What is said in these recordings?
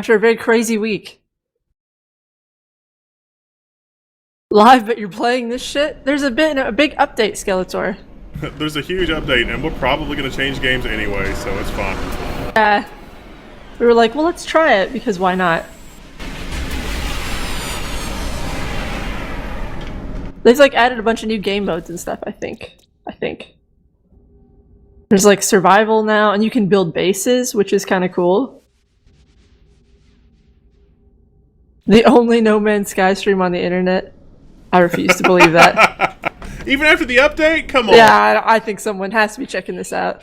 after a very crazy week. Live, but you're playing this shit? There's a big update, Skeletor. There's a huge update, and we're probably going to change games anyway, so it's fine. Yeah. We were like, well, let's try it, because why not? They've like added a bunch of new game modes and stuff, I think. There's like survival now, and you can build bases, which is kind of cool. The only No Man's Sky stream on the internet. I refuse to believe that. Even after the update? Come on. Yeah, I think someone has to be checking this out.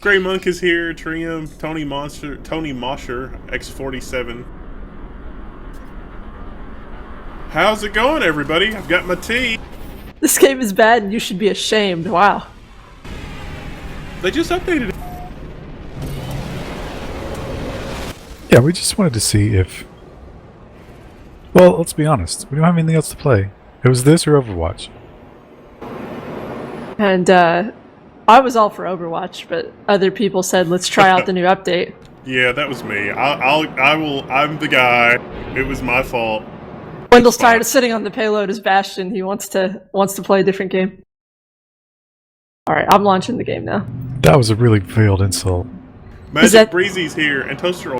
Grey Monk is here, Trium, Tony Mosher, X47. How's it going, everybody? I've got my tea. This game is bad and you should be ashamed. Wow. They just updated it. Yeah, we just wanted to see if... Well, let's be honest. We don't have anything else to play. It was this or Overwatch. And I was all for Overwatch, but other people said, let's try out the new update. Yeah, that was me. I'm the guy. It was my fault. Wendell's tired of sitting on the payload as Bastion. He wants to play a different game. Alright, I'm launching the game now. That was a really veiled insult. Magic Breezy's here, and Toaster...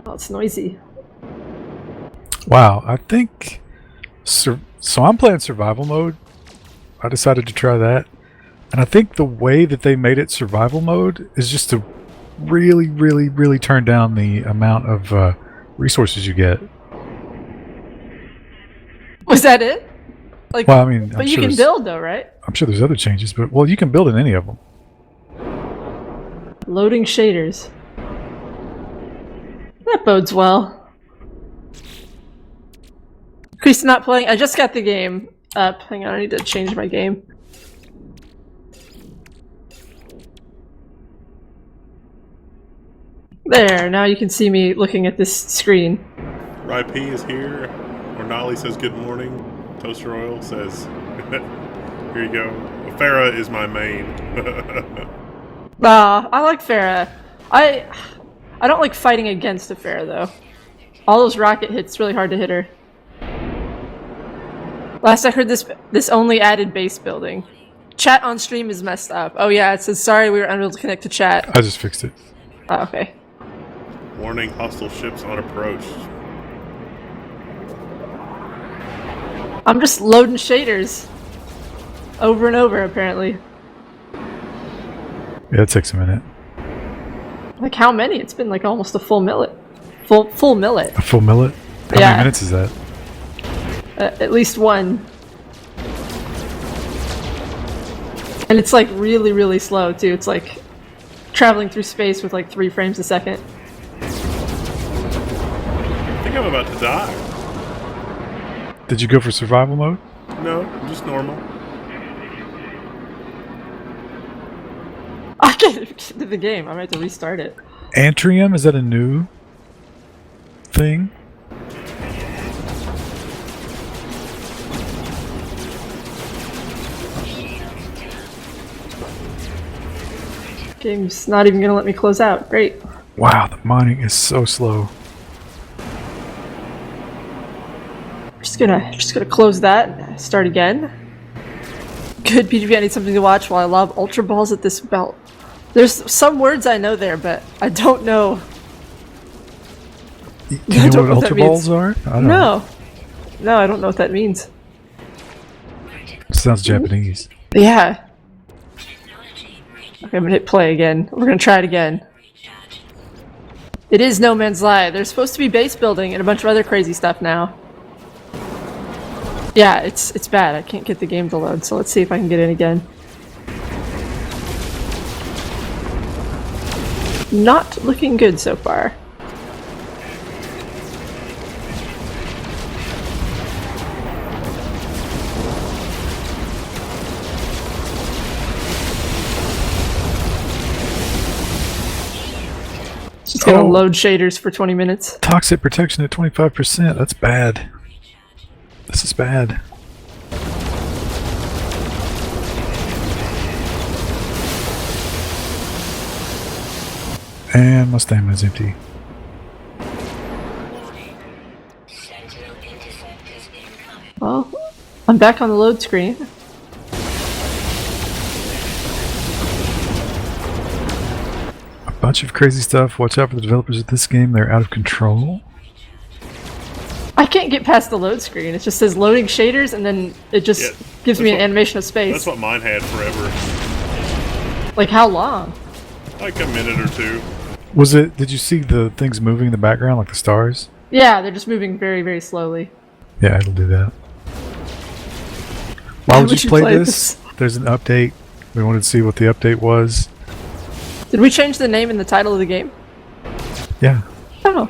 Oh, it's noisy. Wow, I think... So I'm playing survival mode. I decided to try that. And I think the way that they made it survival mode is just to really, really, really turn down the amount of resources you get. Was that it? Like, well, I mean, but you can build though, right? I'm sure there's other changes, but well, you can build in any of them. Loading shaders. That bodes well. Chris not playing. I just got the game up. Hang on, I need to change my game. There, now you can see me looking at this screen. Rai-P is here. Ornali says good morning. Toaster Oil says, here you go. Farah is my main. I like Farah. I don't like fighting against a Farah though. All those rocket hits, really hard to hit her. Last I heard, this only added base building. Chat on stream is messed up. Oh yeah, it says sorry we were unable to connect to chat. I just fixed it. Oh, okay. Warning, hostile ships on approach. I'm just loading shaders. Over and over, apparently. Yeah, it takes a minute. Like how many? It's been like almost a full millet. Full millet. A full millet? How many minutes is that? At least one. And it's like really, really slow too. It's like traveling through space with like 3 frames a second. I think I'm about to die. Did you go for survival mode? No, just normal. I can't get to the game. I might have to restart it. Antrium? Is that a new thing? Game's not even gonna let me close out. Great. Wow, the mining is so slow. Just gonna close that and start again. Good PvP, I need something to watch while I lob Ultra Balls at this belt. There's some words I know there, but I don't know. Do you know what Ultra Balls are? I don't know. No, I don't know what that means. It sounds Japanese. Yeah. Okay, I'm gonna hit play again. We're gonna try it again. It is No Man's Sky. There's supposed to be base building and a bunch of other crazy stuff now. Yeah, it's bad. I can't get the game to load, so let's see if I can get in again. Not looking good so far. Just gonna load shaders for 20 minutes. Toxic protection at 25%. That's bad. This is bad. And my stamina's empty. Well, I'm back on the load screen. A bunch of crazy stuff. Watch out for the developers of this game. They're out of control. I can't get past the load screen. It just says loading shaders, and then it just Yeah, gives me an that's what- animation of space. That's what mine had forever. Like, how long? Like a minute or two. Was it? Did you see the things moving in the background, like the stars? Yeah, they're just moving very, very slowly. Yeah, it'll do that. Why would you play this? There's an update. We wanted to see what the update was. Did we change the name and the title of the game? Yeah. Oh.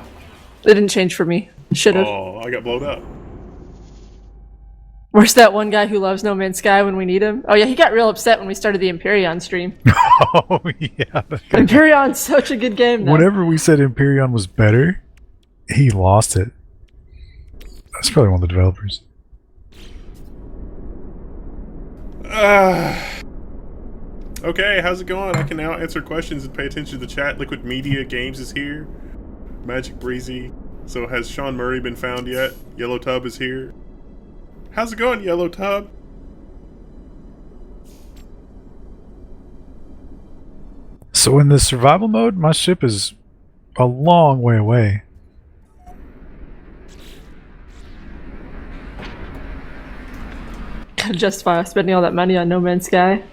It didn't change for me. Should have. Oh, I got blown up. Where's that one guy who loves No Man's Sky when we need him? Oh yeah, he got real upset when we started the Empyrean stream. Oh yeah. Empyreon's such a good game, though. Whenever we said Empyrean was better, he lost it. That's probably one of the developers. Okay, how's it going? I can now answer questions and pay attention to the chat. Liquid Media Games is here. Magic Breezy. So has Sean Murray been found yet? Yellow Tub is here. How's it going, Yellow Tub? So in the survival mode, my ship is a long way away. Gotta justify spending all that money on No Man's Sky.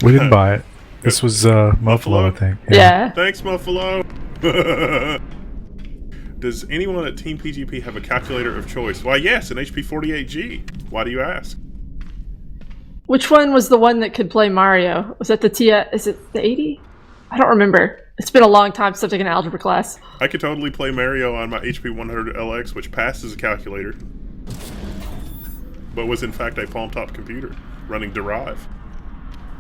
We didn't buy it. This was Muffalo, I think. Yeah. Thanks, Muffalo. Does anyone at Team PGP have a calculator of choice? Why, yes, an HP 48G. Why do you ask? Which one was the one that could play Mario? Was that the is it the 80? I don't remember. It's been a long time since I've taken an algebra class. I could totally play Mario on my HP 100LX, which passed as a calculator, but was in fact a palm-top computer running Derive,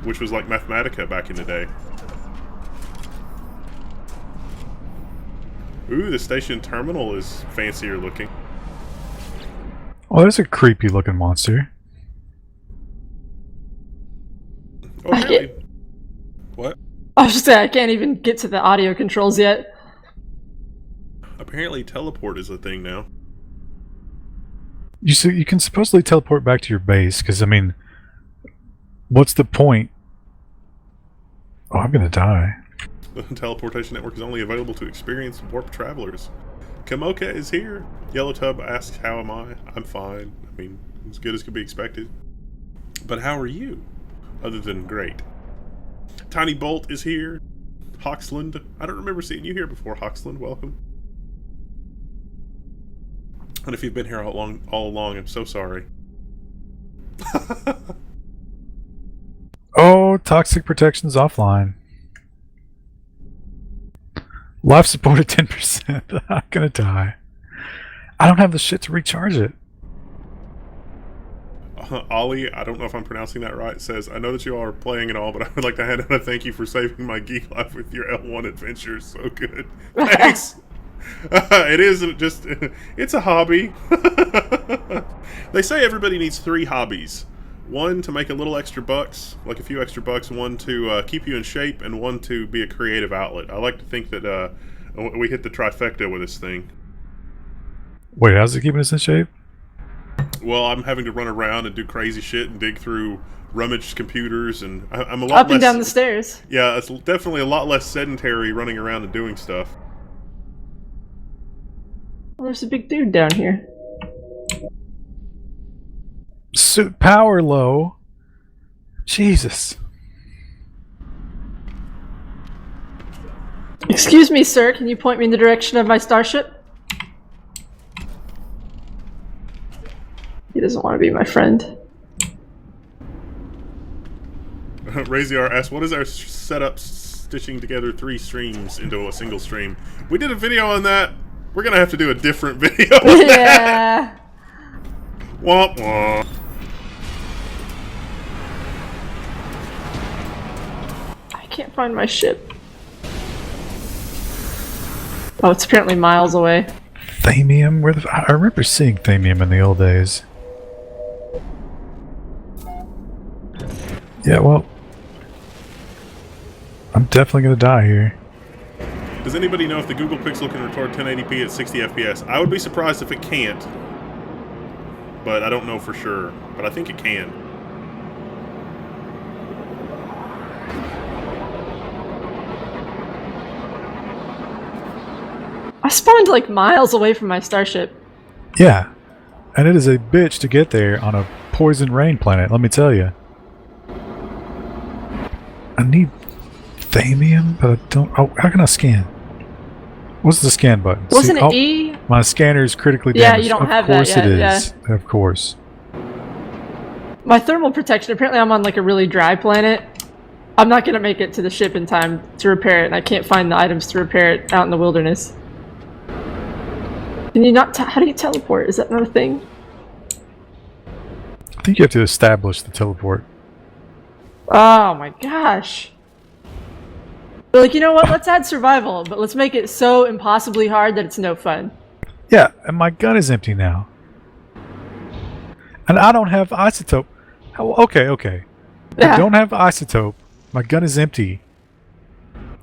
which was like Mathematica back in the day. Ooh, the station terminal is fancier looking. Oh, there's a creepy looking monster. Oh, really? What? I was just saying, I can't even get to the audio controls yet. Apparently teleport is a thing now. You can supposedly teleport back to your base, because, I mean, what's the point? Oh, I'm gonna die. The teleportation network is only available to experienced warp travelers. Kamoka is here. Yellow Tub asks, how am I? I'm fine. I mean, as good as could be expected. But how are you? Other than great. Tiny Bolt is here. Hoxland. I don't remember seeing you here before, Hoxland. Welcome. And if you've been here all along, I'm so sorry. Oh, toxic protection's offline. Life support at 10%. I'm gonna die. I don't have the shit to recharge it. Ollie, I don't know if I'm pronouncing that right, says, I know that you all are playing and all, but I would like to hand out a thank you for saving my geek life with your L1 adventures. So good. Thanks! It isn't just... It's a hobby. They say everybody needs 3 hobbies. 1 to make a little extra bucks, like a few extra bucks. 1 to keep you in shape, and 1 to be a creative outlet. I like to think that we hit the trifecta with this thing. Wait, how's it keeping us in shape? Well, I'm having to run around and do crazy shit and dig through rummaged computers, and I'm a lot Up and less, down the stairs. Yeah, it's definitely a lot less sedentary running around and doing stuff. Well, there's a big dude down here. Suit power low. Jesus. Excuse me, sir. Can you point me in the direction of my starship? He doesn't want to be my friend. Raziar asks, what is our setup stitching together 3 streams into a single stream? We did a video on that. We're gonna have to do a different video on that. Yeah. Womp womp. I can't find my ship. Oh, it's apparently miles away. Thamium? I remember seeing Thamium in the old days. Yeah, well, I'm definitely gonna die here. Does anybody know if the Google Pixel can record 1080p at 60 FPS? I would be surprised if it can't. But I don't know for sure. But I think it can. I spawned like miles away from my starship. Yeah. And it is a bitch to get there on a poison rain planet, let me tell you. I need Thamium, but I don't... Oh, how can I scan? What's the scan button? Wasn't See, it E? My scanner is critically Yeah, damaged. you don't of have that course yet, it is. Of course. My thermal protection, apparently I'm on like a really dry planet. I'm not gonna make it to the ship in time to repair it, and I can't find the items to repair it out in the wilderness. Can you not how do you teleport? Is that not a thing? I think you have to establish the teleport. Oh my gosh. They're like, you know what, let's add survival, but let's make it so impossibly hard that it's no fun. Yeah, and my gun is empty now. And I don't have isotope. Oh, okay. Yeah. I don't have isotope. My gun is empty.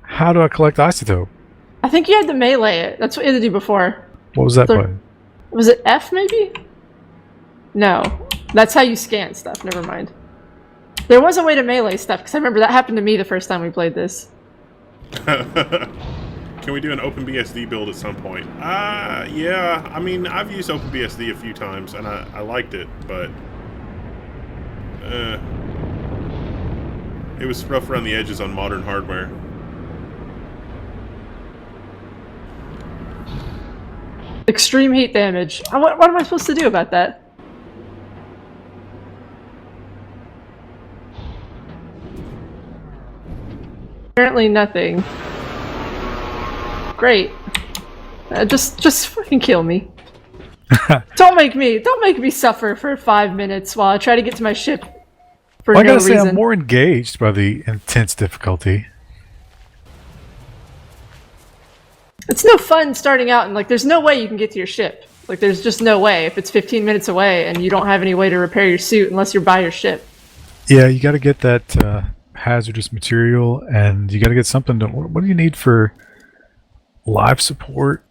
How do I collect isotope? I think you had to melee it. That's what you had to do before. What was that Third- button? Was it F maybe? No. That's how you scan stuff, never mind. There was a way to melee stuff, because I remember that happened to me the first time we played this. Can we do an OpenBSD build at some point? Yeah. I mean, I've used OpenBSD a few times, and I liked it, but... it was rough around the edges on modern hardware. Extreme heat damage. What am I supposed to do about that? Apparently nothing. Great. Just fucking kill me. Don't make me suffer for 5 minutes while I try to get to my ship for Well, I no gotta say, reason. I'm more engaged by the intense difficulty. It's no fun starting out and like there's no way you can get to your ship. Like there's just no way if it's 15 minutes away and you don't have any way to repair your suit unless you're by your ship. Yeah, you gotta get that hazardous material, and you gotta get something to... What do you need for life support?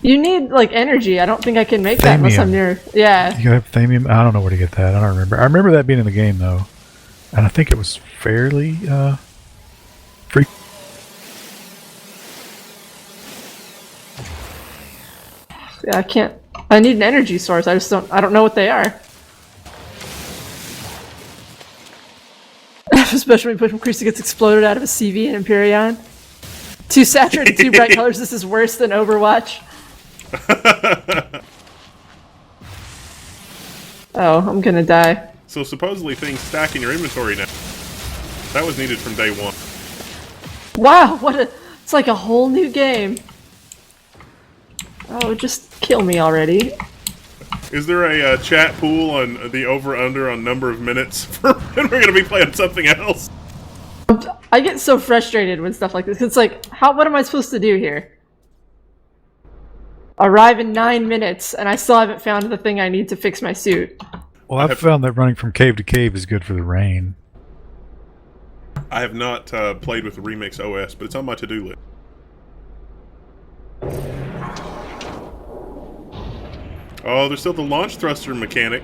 You need like energy. I don't think I can make that unless I'm Thamium. near. Yeah. You gotta have Thamium. I don't know where to get that. I don't remember. I remember that being in the game, though. And I think it was fairly free. Yeah, I can't. I need an energy source. I don't know what they are. Especially when Pushman gets exploded out of a CV in Empyrean. Too saturated, too bright colors. This is worse than Overwatch. Oh, I'm gonna die. So supposedly things stack in your inventory now. That was needed from day one. Wow, it's like a whole new game. Oh, just kill me already. Is there a chat pool on the over-under on number of minutes for when we're going to be playing something else? I get so frustrated with stuff like this. It's like, what am I supposed to do here? Arrive in 9 minutes, and I still haven't found the thing I need to fix my suit. Well, I've found that running from cave to cave is good for the rain. I have not played with the Remix OS, but it's on my to-do list. Oh, there's still the launch thruster mechanic.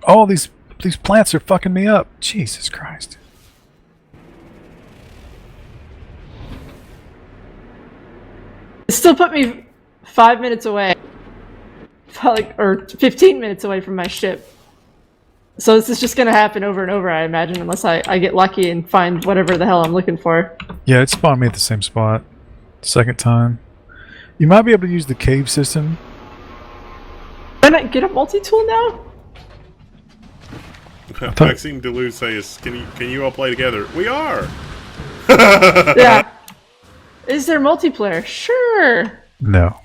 Oh, these plants are fucking me up. Jesus Christ. It still put me 5 minutes away. Or 15 minutes away from my ship. So this is just gonna happen over and over, I imagine, unless I get lucky and find whatever the hell I'm looking for. Yeah, it spawned me at the same spot. Second time. You might be able to use the cave system. Can I get a multi-tool now? Maxime Deleuze says, can you all play together? We are! Yeah. Is there multiplayer? Sure. No.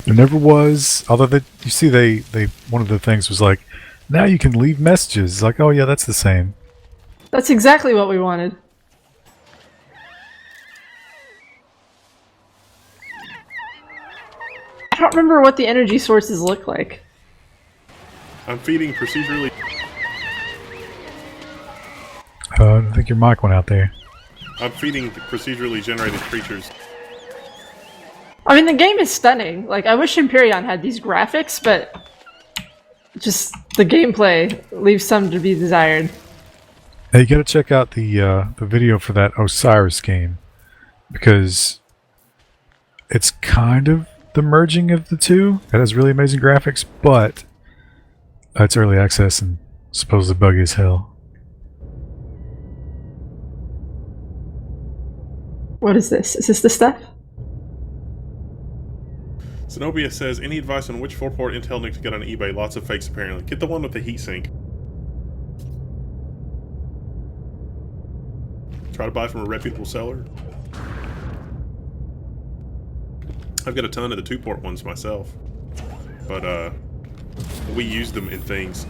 There never was. Although you see, they one of the things was like, now you can leave messages. It's like, oh yeah, that's the same. That's exactly what we wanted. I don't remember what the energy sources look like. I'm feeding procedurally. I think your mic went out there. I'm feeding the procedurally generated creatures. I mean, the game is stunning. Like, I wish Empyrean had these graphics, but just the gameplay leaves some to be desired. Hey, you gotta check out the video for that Osiris game, because it's kind of the merging of the two. It has really amazing graphics, but it's early access and supposedly buggy as hell. What is this? Is this the stuff? Zenobia says, any advice on which 4-port Intel NIC to get on eBay? Lots of fakes apparently. Get the one with the heatsink. Try to buy from a reputable seller. I've got a ton of the 2-port ones myself. But, we use them in things.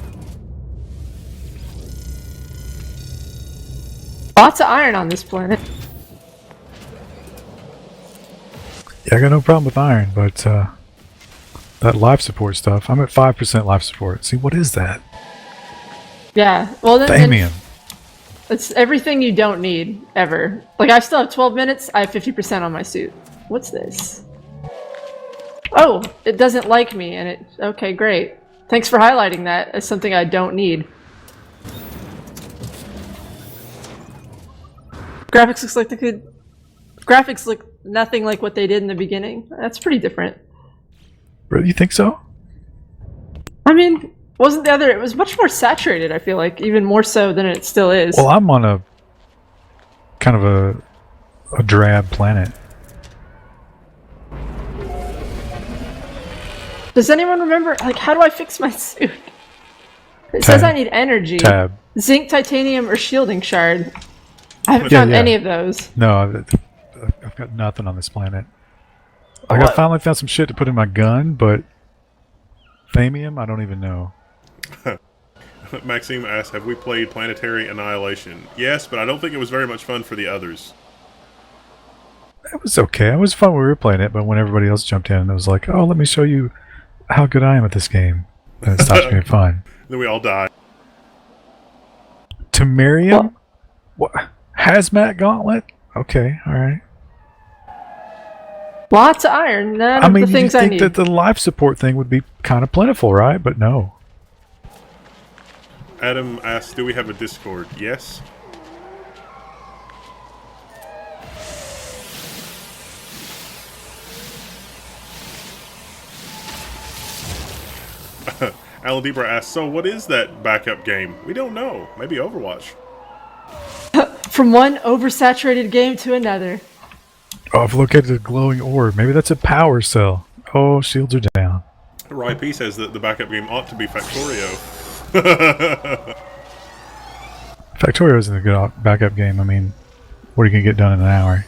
Lots of iron on this planet. Yeah, I got no problem with iron, but that life support stuff, I'm at 5% life support. See, what is that? Yeah, well then... Damien. It's everything you don't need, ever. Like, I still have 12 minutes, I have 50% on my suit. What's this? Oh, it doesn't like me, and it... Okay, great. Thanks for highlighting that as something I don't need. Graphics looks like they could... Graphics look nothing like what they did in the beginning. That's pretty different. Really, you think so? I mean, wasn't the other... It was much more saturated, I feel like. Even more so than it still is. Well, I'm on a... kind of a drab planet. Does anyone remember... Like, how do I fix my suit? It says I need energy. Tab. Zinc, titanium, or shielding shard. I haven't found any of those. No, I've got nothing on this planet. I finally found some shit to put in my gun, but Thamium, I don't even know. Maxime asks, have we played Planetary Annihilation? Yes, but I don't think it was very much fun for the others. It was okay. It was fun when we were playing it, but when everybody else jumped in, it was like, oh, let me show you how good I am at this game. And it stops being fun. Then we all died. Temerium? What? Hazmat Gauntlet? Okay, alright. Lots of iron. None I mean, of the things you'd I think need. that the life support thing would be kind of plentiful, right? But no. Adam asks, do we have a Discord? Yes. Alan Debra asks, so what is that backup game? We don't know. Maybe Overwatch. From one oversaturated game to another. Oh, I've located a glowing orb. Maybe that's a power cell. Oh, shields are down. Roy P says that the backup game ought to be Factorio. Factorio isn't a good backup game. I mean, what are you going to get done in an hour?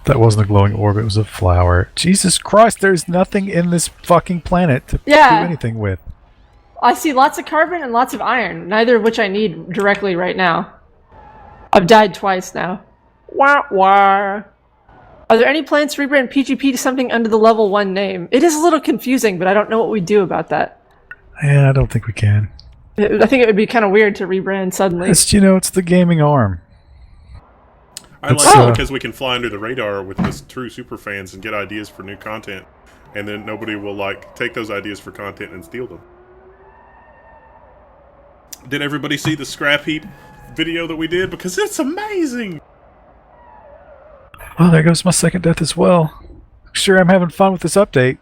That wasn't a glowing orb, it was a flower. Jesus Christ, there's nothing in this fucking planet to do anything with. I see lots of carbon and lots of iron, neither of which I need directly right now. I've died twice now. Wah wah. Are there any plans to rebrand PGP to something under the level 1 name? It is a little confusing, but I don't know what we do about that. Yeah, I don't think we can. I think it would be kind of weird to rebrand suddenly. It's, you know, it's the gaming arm. I like it because we can fly under the radar with this true super fans and get ideas for new content, and then nobody will like take those ideas for content and steal them. Did everybody see the scrap heap video that we did? Because it's amazing! Oh, there goes my second death as well. Sure, I'm having fun with this update.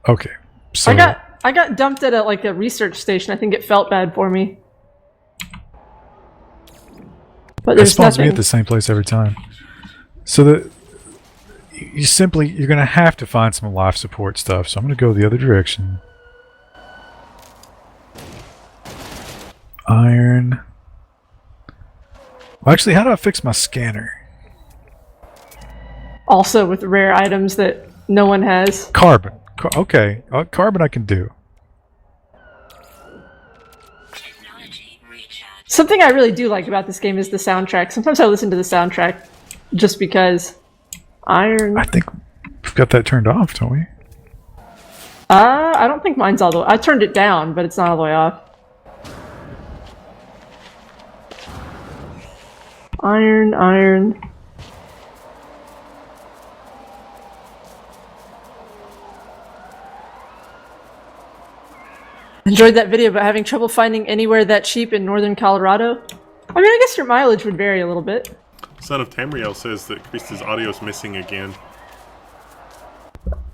Okay, so I got dumped at a research station. I think it felt bad for me. But it there's spawns me nothing. at the same place every time. So you're gonna have to find some life support stuff. So I'm gonna go the other direction. Iron. Well, actually, how do I fix my scanner? Also with rare items that no one has. Carbon. Okay, carbon I can do. Something I really do like about this game is the soundtrack. Sometimes I listen to the soundtrack just because. Iron. I think we've got that turned off, don't we? I don't think mine's all the way. I turned it down, but it's not all the way off. Iron. Enjoyed that video about having trouble finding anywhere that cheap in northern Colorado. I mean, I guess your mileage would vary a little bit. Son of Tamriel says that Krista's audio's missing again.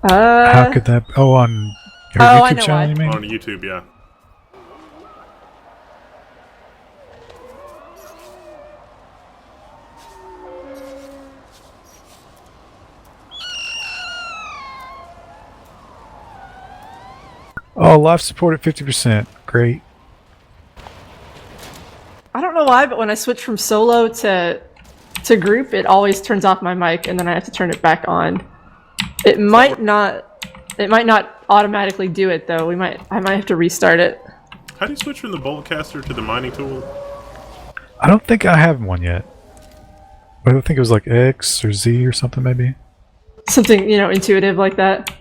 How could that? Oh, on your I YouTube know channel, why. you mean? On YouTube, yeah. Oh, live support at 50%. Great. I don't know why, but when I switch from solo to group, it always turns off my mic, and then I have to turn it back on. It might not automatically do it though. I might have to restart it. How do you switch from the Boltcaster to the mining tool? I don't think I have one yet. But I think it was like X or Z or something maybe. Something, intuitive like that.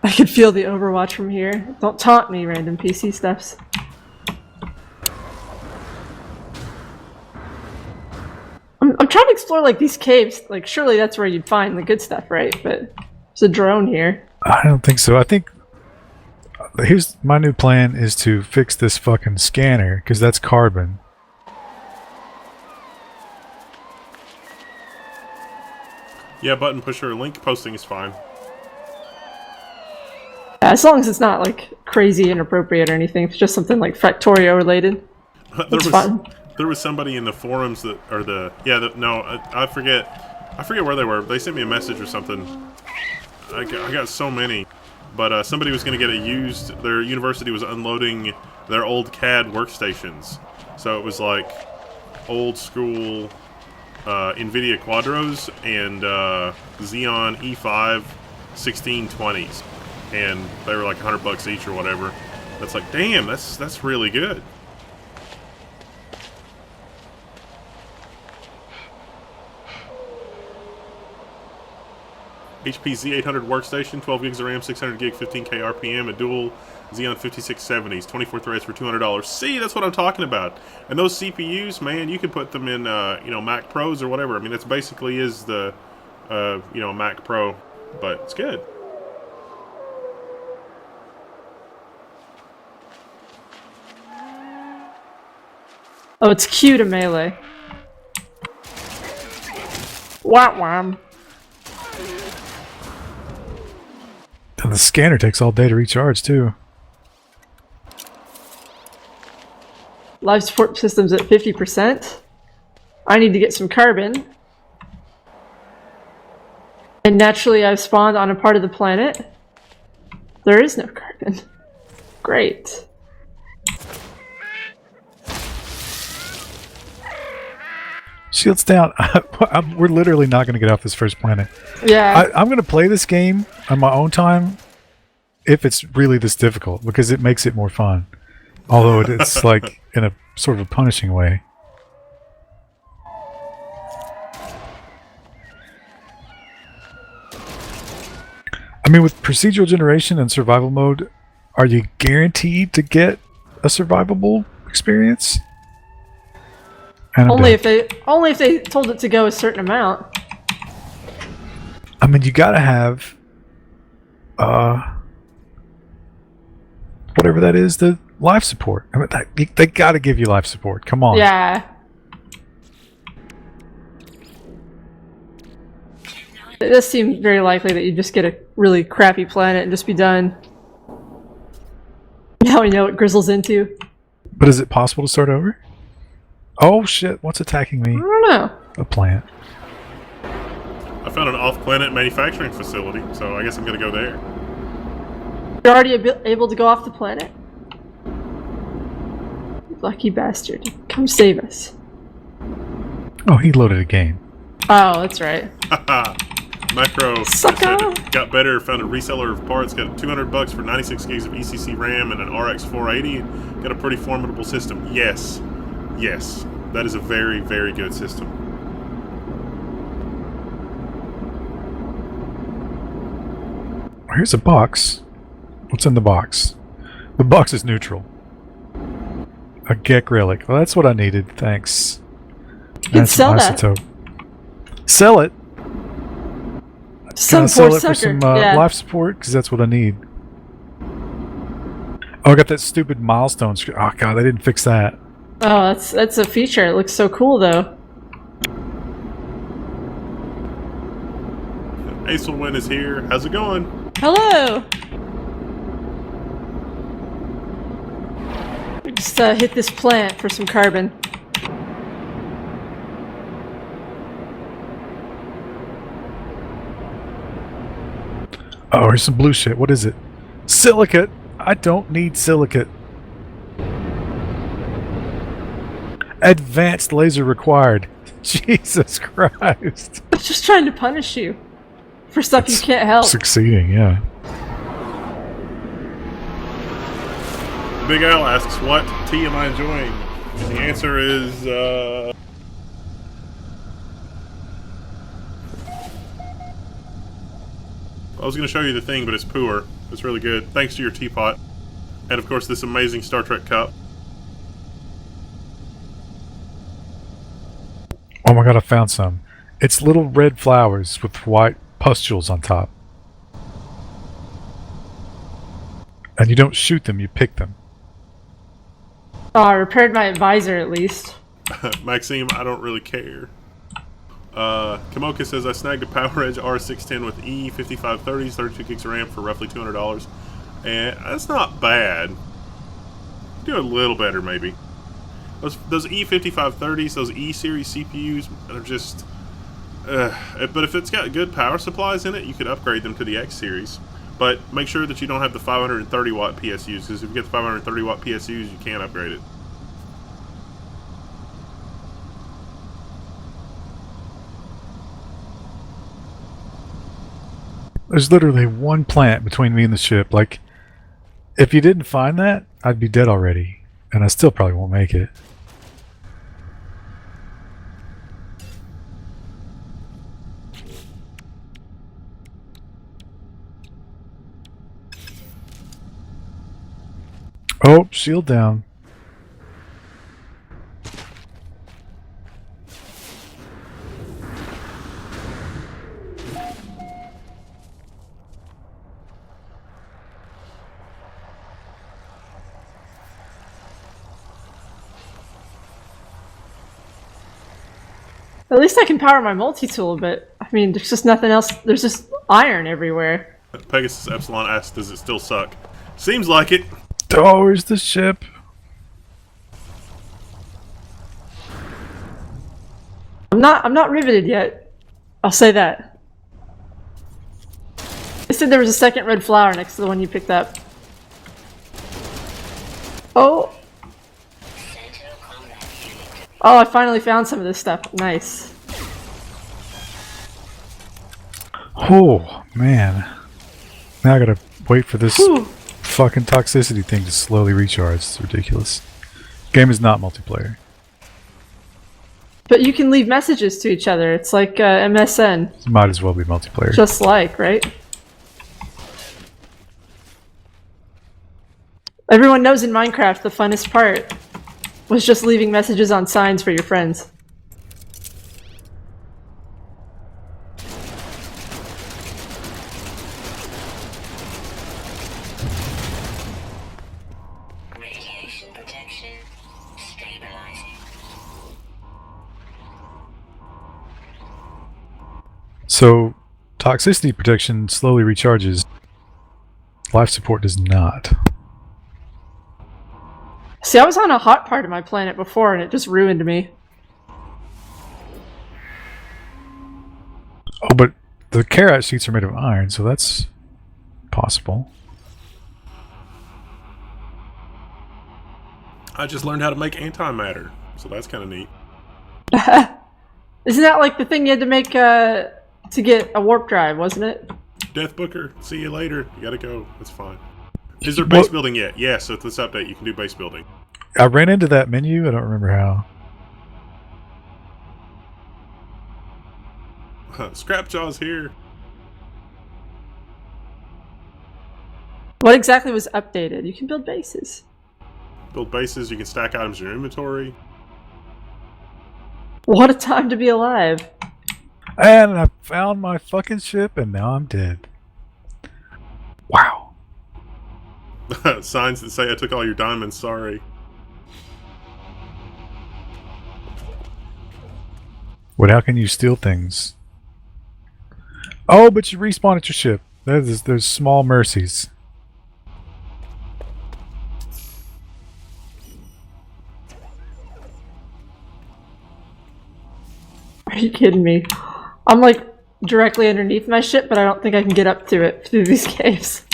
I could feel the Overwatch from here. Don't taunt me, random PC stuffs. I'm trying to explore like these caves. Like surely that's where you'd find the good stuff, right? But there's a drone here. I don't think so. I think here's my new plan is to fix this fucking scanner because that's carbon. Yeah, button pusher, link posting is fine. Yeah, as long as it's not like crazy inappropriate or anything. If it's just something like Factorio related. That's fun. There was somebody in the forums that, or I forget where they were. They sent me a message or something. I got so many, but somebody was going to get it used. Their university was unloading their old CAD workstations, so it was like old school NVIDIA Quadros and Xeon E5 1620s, and they were like $100 each or whatever. That's like, damn, that's really good. HP Z800 workstation, 12 gigs of RAM, 600 gig, 15K RPM, a dual Xeon 5670s, 24 threads for $200. See, that's what I'm talking about. And those CPUs, man, you can put them in, Mac Pros or whatever. I mean, that's basically is the, Mac Pro, but it's good. Oh, it's Q to melee. Wham. And the scanner takes all day to recharge too. Live support systems at 50%. I need to get some carbon. And naturally I've spawned on a part of the planet. There is no carbon. Great. Shields down. We're literally not going to get off this first planet. Yeah. I'm going to play this game on my own time if it's really this difficult because it makes it more fun. Although it's like in a sort of a punishing way. I mean, with procedural generation and survival mode, are you guaranteed to get a survivable experience? Only if they told it to go a certain amount. I mean, you gotta have whatever that is, the life support. I mean, they gotta give you life support. Come on. Yeah. It does seem very likely that you just get a really crappy planet and just be done. Now we know what Grizzle's into. But is it possible to start over? Oh shit, what's attacking me? I don't know. A plant. I found an off-planet manufacturing facility, so I guess I'm going to go there. You're already able to go off the planet? lucky bastard. Come save us. Oh, he loaded a game. Oh, that's right. Macro Sucker! said, got better, found a reseller of parts, got $200 for 96 gigs of ECC RAM and an RX 480. Got a pretty formidable system. Yes. Yes. That is a very, very good system. Here's a box. What's in the box? The box is neutral. A Gek relic. Well, that's what I needed. Thanks. You can sell that. Isotope. Sell it. Some Can I sell poor it for sucker. some Yeah. life support? Because that's what I need. Oh, I got that stupid milestone screen. Oh god, they didn't fix that. Oh, that's a feature. It looks so cool though. Acelwin is here. How's it going? Hello. Just hit this plant for some carbon. Oh, here's some blue shit. What is it? Silicate. I don't need silicate. Advanced laser required. Jesus Christ. I'm just trying to punish you for stuff you can't help. Succeeding, yeah. Big Al asks, what tea am I enjoying? And the answer is, I was going to show you the thing, but it's poor. It's really good. Thanks to your teapot. And of course, this amazing Star Trek cup. Oh my god, I found some. It's little red flowers with white pustules on top. And you don't shoot them, you pick them. Oh, I repaired my advisor at least. Maxime, I don't really care. Kamoka says, I snagged a PowerEdge R610 with E5530s, 32 gigs of RAM for roughly $200. And that's not bad. Do a little better, maybe. Those E5530s, those E-series CPUs are just... but if it's got good power supplies in it, you could upgrade them to the X-series. But make sure that you don't have the 530 watt PSUs, because if you get the 530 watt PSUs, you can't upgrade it. There's literally one plant between me and the ship. Like, if you didn't find that, I'd be dead already. And I still probably won't make it. Oh, shield down. At least I can power my multi-tool, but I mean, there's just nothing else. There's just iron everywhere. Pegasus Epsilon asks, does it still suck? Seems like it. Oh, where's the ship? I'm not riveted yet. I'll say that. They said there was a second red flower next to the one you picked up. Oh. Oh, I finally found some of this stuff. Nice. Oh, man. Now I gotta wait for this Whew. fucking toxicity thing to slowly recharge. It's ridiculous. Game is not multiplayer. But you can leave messages to each other. It's like MSN. It might as well be multiplayer. Just like, right? Everyone knows in Minecraft the funnest part was just leaving messages on signs for your friends. Radiation protection stabilizing. So, toxicity protection slowly recharges. Life support does not. See, I was on a hot part of my planet before and it just ruined me. Oh, but the carrot sheets are made of iron, so that's possible. I just learned how to make antimatter, so that's kind of neat. Isn't that like the thing you had to make to get a warp drive, wasn't it? Death Booker, see you later. You gotta go. It's fine. Is there base building yet? Yes, with this update, you can do base building. I ran into that menu. I don't remember how. Scrapjaw's here. What exactly was updated? You can build bases. Build bases, you can stack items in your inventory. What a time to be alive. And I found my fucking ship, and now I'm dead. Wow. Signs that say I took all your diamonds, sorry. What? How can you steal things? Oh, but you respawn at your ship. There's small mercies. Are you kidding me? I'm like directly underneath my ship, but I don't think I can get up to it through these caves.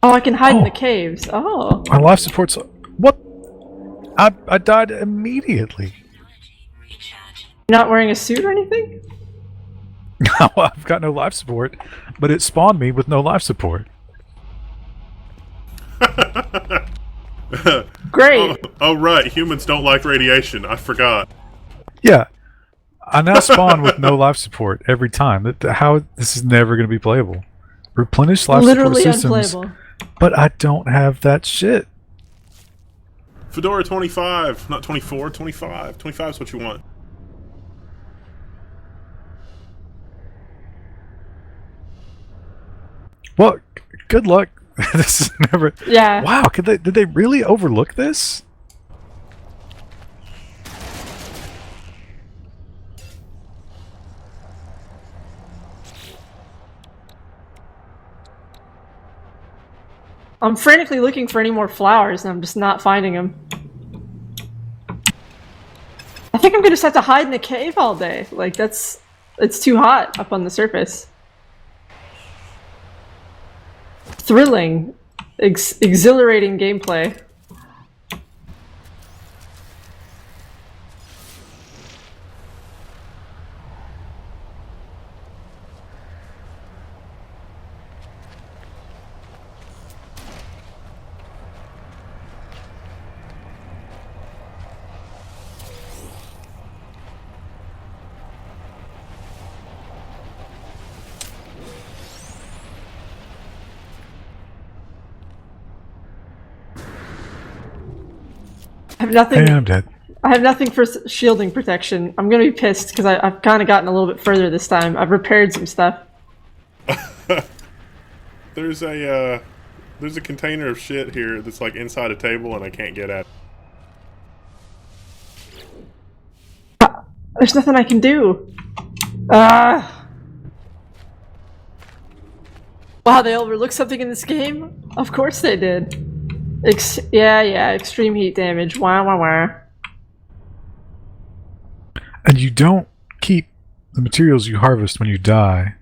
Oh, I can hide in the caves. Oh. My life support's... What? I died immediately. You're not wearing a suit or anything? Well, I've got no life support, but it spawned me with no life support. Great. Oh, right. Humans don't like radiation. I forgot. Yeah. I now spawn with no life support every time. How this is never going to be playable. Replenish life Literally support systems, unplayable. but I don't have that shit. Fedora 25, not 24, 25. 25 is what you want. Well, good luck. This is never... Yeah. Wow, did they really overlook this? I'm frantically looking for any more flowers, and I'm just not finding them. I think I'm gonna just have to hide in a cave all day. Like, it's too hot up on the surface. Thrilling, exhilarating gameplay. I have nothing. Hey, I'm dead. I have nothing for shielding protection. I'm gonna be pissed because I've kind of gotten a little bit further this time. I've repaired some stuff. There's a container of shit here that's like inside a table and I can't get at. There's nothing I can do. Wow, they overlooked something in this game? Of course they did. Yeah, extreme heat damage. Wah. And you don't keep the materials you harvest when you die.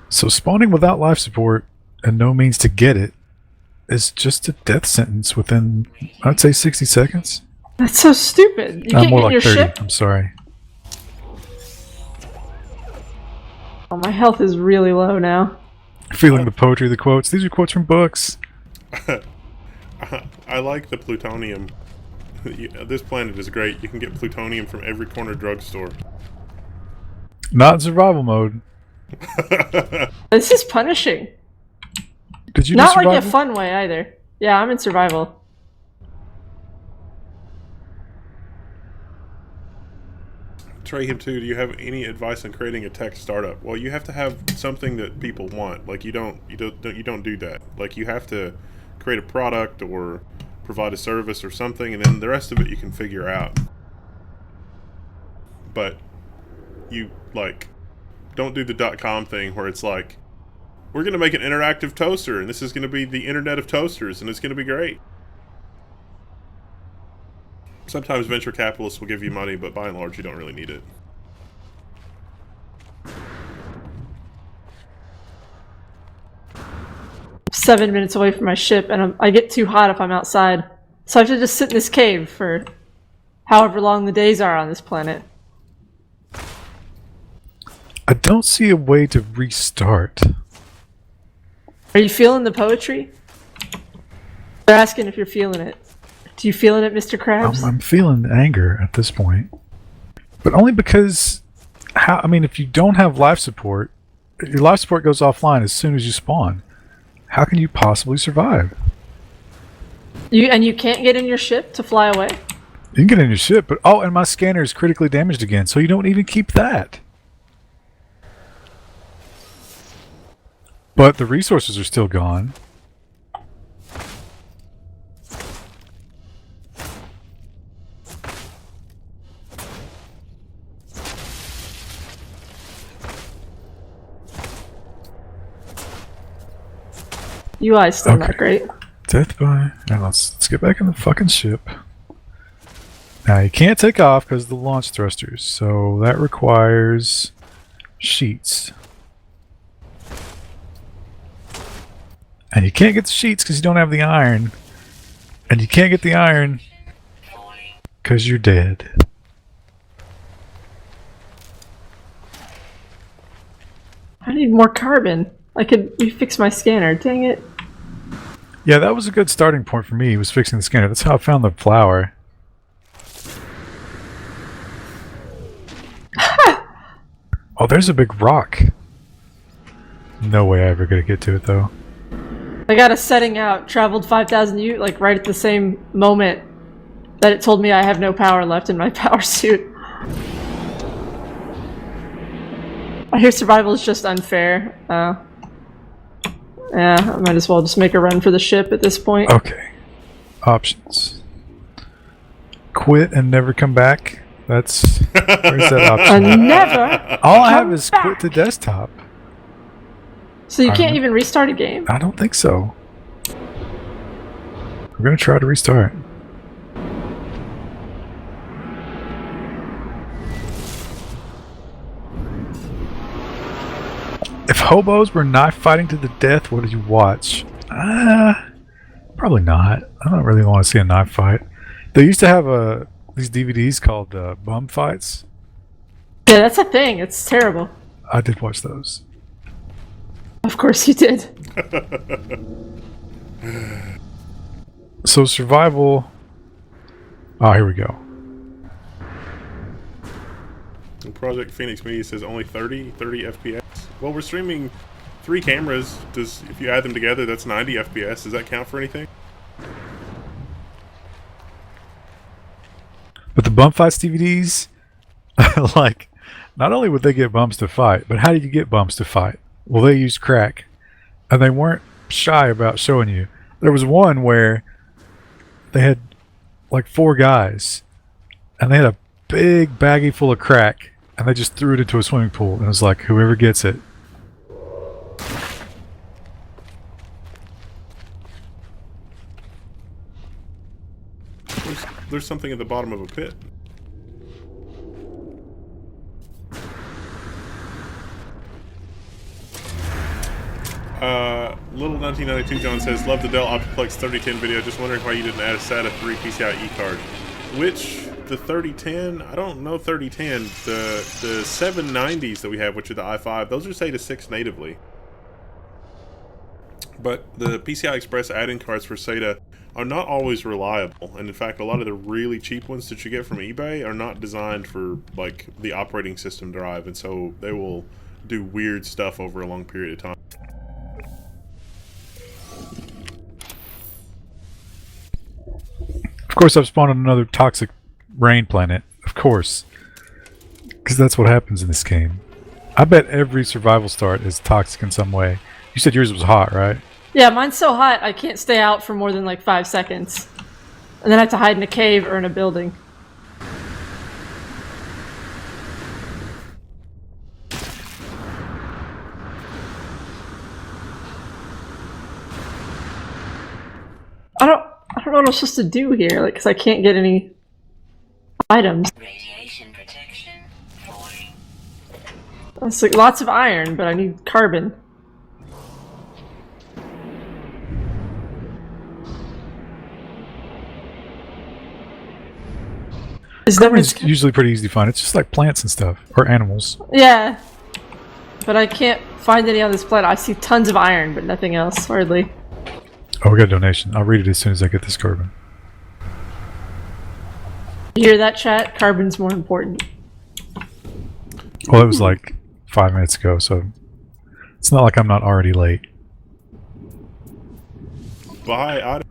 So spawning without life support and no means to get it is just a death sentence within, I'd say, 60 seconds. That's so stupid. You can't More get like your 30. ship? I'm sorry. Oh, my health is really low now. Feeling the poetry of the quotes. These are quotes from books. I like the plutonium. This planet is great. You can get plutonium from every corner drugstore. Not in survival mode. This is punishing. Did you do Not like survival? a fun way either. Yeah, I'm in survival. Trayhim 2, do you have any advice on creating a tech startup? Well, you have to have something that people want. Like you don't do that. Like you have to create a product or provide a service or something, and then the rest of it you can figure out. But you don't do the .com thing where it's like, we're going to make an interactive toaster and this is going to be the internet of toasters and it's going to be great. Sometimes venture capitalists will give you money, but by and large you don't really need it. 7 minutes away from my ship, and I get too hot if I'm outside. So I have to just sit in this cave for however long the days are on this planet. I don't see a way to restart. Are you feeling the poetry? They're asking if you're feeling it. Do you feeling it, Mr. Krabs? I'm feeling anger at this point, but only because if you don't have life support, your life support goes offline as soon as you spawn. How can you possibly survive? You can't get in your ship to fly away? You can get in your ship, but and my scanner is critically damaged again, so you don't even keep that. But the resources are still gone. UI's still not great. Death by... Now let's get back in the fucking ship. Now you can't take off because of the launch thrusters, so that requires sheets. And you can't get the sheets because you don't have the iron. And you can't get the iron because you're dead. I need more carbon. I could refix my scanner. Dang it. Yeah, that was a good starting point for me, was fixing the scanner. That's how I found the flower. Oh, there's a big rock. No way I ever gonna get to it, though. I got a setting out, traveled 5,000 U, like right at the same moment that it told me I have no power left in my power suit. I hear survival is just unfair. Yeah, I might as well just make a run for the ship at this point. Okay. Options. Quit and never come back. Where's that option? Never! All I have is quit to desktop. So you can't even restart a game? I don't think so. We're gonna try to restart. If hobos were knife fighting to the death, what did you watch? Probably not. I don't really want to see a knife fight. They used to have these DVDs called bum fights. Yeah, that's a thing. It's terrible. I did watch those. Of course you did. So survival... Oh, here we go. Project Phoenix Media says only 30 FPS. Well, we're streaming 3 cameras. If you add them together, that's 90 FPS. Does that count for anything? But the bump fights DVDs, like, not only would they get bumps to fight, but how did you get bumps to fight? Well, they used crack, and they weren't shy about showing you. There was one where they had like 4 guys, and they had a big baggie full of crack, and they just threw it into a swimming pool, and it was like, whoever gets it. There's something at the bottom of a pit. Little 1992 John says, love the Dell Optiplex 3010 video. Just wondering why you didn't add a SATA 3 PCIe card. Which, the 3010? I don't know 3010. The 790s that we have, which are the i5, those are SATA 6 natively. But the PCI Express add-in cards for SATA are not always reliable, and in fact a lot of the really cheap ones that you get from eBay are not designed for like the operating system drive, and so they will do weird stuff over a long period of time. Of course I've spawned on another toxic rain planet, of course, because that's what happens in this game. I bet every survival start is toxic in some way. You said yours was hot, right? Yeah, mine's so hot I can't stay out for more than like 5 seconds. And then I have to hide in a cave or in a building. I don't know what I'm supposed to do here, like, because I can't get any items. Radiation protection falling. It's like lots of iron, but I need carbon. Is that Carbon's usually pretty easy to find. It's just like plants and stuff, or animals. Yeah. But I can't find any on this planet. I see tons of iron, but nothing else, hardly. Oh, we got a donation. I'll read it as soon as I get this carbon. You hear that, chat? Carbon's more important. Well, it was like 5 minutes ago, so it's not like I'm not already late. Bye.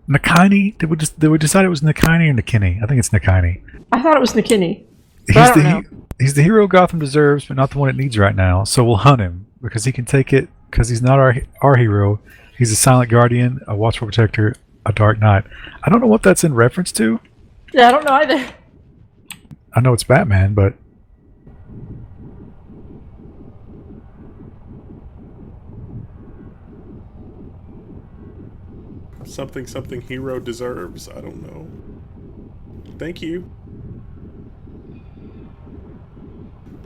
Nakini? Did we decide it was Nakini or Nakini? I think it's Nakini. I thought it was McKinney. But I don't know. He's the hero Gotham deserves, but not the one it needs right now. So we'll hunt him because he can take it. Because he's not our hero. He's a silent guardian, a watchful protector, a dark knight. I don't know what that's in reference to. Yeah, I don't know either. I know it's Batman, but Something hero deserves. I don't know. Thank you.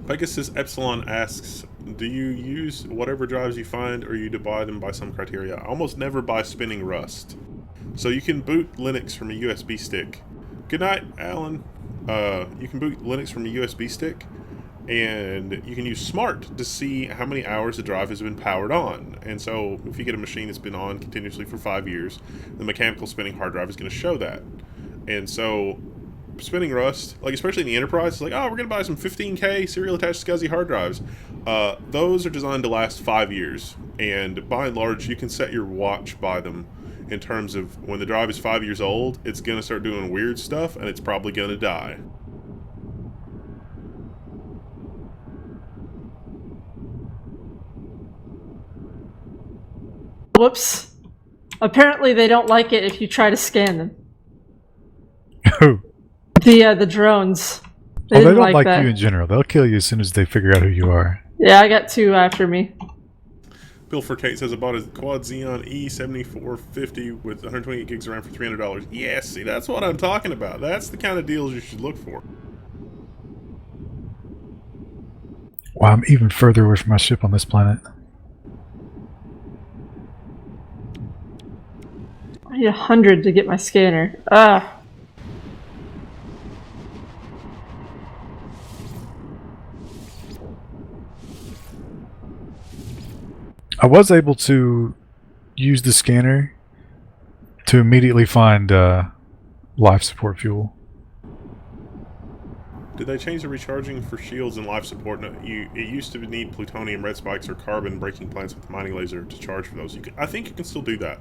Pegasus Epsilon asks, do you use whatever drives you find, or you buy them by some criteria? I almost never buy spinning rust. So you can boot Linux from a USB stick. Good night, Alan. You can boot Linux from a USB stick, and you can use Smart to see how many hours the drive has been powered on. And so if you get a machine that's been on continuously for 5 years, the mechanical spinning hard drive is going to show that. And so spinning rust, like especially in the enterprise, it's like, oh, we're going to buy some 15K serial attached SCSI hard drives. Those are designed to last 5 years. And by and large, you can set your watch by them in terms of when the drive is 5 years old, it's going to start doing weird stuff and it's probably going to die. Whoops. Apparently they don't like it if you try to scan them. Who? The drones. They didn't don't like that. you in general. They'll kill you as soon as they figure out who you are. Yeah, I got 2 after me. Bill for Kate says I bought a Quad Xeon E7450 with 128 gigs of RAM for $300. Yes, see, that's what I'm talking about. That's the kind of deals you should look for. Wow, I'm even further away from my ship on this planet. I need 100 to get my scanner. Ah. I was able to use the scanner to immediately find life support fuel. Did they change the recharging for shields and life support? No, it used to need plutonium, red spikes, or carbon breaking plants with a mining laser to charge for those. I think you can still do that.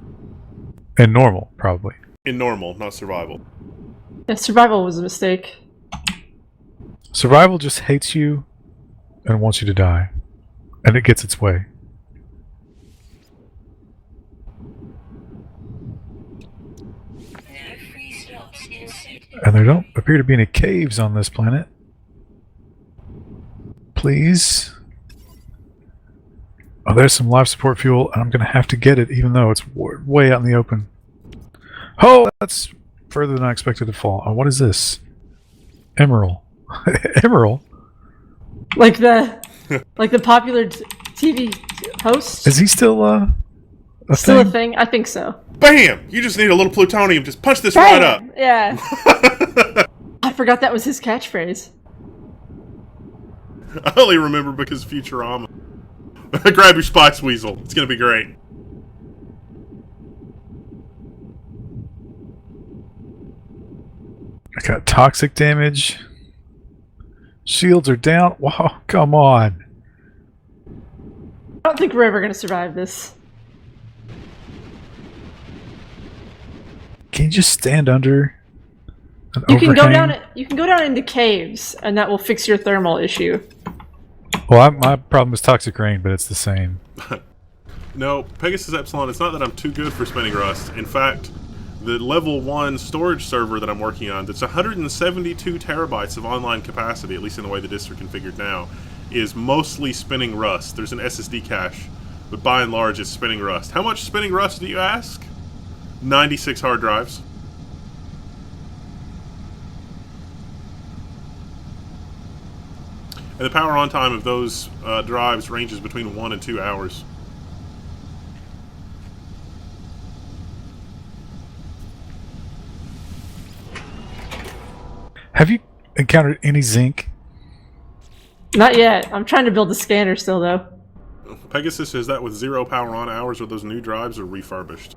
And normal, probably. In normal, not survival. Yeah, survival was a mistake. Survival just hates you and wants you to die. And it gets its way. No free slots in suit. And there don't appear to be any caves on this planet. Please. Oh, there's some life support fuel, and I'm going to have to get it, even though it's way out in the open. Oh, that's further than I expected to fall. Oh, what is this? Emerald. Emerald? Like the popular TV host? Is he still a Still thing? a thing? I think so. Bam! You just need a little plutonium. Just punch this right up. Yeah. I forgot that was his catchphrase. I only remember because Futurama. Grab your Spice Weasel. It's going to be great. I got toxic damage. Shields are down. Wow, come on. I don't think we're ever going to survive this. Can you just stand under an You can go overhang? down. You can go down into caves, and that will fix your thermal issue. Well, my problem is toxic rain, but it's the same. No, Pegasus Epsilon, it's not that I'm too good for spinning rust. In fact, the level 1 storage server that I'm working on, that's 172 terabytes of online capacity, at least in the way the disks are configured now, is mostly spinning rust. There's an SSD cache, but by and large it's spinning rust. How much spinning rust do you ask? 96 hard drives. And the power on time of those drives ranges between 1 and 2 hours. Have you encountered any zinc? Not yet. I'm trying to build a scanner still, though. Pegasus says that with 0 power on hours or those new drives are refurbished.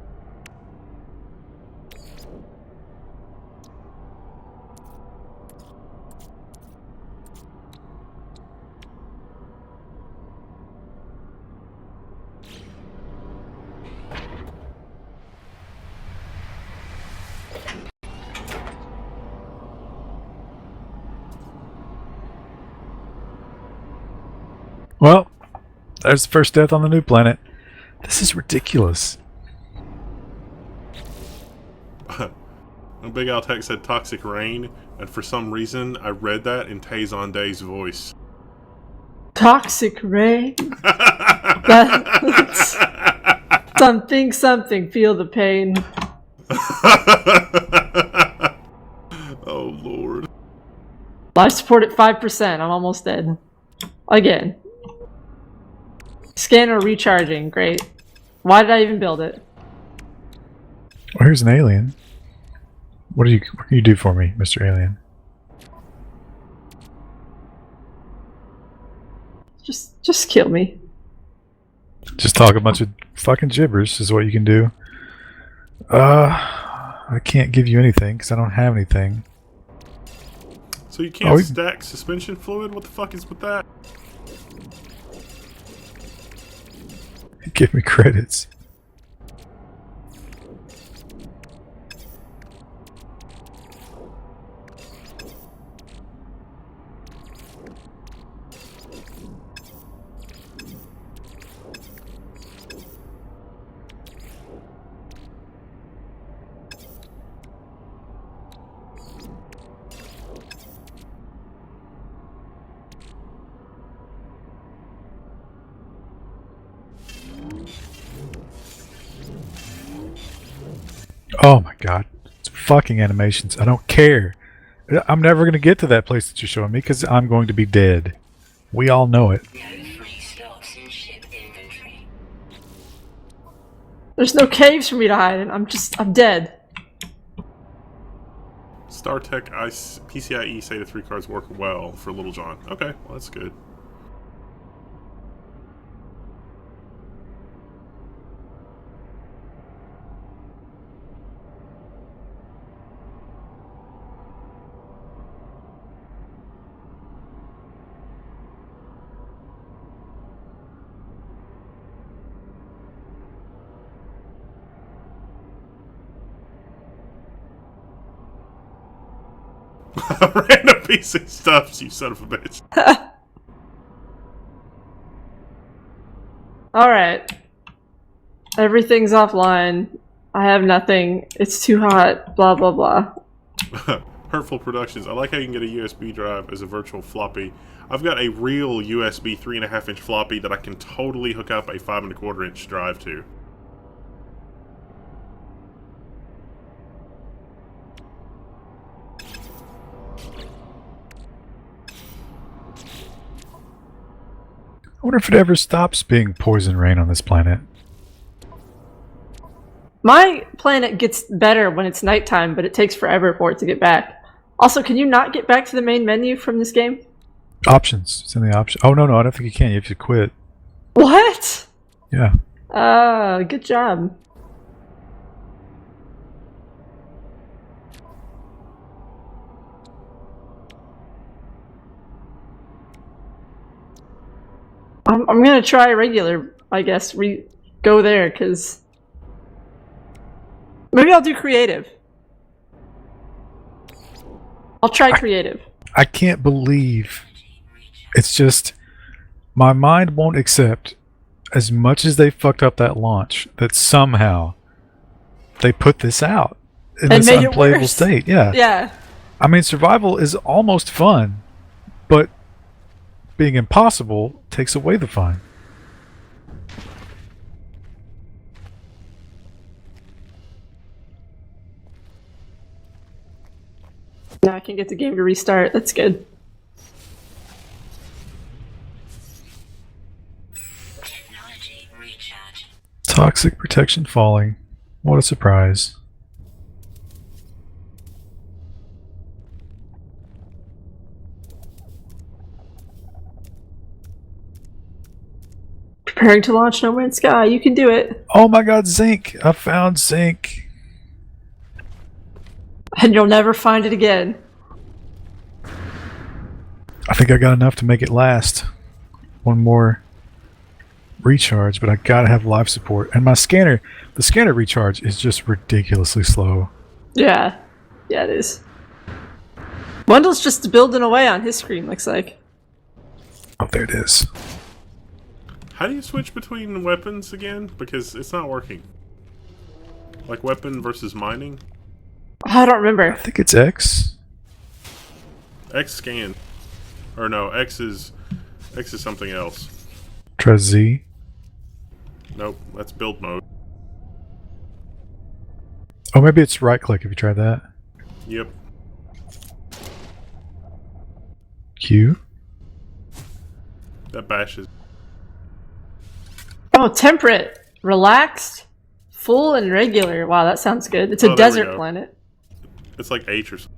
Well, there's the first death on the new planet. This is ridiculous. Big Al Tech said toxic rain, and for some reason I read that in Tazon Day's voice. Toxic rain. That's something. Feel the pain. Oh Lord. Life support at 5%. I'm almost dead. Again. Scanner recharging. Great. Why did I even build it? Well, here's an alien. What can you do for me, Mr. Alien? Just kill me. Just talk a bunch of fucking gibberish is what you can do. I can't give you anything because I don't have anything. So you can't stack suspension fluid? What the fuck is with that? Give me credits. Oh my god. It's fucking animations. I don't care. I'm never going to get to that place that you're showing me because I'm going to be dead. We all know it. No free stocks in ship inventory. There's no caves for me to hide in. I'm dead. StarTech PCIe SATA 3 cards work well for Little John. Okay, well that's good. Random piece of stuff, you son of a bitch. Alright. Everything's offline. I have nothing. It's too hot. Blah, blah, blah. Hurtful Productions. I like how you can get a USB drive as a virtual floppy. I've got a real USB 3.5-inch floppy that I can totally hook up a 5.25-inch drive to. I wonder if it ever stops being poison rain on this planet. My planet gets better when it's nighttime, but it takes forever for it to get back. Also, can you not get back to the main menu from this game? Options. It's in the option. Oh, no, I don't think you can. You have to quit. What? Yeah. Good job. I'm gonna try regular, I guess. Go there, because maybe I'll do creative. I'll try creative. I can't believe it's just my mind won't accept, as much as they fucked up that launch, that somehow they put this out in And this made it unplayable worse. state. Yeah. Yeah. I mean, survival is almost fun, but being impossible takes away the fun. Now I can get the game to restart. That's good. Technology recharge. Toxic protection falling. What a surprise. Preparing to launch No Man's Sky. You can do it. Oh my god, zinc! I found zinc. And you'll never find it again. I think I got enough to make it last. One more recharge, but I gotta have life support. And my scanner, the scanner recharge is just ridiculously slow. Yeah. Yeah, it is. Wendell's just building away on his screen, looks like. Oh, there it is. How do you switch between weapons again? Because it's not working. Like weapon versus mining? I don't I remember. think it's X. X scan. Or no, X is something else. Try Z. Nope, that's build mode. Oh, maybe it's right click if you try that. Yep. Q. That bashes. Oh, temperate, relaxed, full, and regular. Wow, that sounds good. It's a Oh, there we desert go. planet. It's like H or something.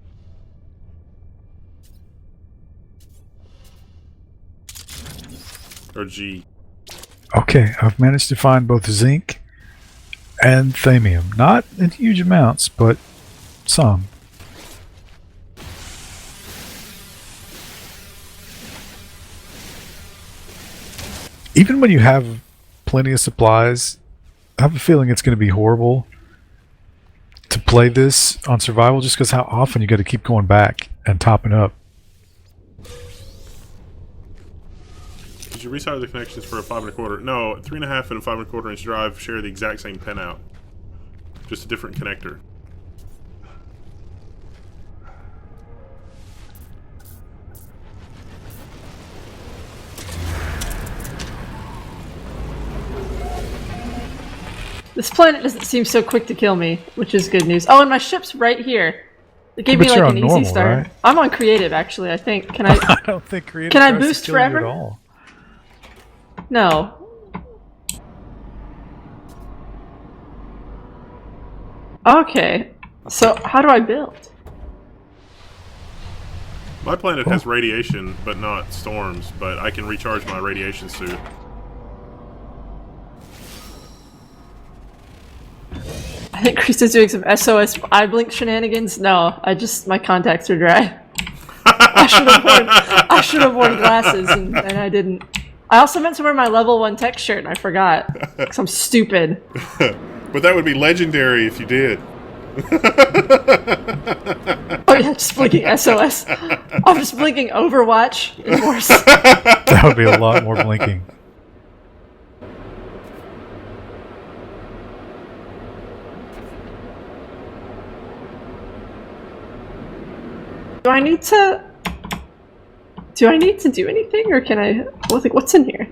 Or G. Okay, I've managed to find both zinc and thamium. Not in huge amounts, but some. Even when you have plenty of supplies, I have a feeling it's going to be horrible to play this on survival just because how often you got to keep going back and topping up. Did you resize the connections for a 5 1/4? No, 3.5 and a 5 1/4 inch drive share the exact same pinout. Just a different connector. This planet doesn't seem so quick to kill me, which is good news. Oh, and my ship's right here. It gave But me you're like on an easy normal, start. right? I'm on creative, actually. I think. Can I? I don't think creative Can I tries to boost kill you forever? at all. No. Okay. So how do I build? My planet has radiation, but not storms, but I can recharge my radiation suit. I think Krista's doing some SOS eye blink shenanigans. No, my contacts are dry. I should have worn glasses and I didn't. I also meant to wear my level 1 tech shirt and I forgot. Because I'm stupid. But that would be legendary if you did. Oh yeah, just blinking SOS. I'm just blinking Overwatch and Morse. That would be a lot more blinking. Do I need to do anything, or can I? What's in here?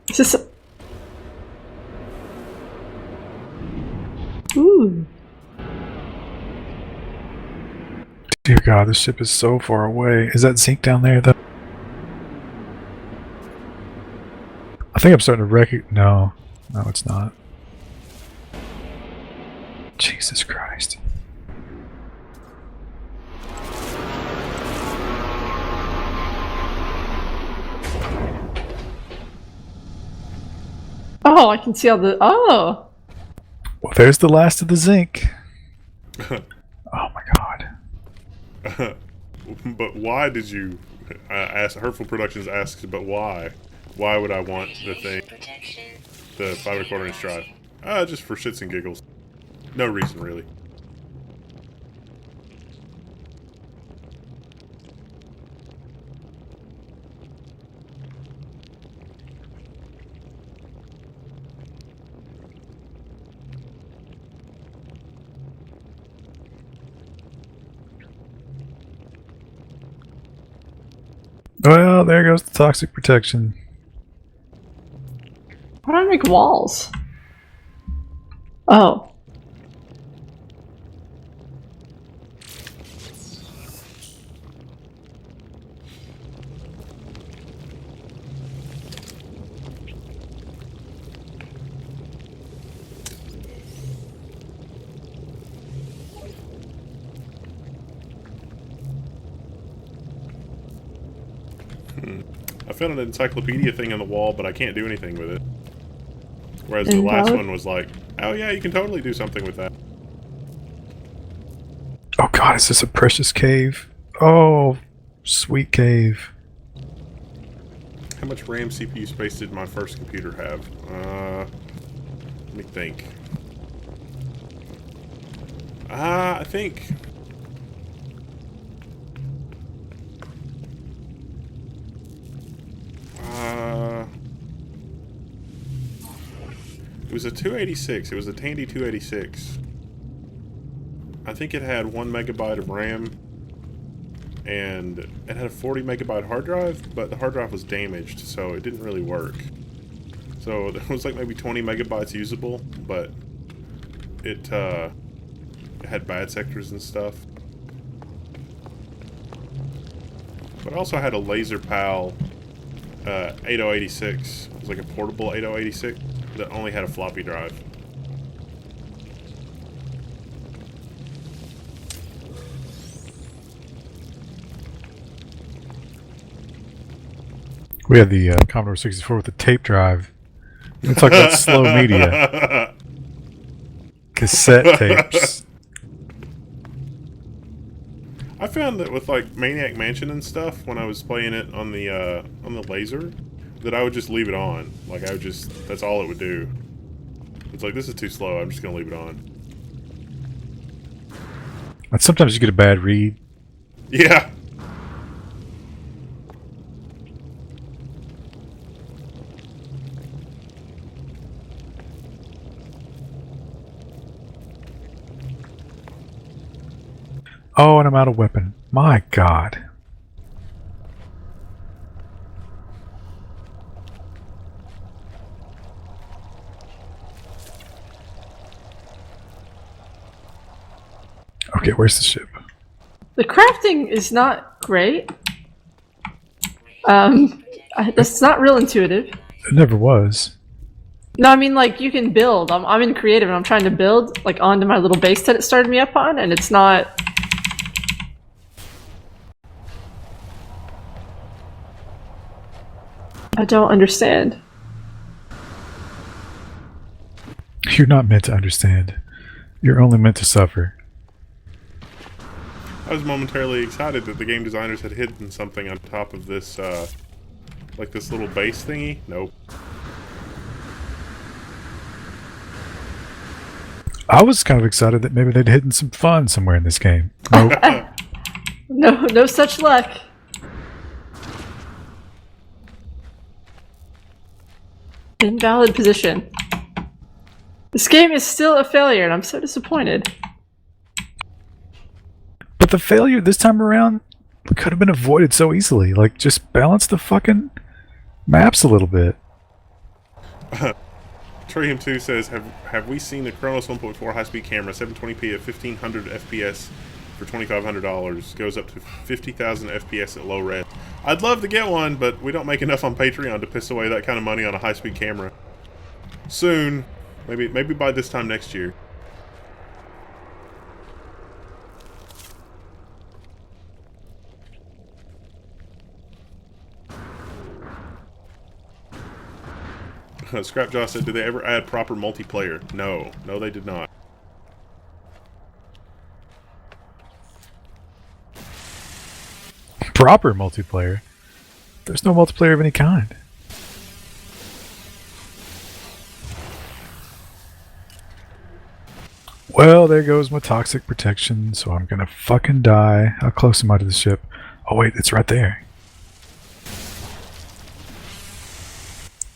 Is this? Ooh. Dear God, this ship is so far away. Is that zinc down there, though? I think I'm starting to recognize. No, it's not. Jesus Christ. Oh, I can see all the. Oh. Well, there's the last of the zinc. Oh my God. But why did you ask? Hurtful Productions asks, but why? Why would I want the thing? Protection. The 5 1/4 inch drive? Just for shits and giggles. No reason, really. Well, there goes the toxic protection. Why don't I make walls? Oh. I found an encyclopedia thing on the wall, but I can't do anything with it. Whereas the last Invalid? one was like, oh yeah, you can totally do something with that. Oh god, is this a precious cave? Oh, sweet cave. How much RAM CPU space did my first computer have? Let me think. I think... it was a 286. It was a Tandy 286. I think it had 1 megabyte of RAM, and it had a 40 megabyte hard drive, but the hard drive was damaged, so it didn't really work. So there was like maybe 20 megabytes usable, but it had bad sectors and stuff. But I also had a LaserPal 8086. It was like a portable 8086 that only had a floppy drive. We had the Commodore 64 with the tape drive. It's like that slow media. Cassette tapes. I found that with like Maniac Mansion and stuff, when I was playing it on the laser, that I would just leave it on. Like I would just, that's all it would do. It's like, this is too slow, I'm just gonna leave it on. And sometimes you get a bad read. Yeah. Oh, and I'm out of weapon. My god. Okay, where's the ship? The crafting is not great. That's not real intuitive. It never was. No, I mean, like, you can build. I'm in creative and I'm trying to build, like, onto my little base that it started me up on, and it's not... I don't understand. You're not meant to understand. You're only meant to suffer. I was momentarily excited that the game designers had hidden something on top of this, like this little base thingy. Nope. I was kind of excited that maybe they'd hidden some fun somewhere in this game. Nope. No such luck. Invalid position. This game is still a failure, and I'm so disappointed. But the failure this time around could have been avoided so easily. Like, just balance the fucking maps a little bit. Trium 2 says, have we seen the Chronos 1.4 high-speed camera, 720p at 1500 FPS for $2,500? Goes up to 50,000 FPS at low res. I'd love to get one, but we don't make enough on Patreon to piss away that kind of money on a high-speed camera. Soon. Maybe by this time next year. Scrapjaw said, did they ever add proper multiplayer? No. No, they did not. Proper multiplayer? There's no multiplayer of any kind. Well, there goes my toxic protection, so I'm gonna fucking die. How close am I to the ship? Oh wait, it's right there.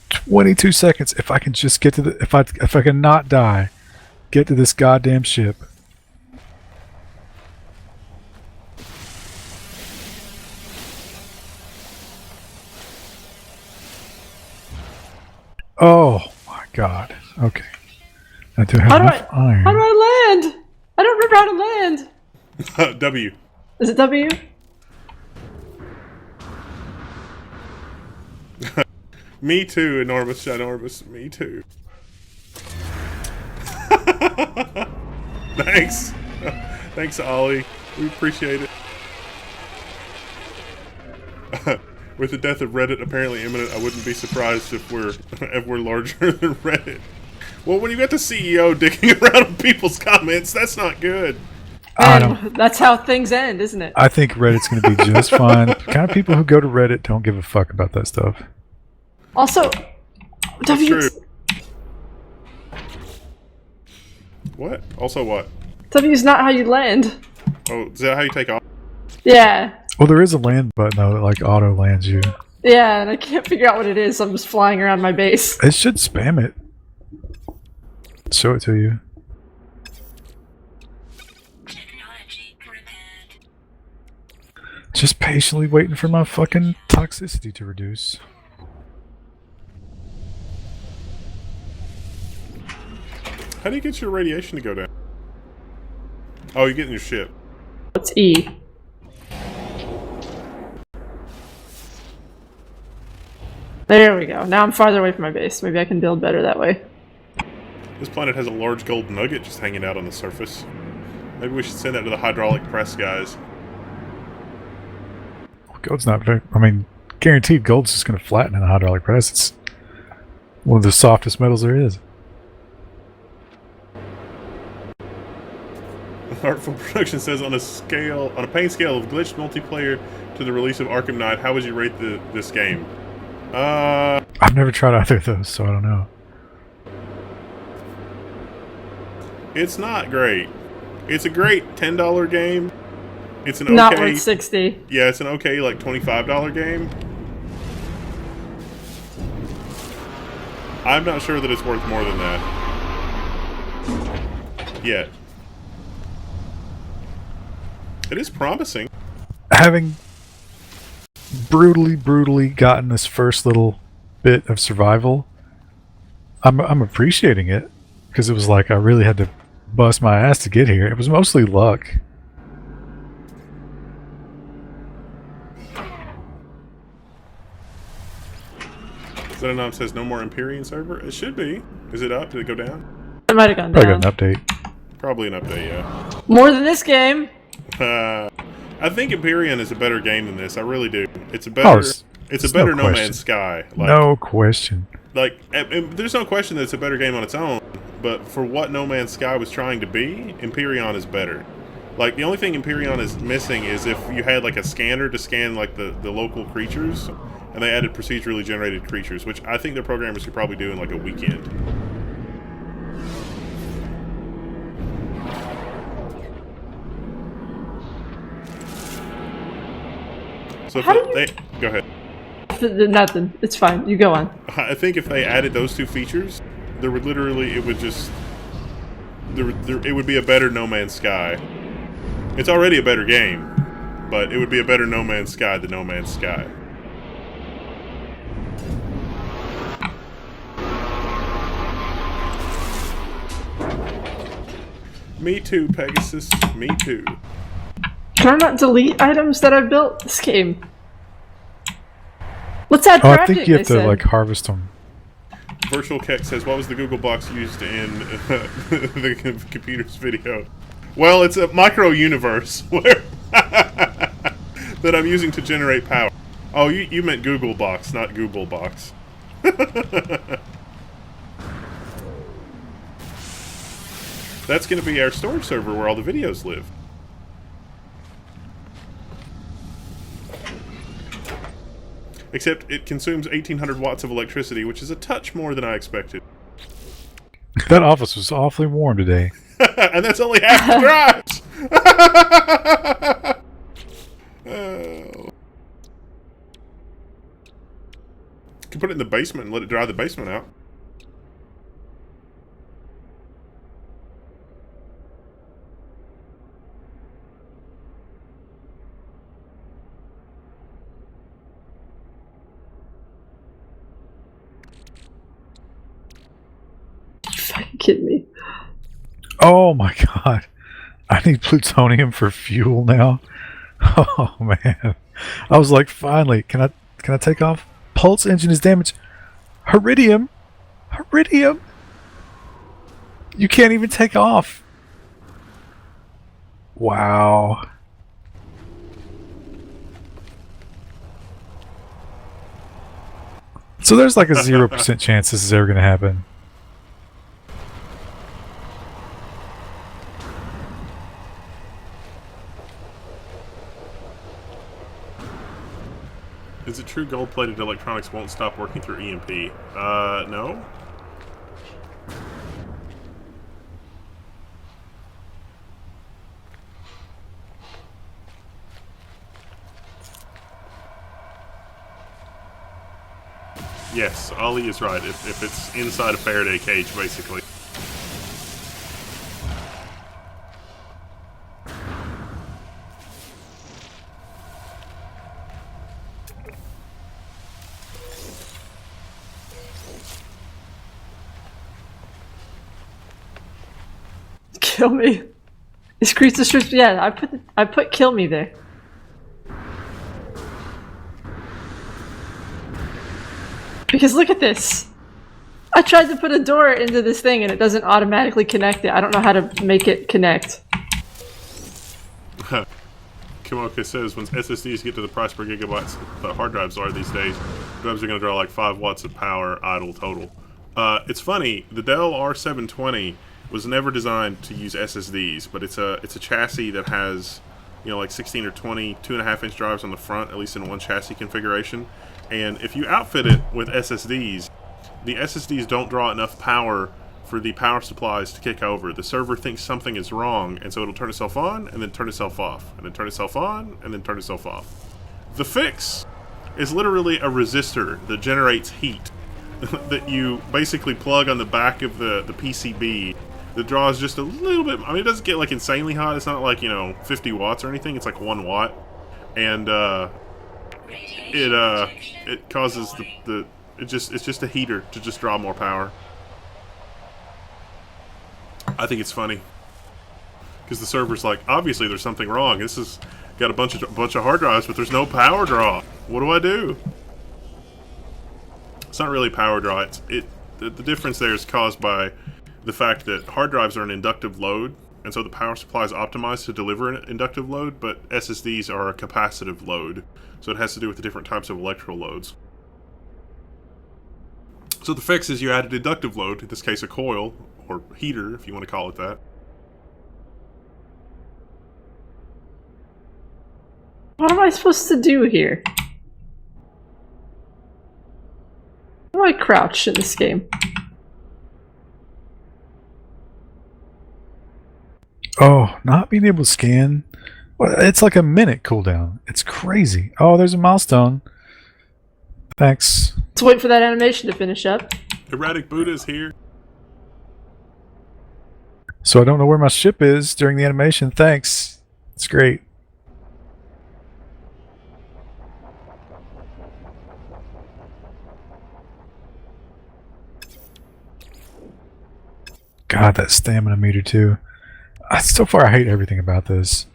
22 seconds. If I can just get to the... If I can not die, get to this goddamn ship. Oh my god. Okay. I do have enough iron. How do I land? I don't remember how to land. W. Is it W? Me too, Enormous Ginormous. Me too. Thanks. Thanks, Ollie. We appreciate it. With the death of Reddit apparently imminent, I wouldn't be surprised if we're if we're larger than Reddit. Well, when you got the CEO dicking around on people's comments, that's not good. I And don't. that's how things end, isn't it? I think Reddit's going to be just fine. The kind of people who go to Reddit don't give a fuck about that stuff. Also, That's W true. What? Also what? W is not how you land. Oh, is that how you take off? Yeah. Well, there is a land button though that like auto lands you. Yeah, and I can't figure out what it is. So I'm just flying around my base. It should spam it. Show it to you. Technology prepared. Just patiently waiting for my fucking toxicity to reduce. How do you get your radiation to go down? Oh, you're getting your ship. What's E? There we go. Now I'm farther away from my base. Maybe I can build better that way. This planet has a large gold nugget just hanging out on the surface. Maybe we should send that to the hydraulic press guys. Gold's not very. I mean, guaranteed gold's just going to flatten in a hydraulic press. It's one of the softest metals there is. Artful Production says on a pain scale of glitched multiplayer to the release of Arkham Knight, how would you rate this game? I've never tried either of those, so I don't know. It's not great. It's a great $10 game. It's an Not okay. worth 60. Yeah, it's an okay like $25 game. I'm not sure that it's worth more than that. Yet. It is promising. Having brutally gotten this first little bit of survival, I'm appreciating it because it was like I really had to bust my ass to get here. It was mostly luck. Zetanam says no more Empyrean server. It should be. Is it up? Did it go down? It might have gone Probably down. got an update. Probably an update, yeah. More than this game. I think Empyrean is a better game than this. I really do. It's a better. Oh, it's a it's better no No question. Man's Sky. Like, No question. Like, and there's no question that it's a better game on its own. But for what No Man's Sky was trying to be, Empyrean is better. Like, the only thing Empyrean is missing is if you had like a scanner to scan like the local creatures, and they added procedurally generated creatures, which I think their programmers could probably do in like a weekend. So How if do they go ahead. Nothing. It's fine. You go on. I think if they added those two features, there would literally it would just it would be a better No Man's Sky. It's already a better game, but it would be a better No Man's Sky than No Man's Sky. Me too, Pegasus. Me too. Can I not delete items that I've built? This game. Let's add Oh, crafting, I think you have they to said. like harvest them. Virtual Keck says, what was the Google box used in the computer's video? Well, it's a micro universe where that I'm using to generate power. Oh, you meant Google Box, not Google Box. That's going to be our storage server where all the videos live. Except it consumes 1,800 watts of electricity, which is a touch more than I expected. That office was awfully warm today. And that's only half the drives! Oh. You can put it in the basement and let it dry the basement out. You fucking kidding me? Oh my god. I need plutonium for fuel now. Oh man. I was like, finally, can I take off? Pulse engine is damaged. Heridium? Heridium? You can't even take off. Wow. So there's like a 0% chance this is ever going to happen. Is it true gold-plated electronics won't stop working through EMP? No. Yes, Ollie is right. If it's inside a Faraday cage, basically. Kill me. Is Creature Strips? Yeah, I put kill me there. Because look at this. I tried to put a door into this thing and it doesn't automatically connect it. I don't know how to make it connect. Kimoka says, when SSDs get to the price per gigabytes that hard drives are these days, drives are going to draw like 5 watts of power idle total. It's funny, the Dell R720 was never designed to use SSDs, but it's a chassis that has, you know, like 16 or 20 2.5-inch drives on the front, at least in one chassis configuration. And if you outfit it with SSDs, the SSDs don't draw enough power for the power supplies to kick over. The server thinks something is wrong, and so it'll turn itself on, and then turn itself off, and then turn itself on, and then turn itself off. The fix is literally a resistor that generates heat that you basically plug on the back of the PCB that draws just a little bit. I mean, it doesn't get like insanely hot. It's not like, you know, 50 watts or anything. It's like 1 watt. And it causes it's just a heater to just draw more power. I think it's funny because the server's like, obviously there's something wrong. This has got a bunch of hard drives, but there's no power draw. What do I do? It's not really power draw. The difference there is caused by the fact that hard drives are an inductive load, and so the power supply is optimized to deliver an inductive load, but SSDs are a capacitive load. So it has to do with the different types of electrical loads. So the fix is you add an inductive load, in this case a coil, or heater, if you want to call it that. What am I supposed to do here? How do I crouch in this game? Oh, not being able to scan. Well, it's like a minute cooldown. It's crazy. Oh, there's a milestone. Thanks. Let's wait for that animation to finish up. Erratic Buddha is here. So I don't know where my ship is during the animation. Thanks. It's great. God, that stamina meter too. So far, I hate everything about this.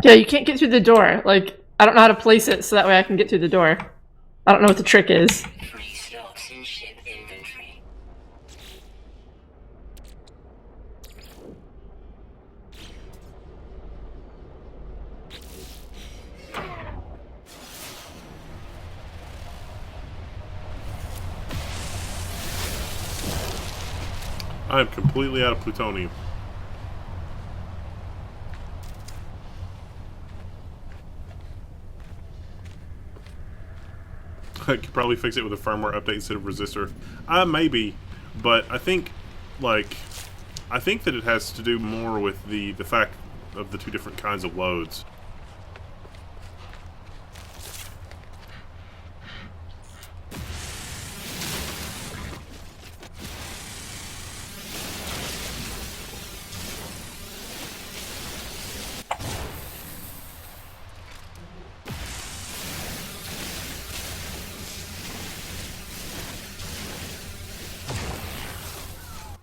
Yeah, you can't get through the door. Like, I don't know how to place it so that way I can get through the door. I don't know what the trick is. Free slots in ship inventory. I am completely out of plutonium. I could probably fix it with a firmware update instead of resistor. Maybe, but I think that it has to do more with the fact of the two different kinds of loads.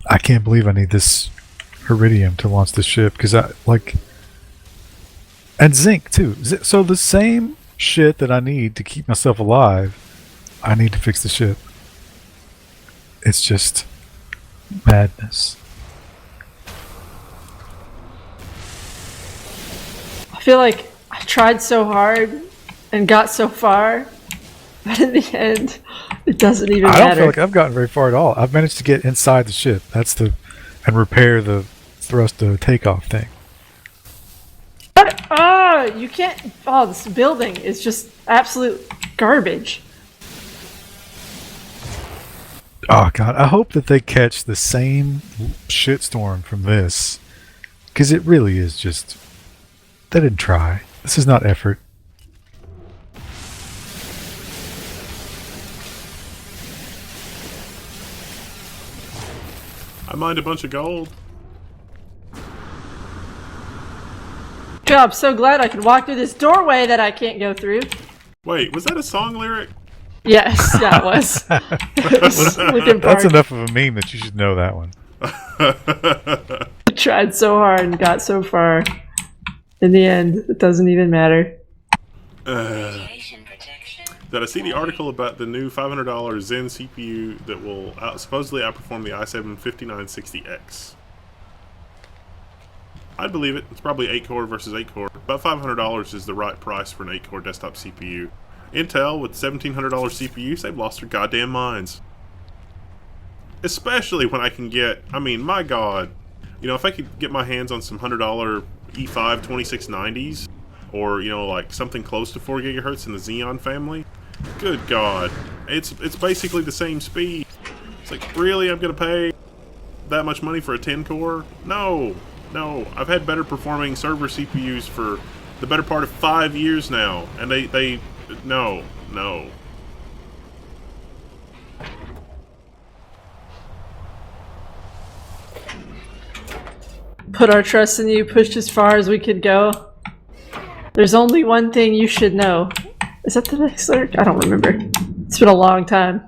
I can't believe I need this iridium to launch the ship because and zinc too. So the same shit that I need to keep myself alive, I need to fix the ship. It's just madness. I feel like I tried so hard and got so far, but in the end, it doesn't even I matter. don't feel like I've gotten very far at all. I've managed to get inside the ship. And repair the thrust to takeoff thing. But, you can't. Oh, this building is just absolute garbage. Oh god, I hope that they catch the same shitstorm from this. Because it really is just... They didn't try. This is not effort. I mined a bunch of gold. God, I'm so glad I could walk through this doorway that I can't go through. Wait, was that a song lyric? Yes, that was. It was Linkin Park. That's enough of a meme that you should know that one. I tried so hard and got so far. In the end, it doesn't even matter. Radiation protection. Did I see the article about the new $500 Zen CPU that will supposedly outperform the i7 5960X? I'd believe it. It's probably 8-core versus 8-core. About $500 is the right price for an 8-core desktop CPU. Intel, with $1,700 CPUs, they've lost their goddamn minds. Especially when I can get, I mean, my god. You know, if I could get my hands on some $100 E5 2690s, or, you know, like something close to 4 gigahertz in the Xeon family, good god. It's basically the same speed. It's like, really, I'm gonna pay that much money for a 10-core? No. No. I've had better performing server CPUs for the better part of 5 years now, and they no. Put our trust in you, pushed as far as we could go. There's only one thing you should know. Is that the next lyric? I don't remember. It's been a long time.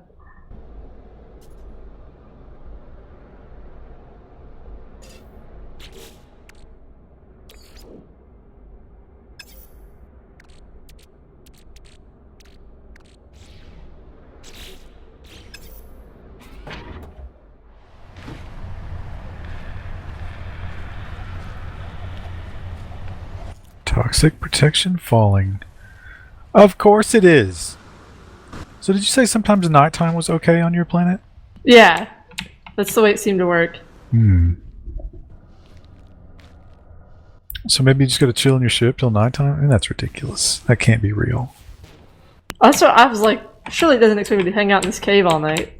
Toxic protection falling. Of course it is. So did you say sometimes nighttime was okay on your planet? Yeah, that's the way it seemed to work. So maybe you just gotta chill in your ship till nighttime? I mean, that's ridiculous. That can't be real. That's what I was like, surely it doesn't expect me to hang out in this cave all night.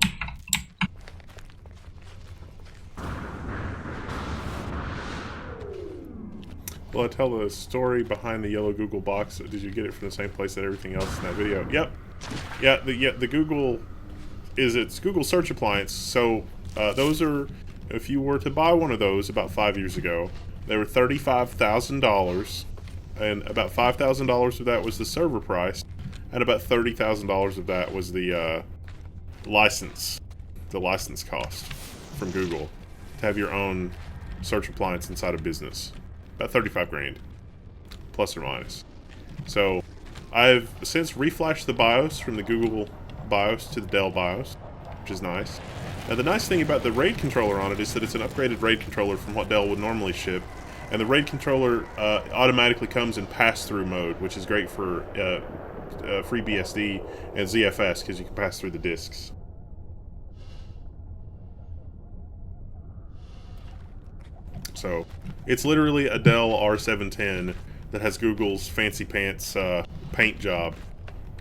Well, I tell the story behind the yellow Google box. Did you get it from the same place that everything else in that video? Yep. Yeah, the Google it's Google search appliance. So those are, if you were to buy one of those about 5 years ago, they were $35,000, and about $5,000 of that was the server price, and about $30,000 of that was the license cost from Google to have your own search appliance inside a business. About 35 grand, plus or minus. So I've since reflashed the BIOS from the Google BIOS to the Dell BIOS, which is nice. Now the nice thing about the RAID controller on it is that it's an upgraded RAID controller from what Dell would normally ship, and the RAID controller automatically comes in pass-through mode, which is great for FreeBSD and ZFS because you can pass through the disks. So it's literally a Dell R710 that has Google's fancy pants paint job,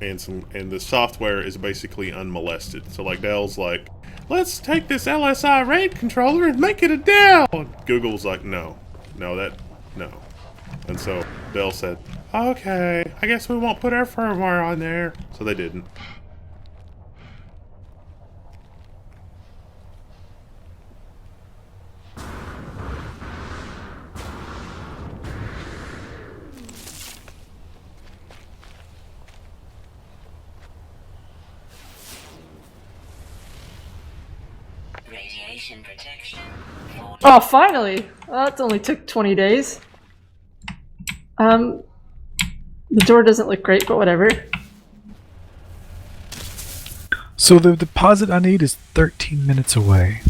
and the software is basically unmolested. So like Dell's like, let's take this LSI RAID controller and make it a Dell. Google's like, no. And so Dell said, okay, I guess we won't put our firmware on there. So they didn't. Radiation protection. Oh, finally! Well, that only took 20 days. The door doesn't look great, but whatever. So the deposit I need is 13 minutes away.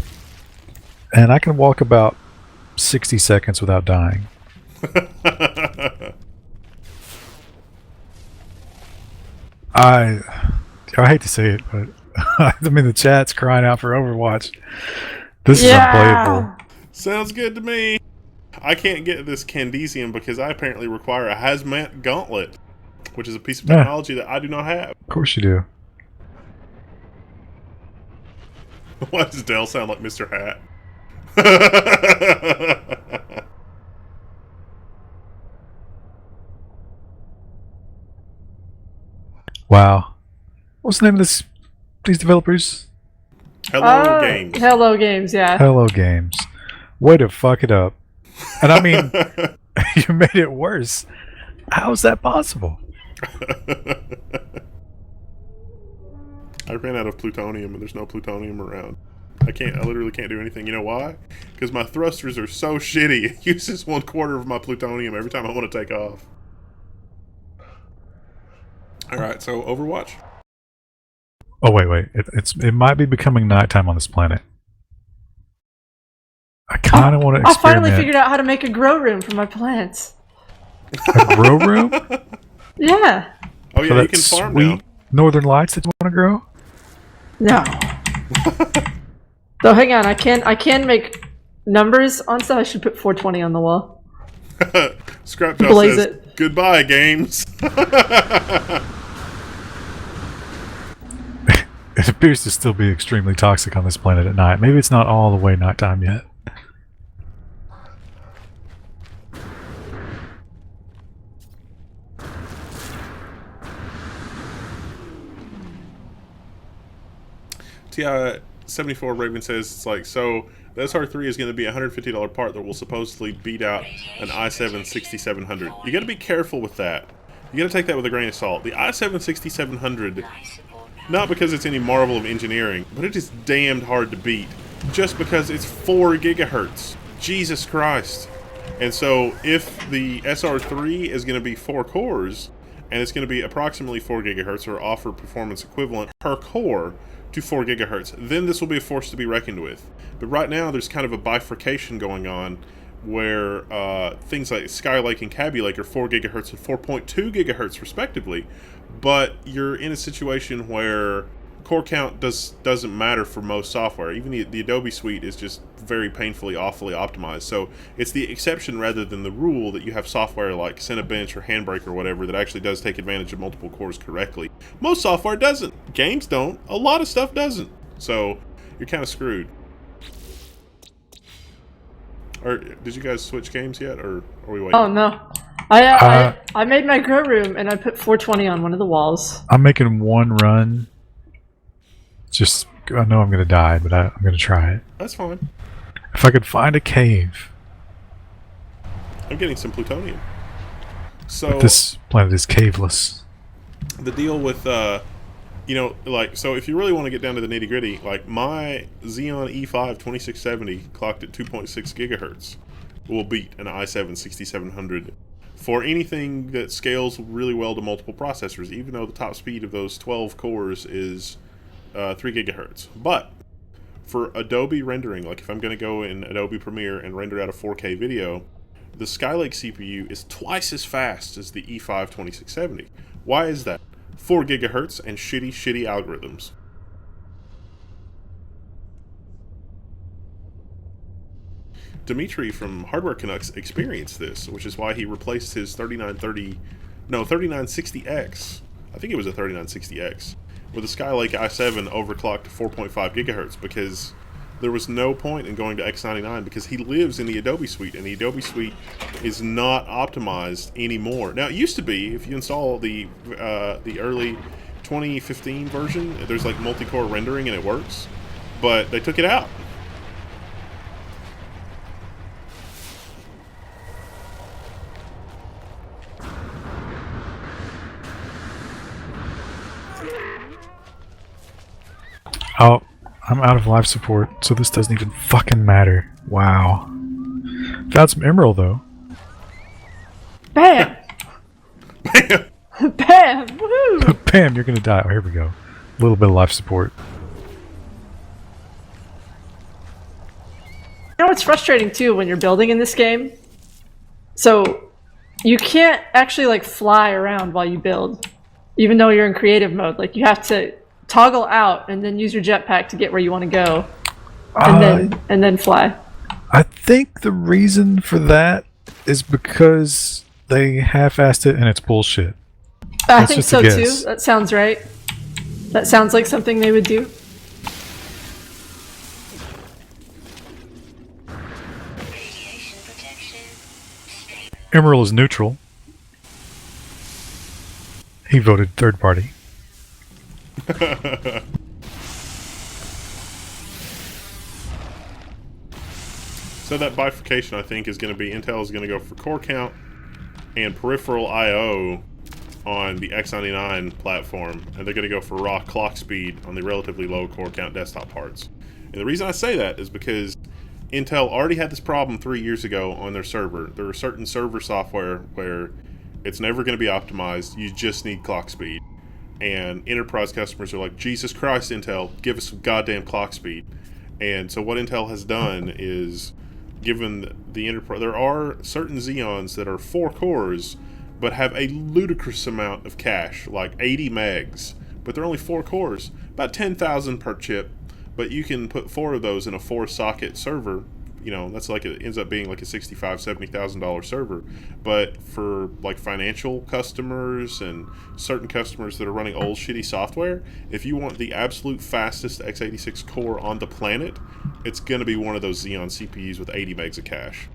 And I can walk about 60 seconds without dying. I hate to say it, but I mean the chat's crying out for Overwatch. This is unplayable. Sounds good to me. I can't get this Candesium because I apparently require a hazmat gauntlet, which is a piece of Yeah. technology that I do not have. Of course you do. Why does Dell sound like Mr. Hat? Wow. What's the name of these developers? Hello, games. Hello Games, yeah. Hello Games. Way to fuck it up. And I mean, you made it worse. How is that possible? I ran out of plutonium and there's no plutonium around. I literally can't do anything. You know why? Because my thrusters are so shitty. It uses 1/4 of my plutonium every time I want to take off. Alright, so Overwatch? Oh wait. It might be becoming nighttime on this planet. I kind of want to I experiment. finally figured out how to make a grow room for my plants. A grow room? Yeah. Oh For yeah, that you can farm sweet now. Northern Lights that you want to grow? No. So hang on, I can make numbers on stuff. I should put 420 on the wall. Scrapjaw Blaze says, it. goodbye, games. It appears to still be extremely toxic on this planet at night. Maybe it's not all the way nighttime yet. TI-74 Raven says, it's like, so the SR3 is going to be a $150 part that will supposedly beat out an i7-6700. You got to be careful with that. You got to take that with a grain of salt. The i7-6700, not because it's any marvel of engineering, but it is damned hard to beat just because it's 4 gigahertz. Jesus Christ. And so if the SR3 is going to be 4 cores, and it's going to be approximately 4 gigahertz or offer performance equivalent per core to 4 gigahertz, then this will be a force to be reckoned with. But right now there's kind of a bifurcation going on where things like Skylake and Kaby Lake are 4 gigahertz and 4.2 gigahertz respectively, but you're in a situation where core count doesn't matter for most software. Even the Adobe suite is just very painfully awfully optimized. So it's the exception rather than the rule that you have software like Cinebench or Handbrake or whatever that actually does take advantage of multiple cores correctly. Most software doesn't. Games don't. A lot of stuff doesn't. So you're kind of screwed. Or did you guys switch games yet, or are we waiting? Oh no. I made my grow room and I put 420 on one of the walls. I'm making one run. Just, I know I'm going to die, but I'm going to try it. That's fine. If I could find a cave. I'm getting some plutonium. So But this planet is caveless. the deal with so if you really want to get down to the nitty gritty, like my Xeon E5 2670 clocked at 2.6 gigahertz will beat an i7 6700 for anything that scales really well to multiple processors, even though the top speed of those 12 cores is 3 gigahertz. But for Adobe rendering, like if I'm going to go in Adobe Premiere and render out a 4K video, the Skylake CPU is twice as fast as the E5 2670. Why is that? 4 gigahertz and shitty algorithms. Dimitri from Hardware Canucks experienced this, which is why he replaced his 3960X, I think it was a 3960X, with a Skylake i7 overclocked to 4.5 gigahertz because there was no point in going to X99 because he lives in the Adobe suite, and the Adobe suite is not optimized anymore. Now, it used to be, if you install the early 2015 version, there's like multi-core rendering and it works, but they took it out. Oh, I'm out of life support, so this doesn't even fucking matter. Wow. Found some emerald, though. Bam! Bam! Bam! Woohoo! Bam, you're gonna die. Oh, here we go. A little bit of life support. You know what's frustrating too when you're building in this game? So you can't actually like fly around while you build, even though you're in creative mode. Like you have to toggle out and then use your jetpack to get where you want to go, and then fly. I think the reason for that is because they half-assed it and it's bullshit. I That's think just so a too. guess. That sounds right. That sounds like something they would do. Radiation protection. Stable. Emerald is neutral. He voted third party. So that bifurcation, I think, is going to be Intel is going to go for core count and peripheral I/O on the X99 platform, and they're going to go for raw clock speed on the relatively low core count desktop parts. And the reason I say that is because Intel already had this problem 3 years ago on their server. There are certain server software where it's never going to be optimized. You just need clock speed. And enterprise customers are like, Jesus Christ, Intel, give us some goddamn clock speed. And so what Intel has done is given the enterprise, there are certain Xeons that are 4 cores, but have a ludicrous amount of cache, like 80 megs, but they're only 4 cores, about 10,000 per chip, but you can put 4 of those in a 4-socket server. You know, that's like, it ends up being like a $65,000-$70,000 server. But for like financial customers and certain customers that are running old shitty software, if you want the absolute fastest x86 core on the planet, it's going to be one of those Xeon CPUs with 80 megs of cache.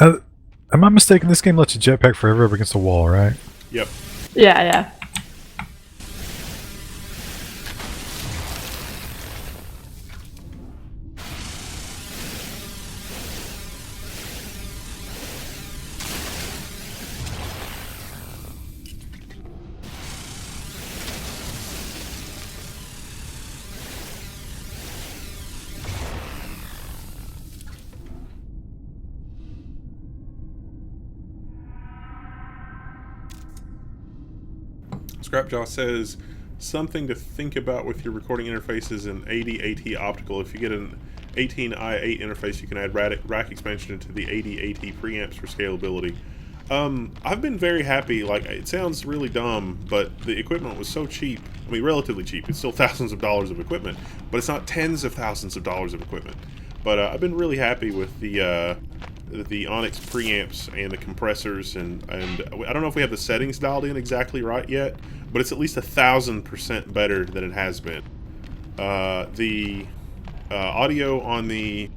Am I mistaken? This game lets you jetpack forever up against a wall, right? Yep. Yeah, yeah. Scrapjaw says, something to think about with your recording interfaces in 80AT optical. If you get an 18i8 interface, you can add rack expansion into the 80AT preamps for scalability. I've been very happy. Like, it sounds really dumb, but the equipment was so cheap. I mean, relatively cheap. It's still thousands of dollars of equipment, but it's not tens of thousands of dollars of equipment. But I've been really happy with the Onyx preamps and the compressors, and I don't know if we have the settings dialed in exactly right yet, but it's at least 1,000% better than it has been. The audio on the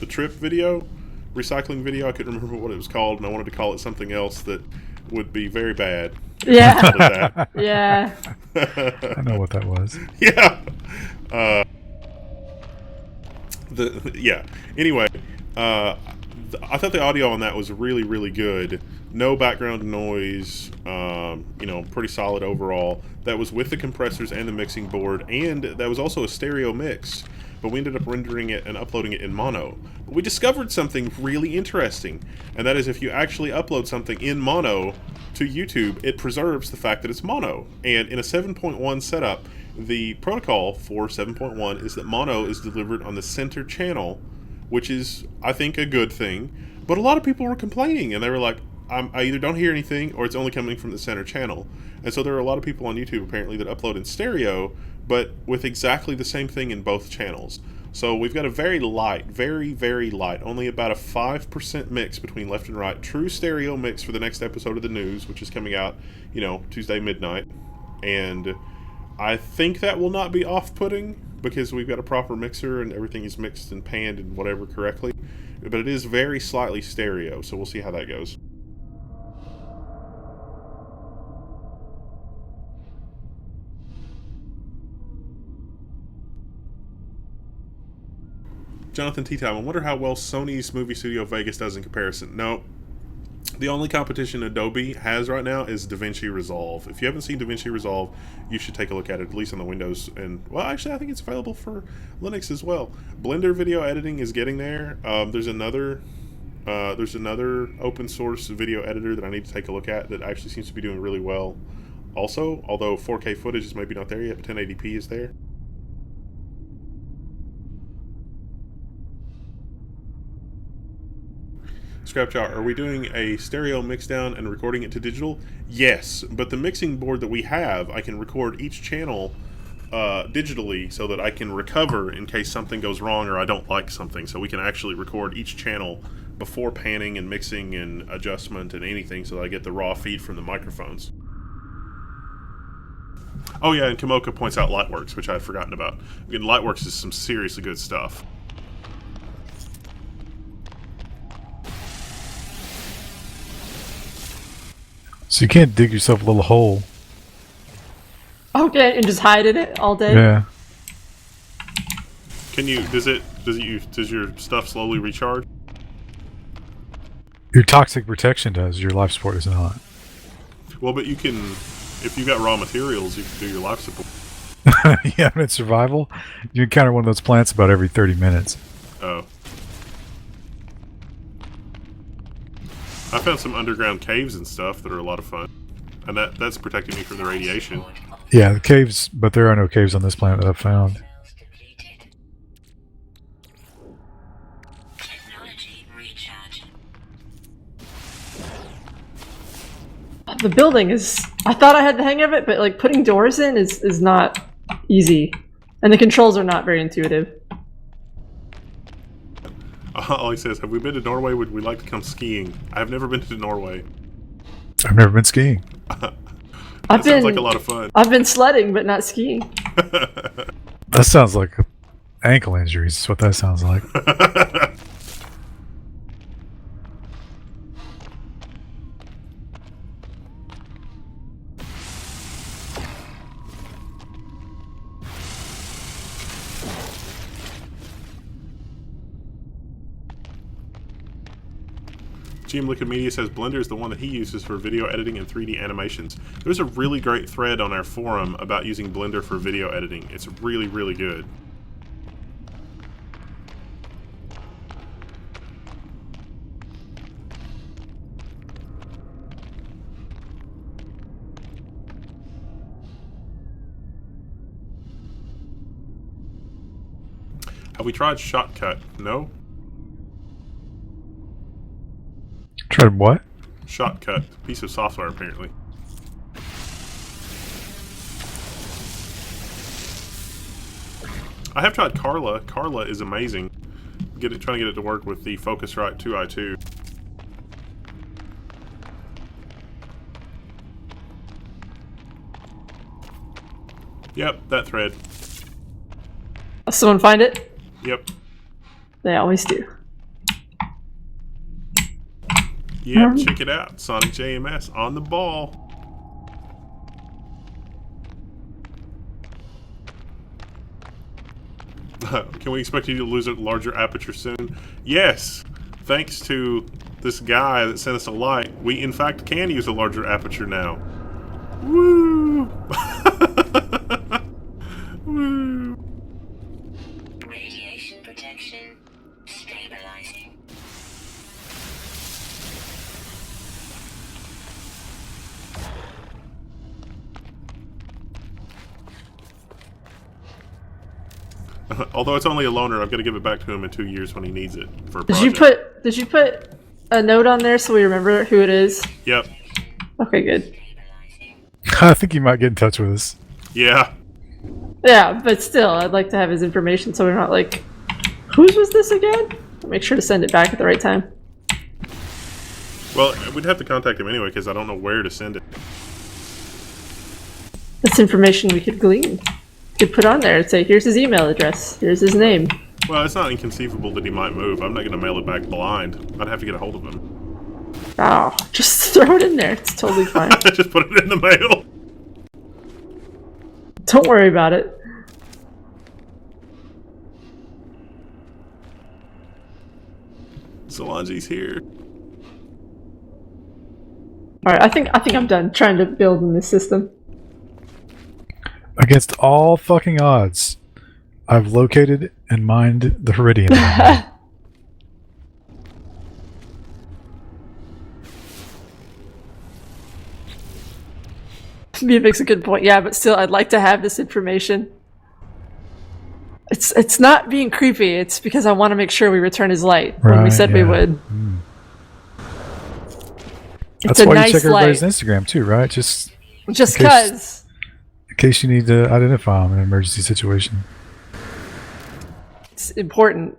trip video, recycling video, I couldn't remember what it was called, and I wanted to call it something else that would be very bad. Yeah. Yeah. I know what that was. Yeah. Anyway, I thought the audio on that was really, really good. No background noise. Pretty solid overall. That was with the compressors and the mixing board, and that was also a stereo mix. But we ended up rendering it and uploading it in mono. But we discovered something really interesting, and that is if you actually upload something in mono to YouTube, it preserves the fact that it's mono. And in a 7.1 setup, the protocol for 7.1 is that mono is delivered on the center channel, which is, I think, a good thing. But a lot of people were complaining, and they were like, I either don't hear anything or it's only coming from the center channel. And so there are a lot of people on YouTube, apparently, that upload in stereo, but with exactly the same thing in both channels. So we've got a very light, very, very light, only about a 5% mix between left and right, true stereo mix for the next episode of the news, which is coming out, Tuesday midnight. And I think that will not be off-putting because we've got a proper mixer and everything is mixed and panned and whatever correctly. But it is very slightly stereo, so we'll see how that goes. Jonathan T. Time, I wonder how well Sony's Movie Studio Vegas does in comparison. No, The only competition Adobe has right now is DaVinci Resolve. If you haven't seen DaVinci Resolve, you should take a look at it, at least on the Windows. And, well, actually, I think it's available for Linux as well. Blender video editing is getting there. There's another open source video editor that I need to take a look at that actually seems to be doing really well also, although 4K footage is maybe not there yet, but 1080p is there. Scrapjaw, are we doing a stereo mixdown and recording it to digital? Yes, but the mixing board that we have, I can record each channel digitally so that I can recover in case something goes wrong or I don't like something. So we can actually record each channel before panning and mixing and adjustment and anything so that I get the raw feed from the microphones. Oh yeah, and Kamoka points out Lightworks, which I had forgotten about. Again, Lightworks is some seriously good stuff. So you can't dig yourself a little hole. Okay, and just hide in it all day? Yeah. Can you, does your stuff slowly recharge? Your toxic protection does, your life support does not. Well, but you can, if you've got raw materials, you can do your life support. Yeah, in survival, you encounter one of those plants about every 30 minutes. Oh. I found some underground caves and stuff that are a lot of fun. And that's protecting me from the radiation. Yeah, the caves, but there are no caves on this planet that I've found. Technology recharge. The building is... I thought I had the hang of it, but like putting doors in is not easy. And the controls are not very intuitive. All he says, have we been to Norway? Would we like to come skiing? I've never been to Norway. I've never been skiing. That sounds like a lot of fun. I've been sledding, but not skiing. That sounds like ankle injuries. That's what that sounds like. GM Liquid Media says Blender is the one that he uses for video editing and 3D animations. There's a really great thread on our forum about using Blender for video editing. It's really, really good. Have we tried Shotcut? No? Tried what? Shotcut. Piece of software, apparently. I have tried Carla. Carla is amazing. Trying to get it to work with the Focusrite 2i2. Yep, that thread. Someone find it? Yep. They always do. Yep, check it out. Sonic JMS on the ball. Can we expect you to lose a larger aperture soon? Yes! Thanks to this guy that sent us a light, we in fact can use a larger aperture now. Woo! Woo! Radiation protection stabilizing. Although it's only a loaner, I'm gonna give it back to him in 2 years when he needs it for a Did project. you put a note on there so we remember who it is? Yep. Okay, good. I think he might get in touch with us. Yeah. Yeah, but still, I'd like to have his information so we're not like, whose was this again? Make sure to send it back at the right time. Well, we'd have to contact him anyway because I don't know where to send it. That's information we could glean. We could put on there and say, here's his email address, here's his name. Well, it's not inconceivable that he might move. I'm not going to mail it back blind. I'd have to get a hold of him. Oh, just throw it in there. It's totally fine. Just put it in the mail. Don't worry about it. Solange's here. All right, I think I'm done trying to build in this system. Against all fucking odds, I've located and mined the Heridian. Mia makes a good point. Yeah, but still, I'd like to have this information. It's not being creepy. It's because I want to make sure we return his light when we Right, said we yeah. would. That's It's a why nice you check everybody's light. Instagram too, right? Just Just in case- cause. in case you need to identify them in an emergency situation. It's important.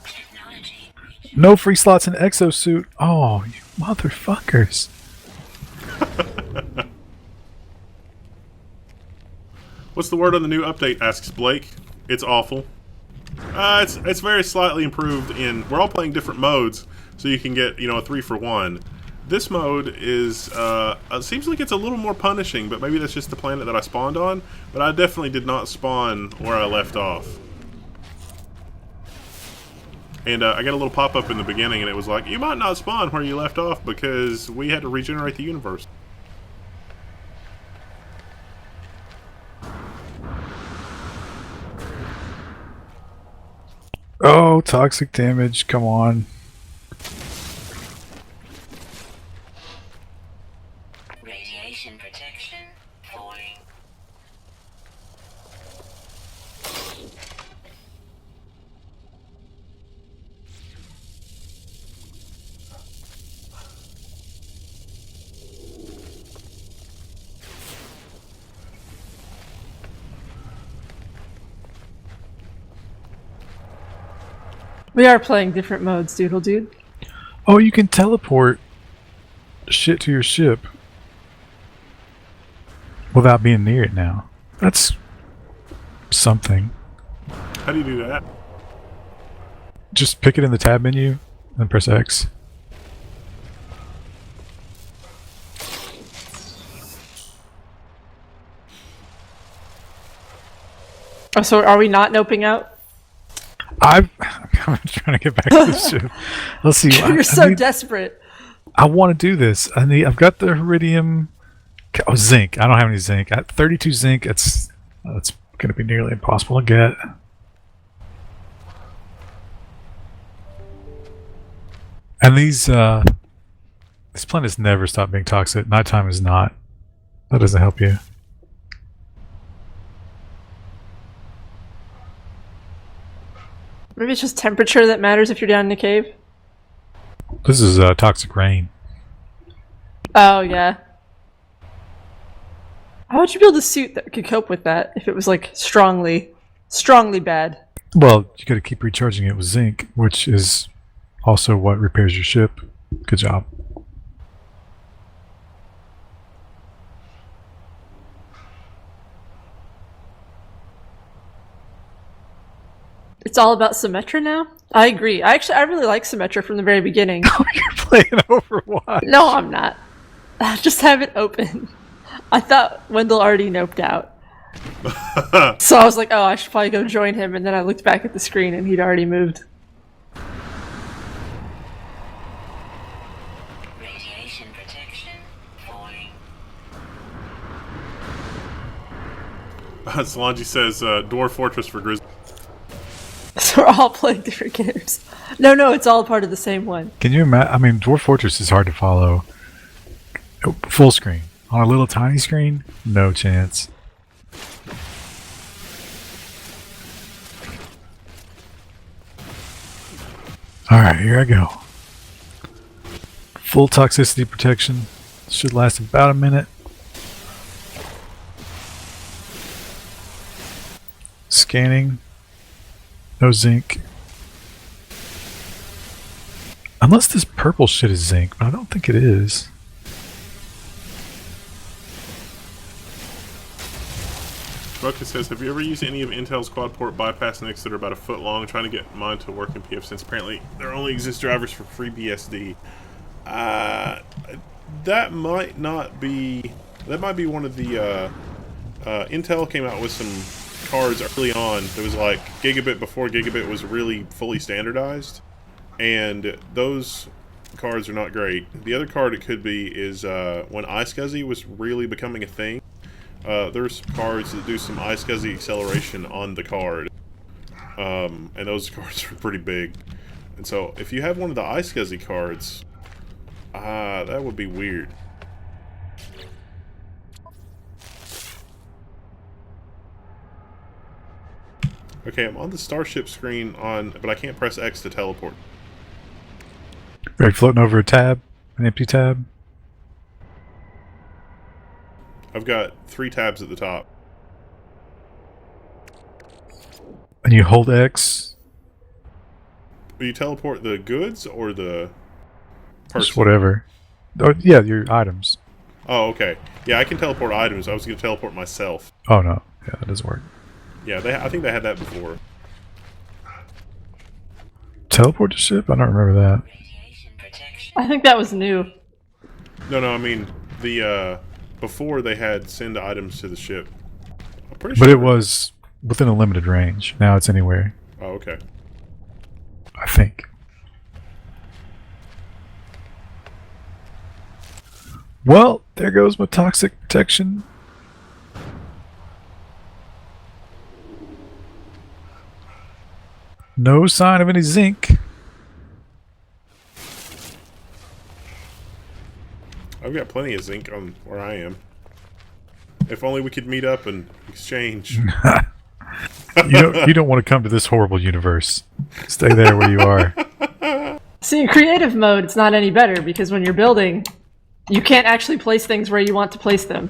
Technology reach. No free slots in Exosuit. Oh, you motherfuckers. What's the word on the new update? Asks Blake. It's awful. It's very slightly improved in. We're all playing different modes, so you can get a 3-for-1. This mode is seems like it's a little more punishing, but maybe that's just the planet that I spawned on. But I definitely did not spawn where I left off. And I got a little pop-up in the beginning, and it was like, you might not spawn where you left off because we had to regenerate the universe. Oh, toxic damage. Come on. Radiation protection falling. We are playing different modes, Doodle Dude. Oh, you can teleport shit to your ship without being near it now. That's something. How do you do that? Just pick it in the tab menu and press X. Oh, so are we not noping out? I'm trying to get back to the ship. Let's see. You're so desperate. I want to do this. I've got the Iridium. Oh, zinc. I don't have any zinc. I 32 zinc. That's going to be nearly impossible to get. And these planets never stop being toxic. Nighttime is not. That doesn't help you. Maybe it's just temperature that matters if you're down in a cave. This is toxic rain. Oh, yeah. How would you build a suit that could cope with that if it was like strongly bad? Well, you got to keep recharging it with zinc, which is also what repairs your ship. Good job. It's all about Symmetra now? I agree. I really like Symmetra from the very beginning. Oh, you're playing Overwatch. No, I'm not. Just have it open. I thought Wendell already noped out. So I was like, oh, I should probably go join him, and then I looked back at the screen and he'd already moved. Radiation protection falling. Solange says Dwarf Fortress for Grizzly. So we're all playing different games. No, it's all part of the same one. Can you imagine? I mean, Dwarf Fortress is hard to follow. Full screen. On a little tiny screen? No chance. Alright, here I go. Full toxicity protection. Should last about a minute. Scanning. No zinc. Unless this purple shit is zinc, but I don't think it is. Ruckus says, have you ever used any of Intel's quad port bypass NICs that are about a foot long, trying to get mine to work in PF since apparently there only exist drivers for FreeBSD? That might not be... That might be one of the... Intel came out with some cards early on that was like gigabit before gigabit was really fully standardized. And those cards are not great. The other card it could be is when Ice Guzzy was really becoming a thing. There's cards that do some Ice Guzzy acceleration on the card. And those cards are pretty big. And so, if you have one of the Ice Guzzy cards, that would be weird. Okay, I'm on the starship screen but I can't press X to teleport. Are you floating over a tab? An empty tab? I've got 3 tabs at the top. And you hold X? Will you teleport the goods or the person? Just whatever. Oh, yeah, your items. Oh, okay. Yeah, I can teleport items. I was going to teleport myself. Oh, no. Yeah, that doesn't work. Yeah, I think they had that before. Teleport to ship? I don't remember that. Radiation protection. I think that was new. No, I mean, before they had send items to the ship. I'm pretty But sure. it was within a limited range. Now it's anywhere, Oh, okay. I think. Well, there goes my toxic protection. No sign of any zinc. I've got plenty of zinc on where I am. If only we could meet up and exchange. You don't want to come to this horrible universe. Stay there where you are. See, in creative mode, it's not any better because when you're building, you can't actually place things where you want to place them.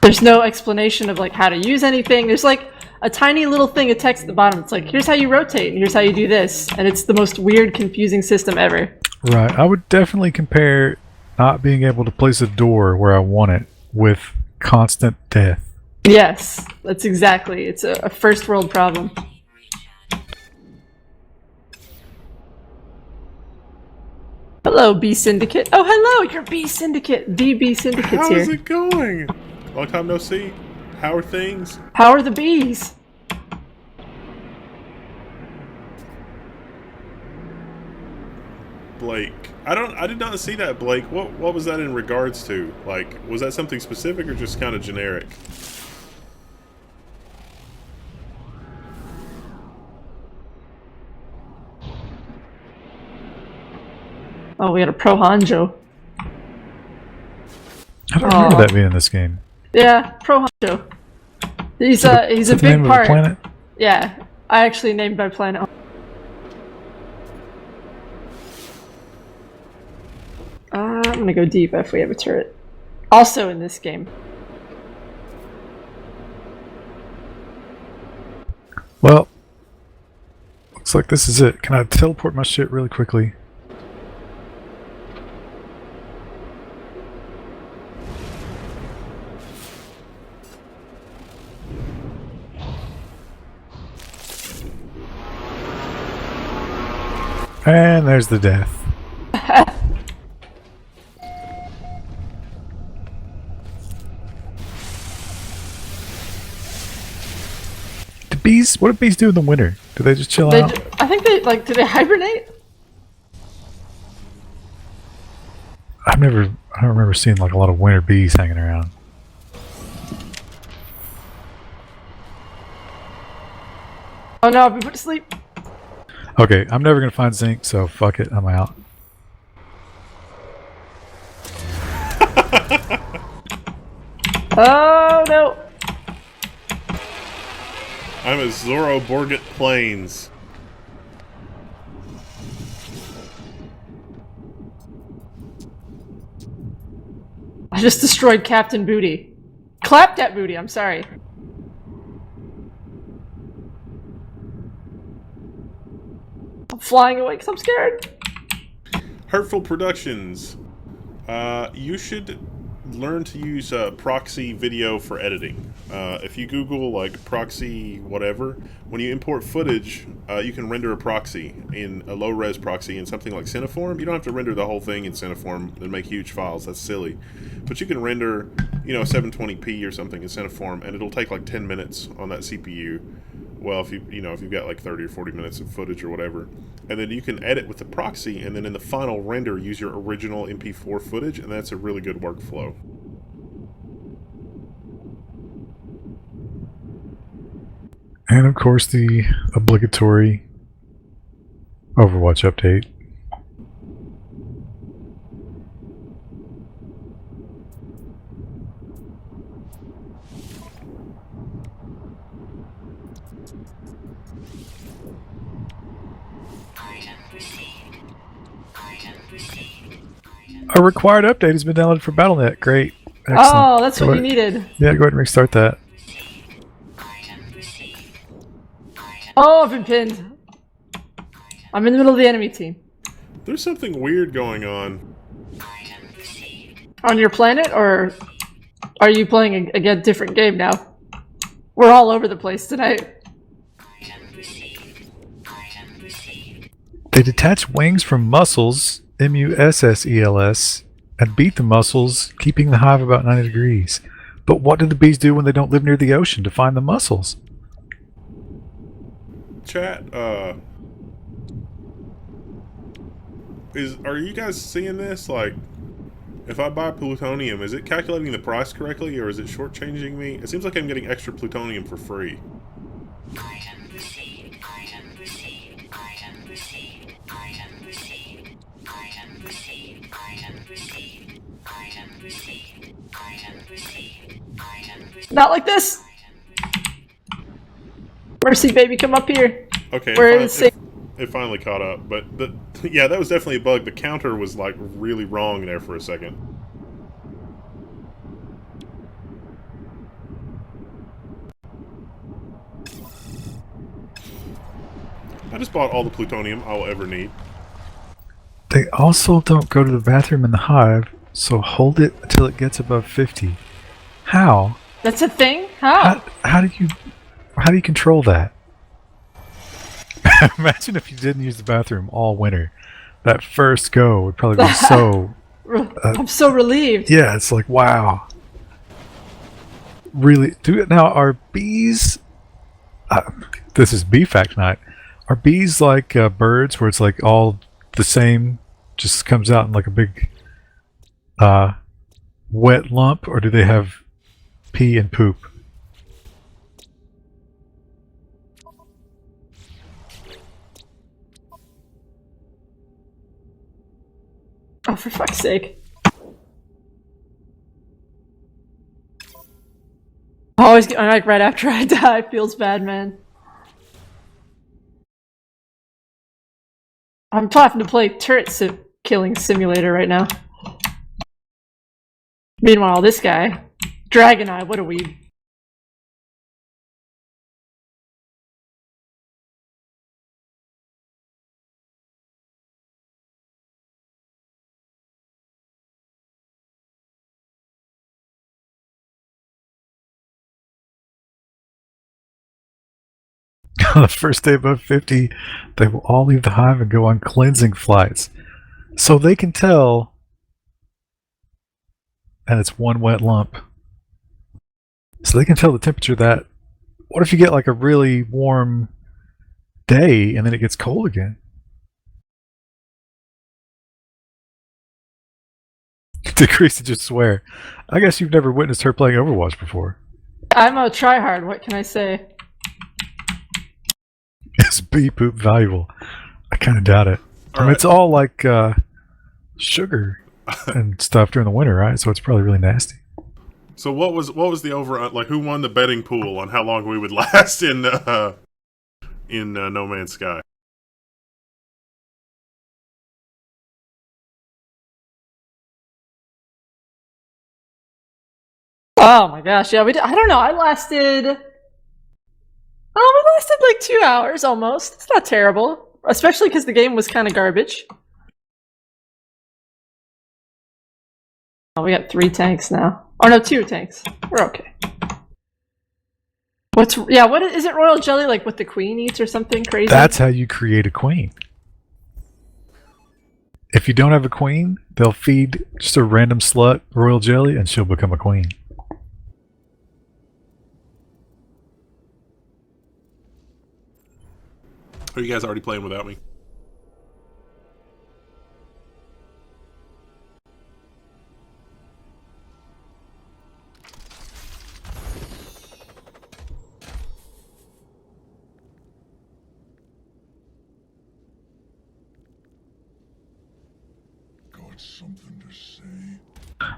There's no explanation of like how to use anything. There's like a tiny little thing of text at the bottom. It's like, here's how you rotate, and here's how you do this. And it's the most weird, confusing system ever. Right. I would definitely compare not being able to place a door where I want it with constant death. Yes, that's exactly. It's a first world problem. Hello, B Syndicate. Oh, hello, you're B Syndicate. The B Syndicate's How here. is it going? Long time no see. How are things? How are the bees? Blake. I did not see that, Blake. What was that in regards to? Like, was that something specific or just kind of generic? Oh, we had a Pro Hanjo. I don't remember that being in this game. Yeah, Pro Hanjo. He's Is that a the big name of part. the planet? Yeah, I actually named my planet. I'm gonna go deep if we have a turret. Also in this game. Well, looks like this is it. Can I teleport my shit really quickly? And there's the death. Do bees? What do bees do in the winter? Do they just chill out? I think they do they hibernate? I don't remember seeing like a lot of winter bees hanging around. Oh no, I've been put to sleep. Okay, I'm never gonna find zinc, so fuck it, I'm out. Oh no. I'm at Zoro Borget Plains. I just destroyed Captain Booty. Clapped at Booty, I'm sorry. I'm flying away because I'm scared. Hurtful Productions. You should learn to use proxy video for editing. If you Google like proxy whatever, when you import footage, you can render a proxy in a low-res proxy in something like Cineform. You don't have to render the whole thing in Cineform and make huge files. That's silly. But you can render, 720p or something in Cineform, and it'll take like 10 minutes on that CPU. well, if if you've got like 30 or 40 minutes of footage or whatever, and then you can edit with the proxy, and then in the final render use your original MP4 footage, and that's a really good workflow. And of course, the obligatory Overwatch update. Item received. Item received. A required update has been downloaded for Battle.net. Great. Excellent. Oh, that's Go what you ahead- needed. Yeah, go ahead and restart that. Item received. Item Oh, I've been pinned. I'm in the middle of the enemy team. There's something weird going on. item received. On your planet, or are you playing a different game now? We're all over the place tonight. Item received. Item received. They detach wings from mussels, MUSSELS, and beat the mussels, keeping the hive about 90 degrees. But what do the bees do when they don't live near the ocean to find the mussels? Chat, are you guys seeing this? Like, if I buy plutonium, is it calculating the price correctly, or is it shortchanging me? It seems like I'm getting extra plutonium for free. Item received. Item received. Item received. Item received. Item received. Item received. Item received. Item received. Item received. Not like this. Mercy, baby, come up here. Okay, Where it, is fin- it? it finally caught up, but yeah, that was definitely a bug. The counter was like really wrong there for a second. I just bought all the plutonium I will ever need. They also don't go to the bathroom in the hive, so hold it until it gets above 50. How? That's a thing? How? How do you control that? Imagine if you didn't use the bathroom all winter. That first go would probably be so... I'm so relieved. Yeah, it's like, wow. Really? Now, are bees... this is bee fact night. Are bees like birds where it's like all the same, just comes out in like a big wet lump, or do they have pee and poop? Oh, for fuck's sake. Always get like right after I die. Feels bad, man. I'm having to play killing simulator right now. Meanwhile, this guy, Dragon Eye, what a weeb. On the first day above 50, they will all leave the hive and go on cleansing flights. So they can tell, and it's one wet lump. So they can tell the temperature that, what if you get like a really warm day and then it gets cold again? Decrease to just swear. I guess you've never witnessed her playing Overwatch before. I'm a tryhard, what can I say? Is bee poop valuable? I kind of doubt it. I mean, right. it's all like sugar and stuff during the winter, right? So it's probably really nasty. So what was the over, like, who won the betting pool on how long we would last in No Man's Sky? Oh my gosh, yeah, I don't know, we lasted like 2 hours almost. It's not terrible. Especially because the game was kind of garbage. Oh, we got 3 tanks now. Oh no, 2 tanks. We're okay. What is it royal jelly like what the queen eats or something crazy? That's how you create a queen. If you don't have a queen, they'll feed just a random slut royal jelly and she'll become a queen. Are you guys already playing without me?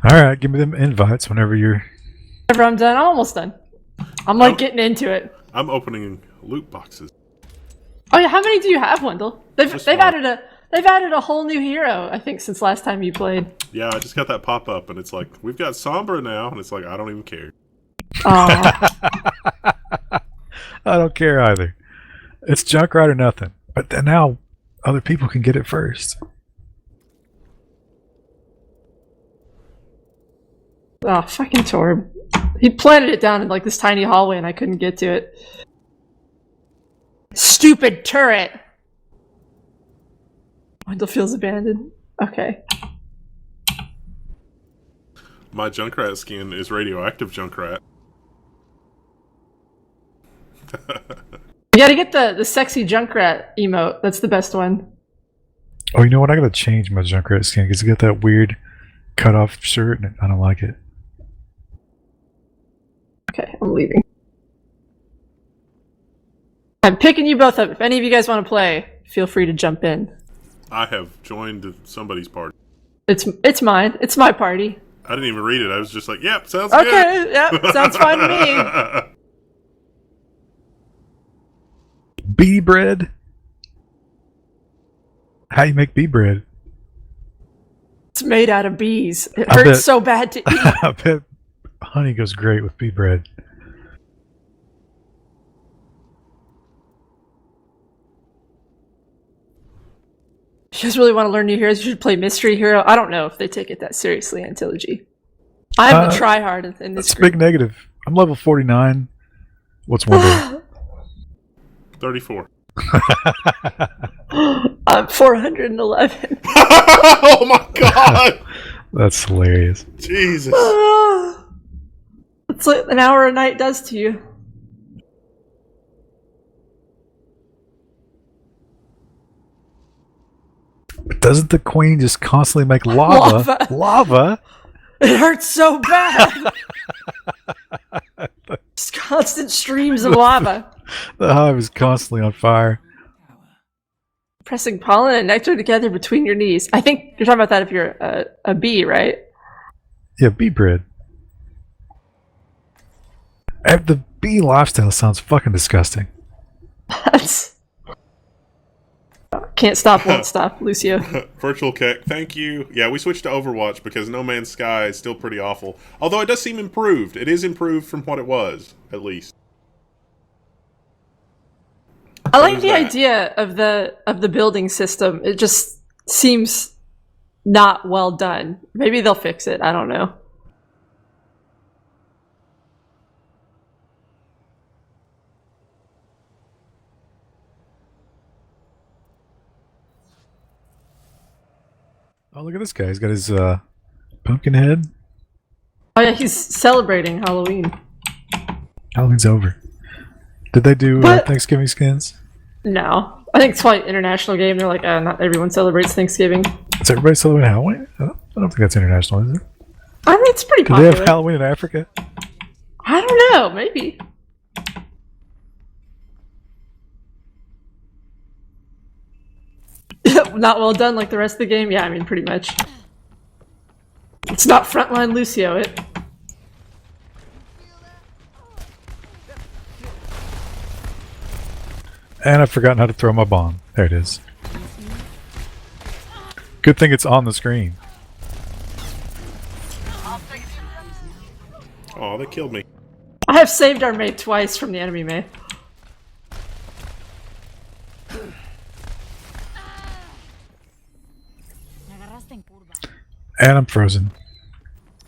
Alright, give me them invites whenever you're... Whenever I'm done, I'm almost done. I'm like getting into it. I'm opening loot boxes. Oh yeah, how many do you have, Wendell? They've Just they've one. added a whole new hero, I think, since last time you played. Yeah, I just got that pop up, and it's like, we've got Sombra now, and it's like, I don't even care. Aw. I don't care either. It's Junkrat or nothing. But then now other people can get it first. Oh, fucking Torb. He planted it down in like this tiny hallway and I couldn't get to it. Stupid turret! Wendell feels abandoned. Okay. My Junkrat skin is radioactive Junkrat. You gotta get the sexy Junkrat emote. That's the best one. Oh, you know what? I gotta change my Junkrat skin because it got that weird cut off shirt and I don't like it. Okay, I'm leaving. I'm picking you both up. If any of you guys want to play, feel free to jump in. I have joined somebody's party. It's mine. It's my party. I didn't even read it. I was just like, yep, sounds good. Okay, yep, sounds fine to me. Bee bread? How you make bee bread? It's made out of bees. It I hurts bet- so bad to eat. I bet honey goes great with bee bread. If you guys really want to learn new heroes, you should play Mystery Hero. I don't know if they take it that seriously in Trilogy. I'm the tryhard in this That's a group. big negative. I'm level 49. What's Wendell? 34. I'm 411. Oh my god! That's hilarious. Jesus. It's like an hour a night does to you. Doesn't the queen just constantly make lava? Lava. Lava? It hurts so bad. Just constant streams of lava. The hive is constantly on fire. Pressing pollen and nectar together between your knees. I think you're talking about that if you're a bee, right? Yeah, bee bread. The bee lifestyle sounds fucking disgusting. That's... Can't stop, won't stop, Lucio. Virtual Keck, thank you. Yeah, we switched to Overwatch because No Man's Sky is still pretty awful. Although it does seem improved. It is improved from what it was, at least. I like There's the that. idea of the building system. It just seems not well done. Maybe they'll fix it. I don't know. Oh, look at this guy. He's got his pumpkin head. Oh yeah, he's celebrating Halloween. Halloween's over. Did they do What? Thanksgiving skins? No. I think it's probably an international game. They're like, not everyone celebrates Thanksgiving. Is everybody celebrating Halloween? I don't think that's international, is it? I mean, it's pretty Do they have popular. Halloween in Africa? I don't know. Maybe. Not well done like the rest of the game? Yeah, I mean, pretty much. It's not frontline Lucio, it. And I've forgotten how to throw my bomb. There it is. Good thing it's on the screen. Oh, they killed me. I have saved our mate twice from the enemy mate. And I'm frozen.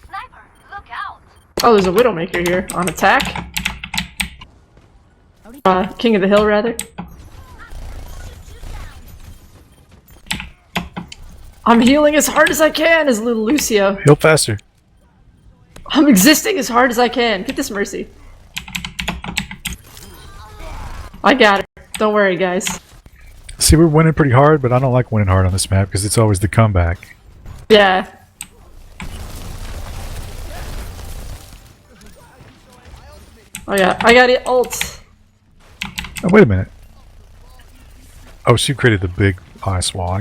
Sniper, look out! Oh, there's a Widowmaker here on attack. King of the Hill, rather. I'm healing as hard as I can as little Lucio. Heal faster. I'm existing as hard as I can. Get this Mercy. I got her. Don't worry, guys. See, we're winning pretty hard, but I don't like winning hard on this map because it's always the comeback. Yeah. Oh yeah, I got it. Ult. Oh, wait a minute. Oh, she created the big ice wall.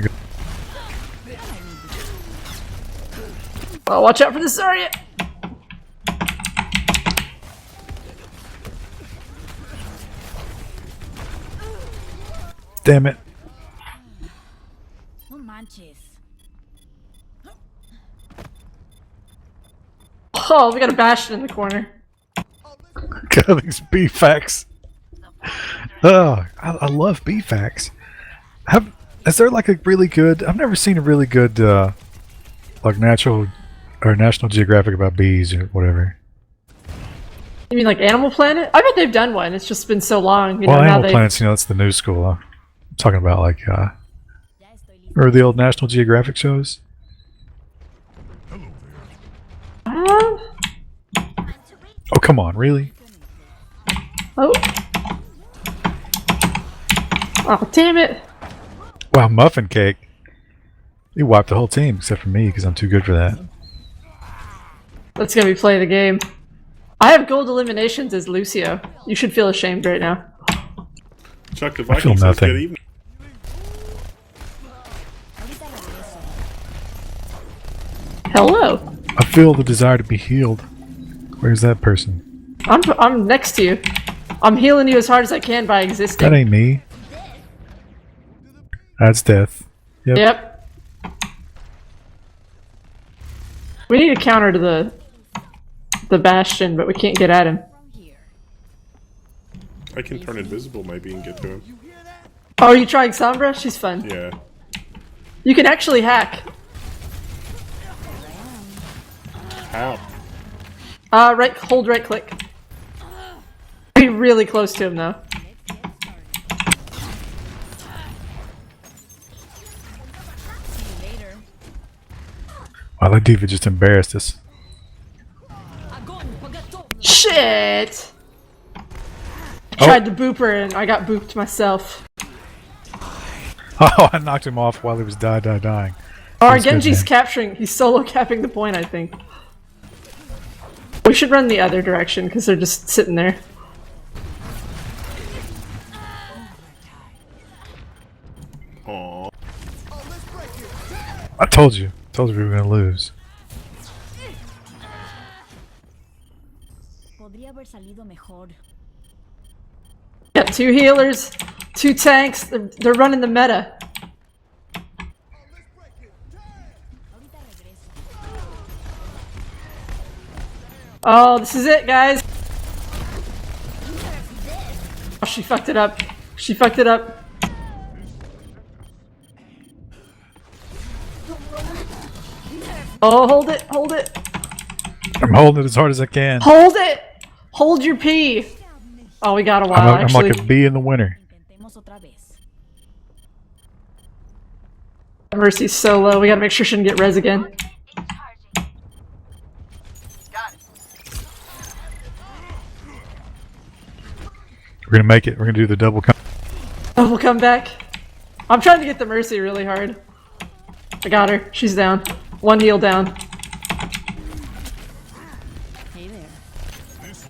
Oh, watch out for the Zarya. Damn it. No manches. Oh, we got a Bastion in the corner. God, these BFACs. Oh, I love BFACs. Is there like a really good... I've never seen a really good like National Geographic about bees or whatever. You mean like Animal Planet? I bet they've done one. It's just been so long. You Well, know, now Animal Planet's, that's the new school. I'm talking about like, remember the old National Geographic shows? Uh, Oh, come on, really? oh. Oh, damn it. Wow, Muffin Cake. You wiped the whole team except for me because I'm too good for that. That's gonna be play the game. I have gold eliminations as Lucio. You should feel ashamed right now. Chuck the I feel Viking says nothing. good evening. Hello. I feel the desire to be healed. Where's that person? I'm next to you. I'm healing you as hard as I can by existing. That ain't me. That's death. Yep. Yep. We need a counter to the Bastion, but we can't get at him. I can turn invisible maybe and get to him. Oh, are you trying Sombra? She's fun. Yeah. You can actually hack. How? Hold right click. Be really close to him though. Wow, that diva just embarrassed us. Shit! I tried to boop her and I got booped myself. Oh, I knocked him off while he was dying. Oh, our That's good, Genji's man. capturing. He's solo capping the point, I think. We should run the other direction because they're just sitting there. Aww. I told you. Told you we were gonna lose. Podría haber salido mejor. Got 2 healers, 2 tanks. They're running the meta. Oh, this is it, guys. Oh, she fucked it up. She fucked it up. Oh, hold it, hold it. I'm holding it as hard as I can. Hold it! Hold your pee! Oh, we got a while, I'm actually. like a bee in the winter. Intentemos otra vez. Mercy's so low, we gotta make sure she doesn't get res again. We're gonna make it. We're gonna do the double. Oh, we'll come back. I'm trying to get the Mercy really hard. I got her. She's down. 1 heal down. Hey there.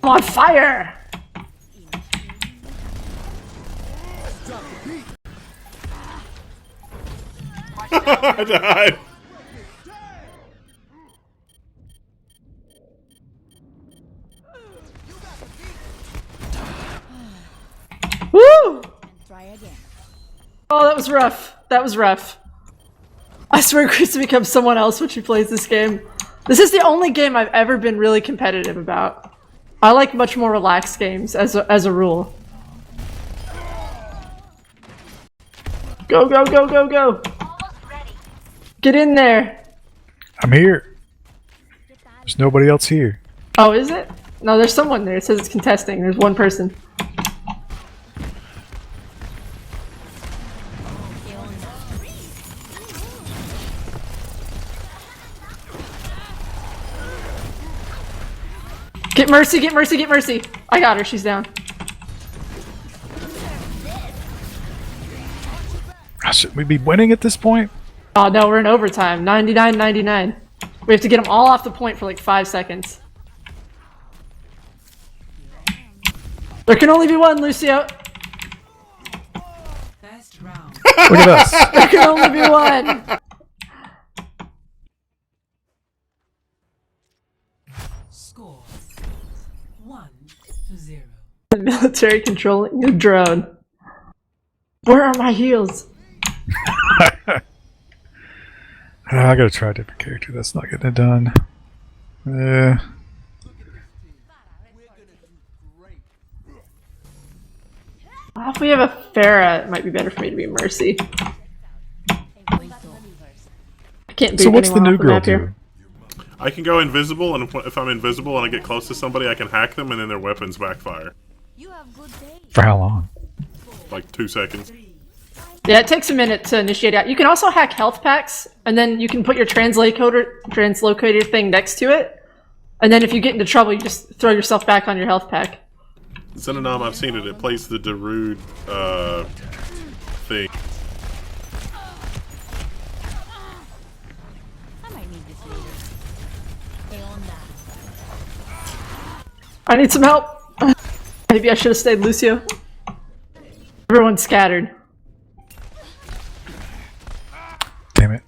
I'm on fire! I died. Woo! Try again. Oh, that was rough. That was rough. I swear Chris to become someone else when she plays this game. This is the only game I've ever been really competitive about. I like much more relaxed games as a rule. Go, go, go, go, go! Get in there! I'm here. There's nobody else here. Oh, is it? No, there's someone there. It says it's contesting. There's one person. Get Mercy, get Mercy, get Mercy! I got her, she's down. Should we be winning at this point? Oh no, we're in overtime. 99-99. We have to get them all off the point for like 5 seconds. There can only be one, Lucio. First round. Look at us. There can only be one. Score 1-0. The military controlling the drone. Where are my heels? I gotta try a different character. That's not getting it done. If we have a Pharah, it might be better for me to be Mercy. I can't beat So what's the anyone new off girl map here. do? I can go invisible, and if I'm invisible and I get close to somebody, I can hack them, and then their weapons backfire. You have good day. For how long? Like 2 seconds. Yeah, it takes a minute to initiate out. You can also hack health packs, and then you can put your translocator thing next to it. And then if you get into trouble, you just throw yourself back on your health pack. Xenonom, I've seen it. It plays the Darude thing. I might need this later. ¿Qué onda? I need some help. Maybe I should have stayed Lucio. Everyone's scattered. Damn it.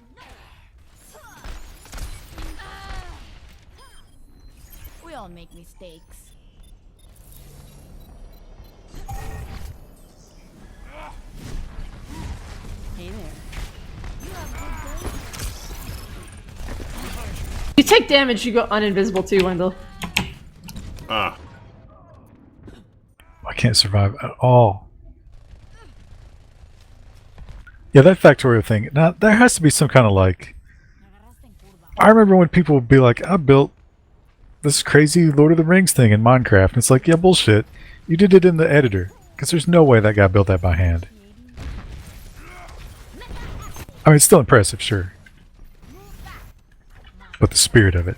We all make mistakes. Hey there. You have good day. If you take damage, you go uninvisible too, Wendell. Ah. I can't survive at all. Yeah, that Factorio thing. Now, there has to be some kind of like... I remember when people would be like, I built this crazy Lord of the Rings thing in Minecraft. And it's like, yeah, bullshit. You did it in the editor. Because there's no way that guy built that by hand. I mean, it's still impressive, sure. But the spirit of it.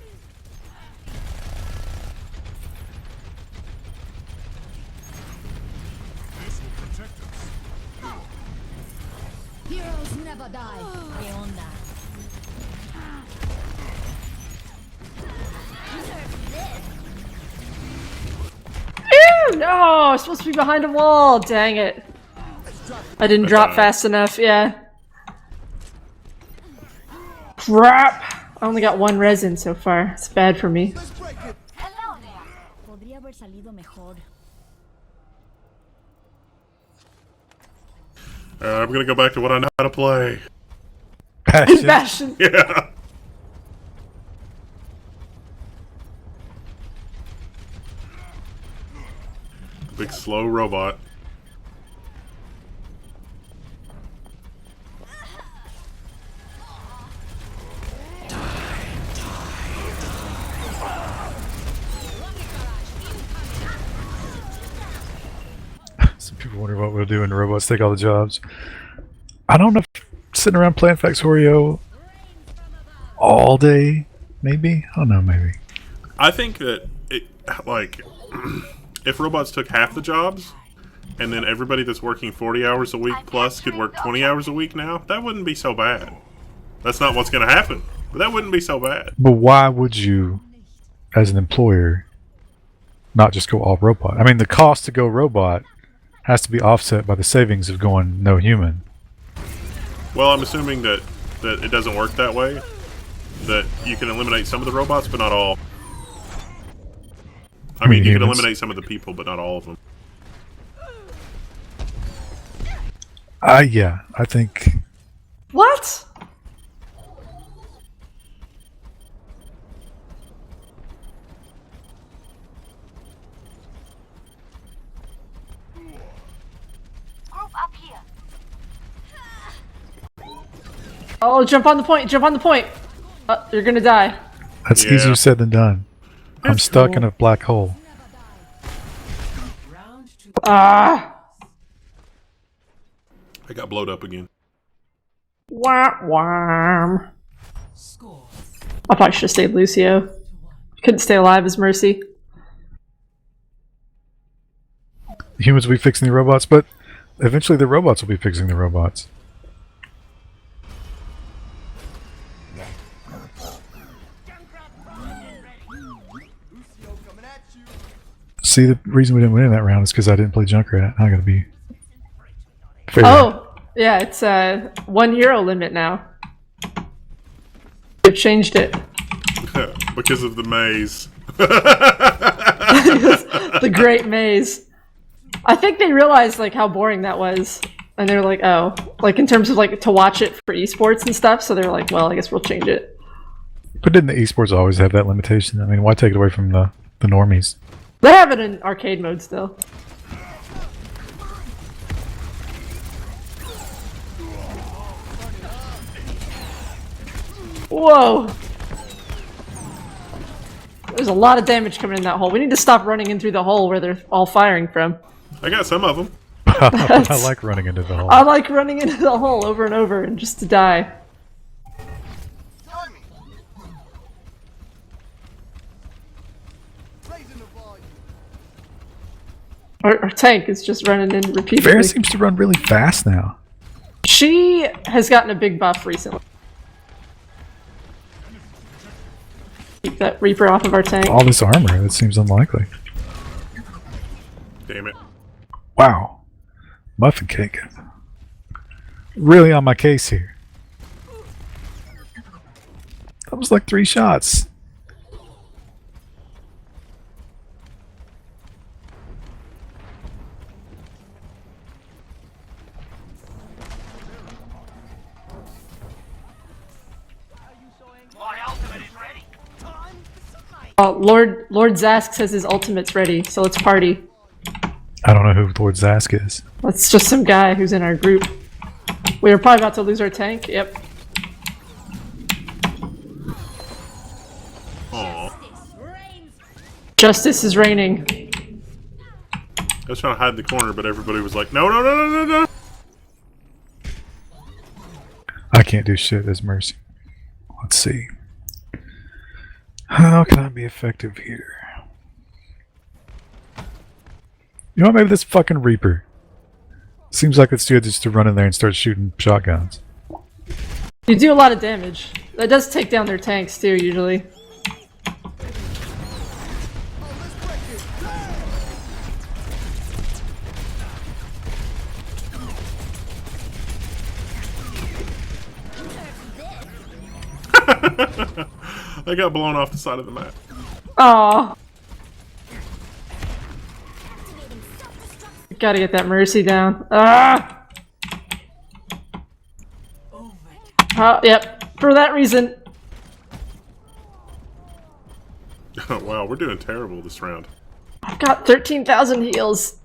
Heroes never die. ¿Qué onda? Ew, no, I'm supposed to be behind a wall. Dang it. I didn't drop fast enough, yeah. Crap! I only got one resin so far. It's bad for me. Podría haber salido mejor. I'm gonna go back to what I know how to play. Passion. Bastion. Yeah. Big slow robot. Some people wonder what we'll do when robots take all the jobs. I don't know if sitting around playing Factorio all day, maybe? I don't know, maybe. I think that it, like, if robots took half the jobs, and then everybody that's working 40 hours a week plus could work 20 hours a week now, that wouldn't be so bad. That's not what's going to happen, but that wouldn't be so bad. But why would you, as an employer, not just go all robot? I mean, the cost to go robot has to be offset by the savings of going no human. Well, I'm assuming that it doesn't work that way. That you can eliminate some of the robots, but not all. I mean, you can humans. eliminate some of the people, but not all of them. Yeah, I think... What? Group up here. Oh, jump on the point, jump on the point. You're gonna die. That's Yeah. easier said than done. I'm That's stuck cool. in a black hole. Round 2. Ah! I got blowed up again. Wah, wah. Score I probably should have stayed Lucio. Couldn't stay alive as Mercy. Humans will be fixing the robots, but eventually the robots will be fixing the robots. See, the reason we didn't win in that round is because I didn't play Junkrat. I gotta be fair. Oh, yeah, it's a €1 limit now. They've changed it. Because of the maze. The Great Maze. I think they realized like how boring that was, and they're like, oh, like in terms of like to watch it for esports and stuff. So they're like, well, I guess we'll change it. But didn't the esports always have that limitation? I mean, why take it away from the normies? They have it in arcade mode still. Whoa! There's a lot of damage coming in that hole. We need to stop running in through the hole where they're all firing from. I got some of them. I like running into the hole. I like running into the hole over and over and just to die. Our tank is just running in repeatedly. Pharah seems to run really fast now. She has gotten a big buff recently. Keep that Reaper off of our tank. All this armor, that seems unlikely. Damn it. Wow. Muffin cake. Really on my case here. That was like 3 shots. Lord Zask says his ultimate's ready, so let's party. I don't know who Lord Zask is. That's just some guy who's in our group. We were probably about to lose our tank. Yep. Aw. Justice is reigning. I was trying to hide in the corner, but everybody was like, no, no, no, no, no, no. I can't do shit as Mercy. Let's see. How can I be effective here? You know what, maybe this fucking Reaper. Seems like it's good just to run in there and start shooting shotguns. You do a lot of damage. That does take down their tanks too, usually. I got blown off the side of the map. Aww. Gotta get that Mercy down. Ah! Yep. For that reason. Wow, we're doing terrible this round. I've got 13,000 heals.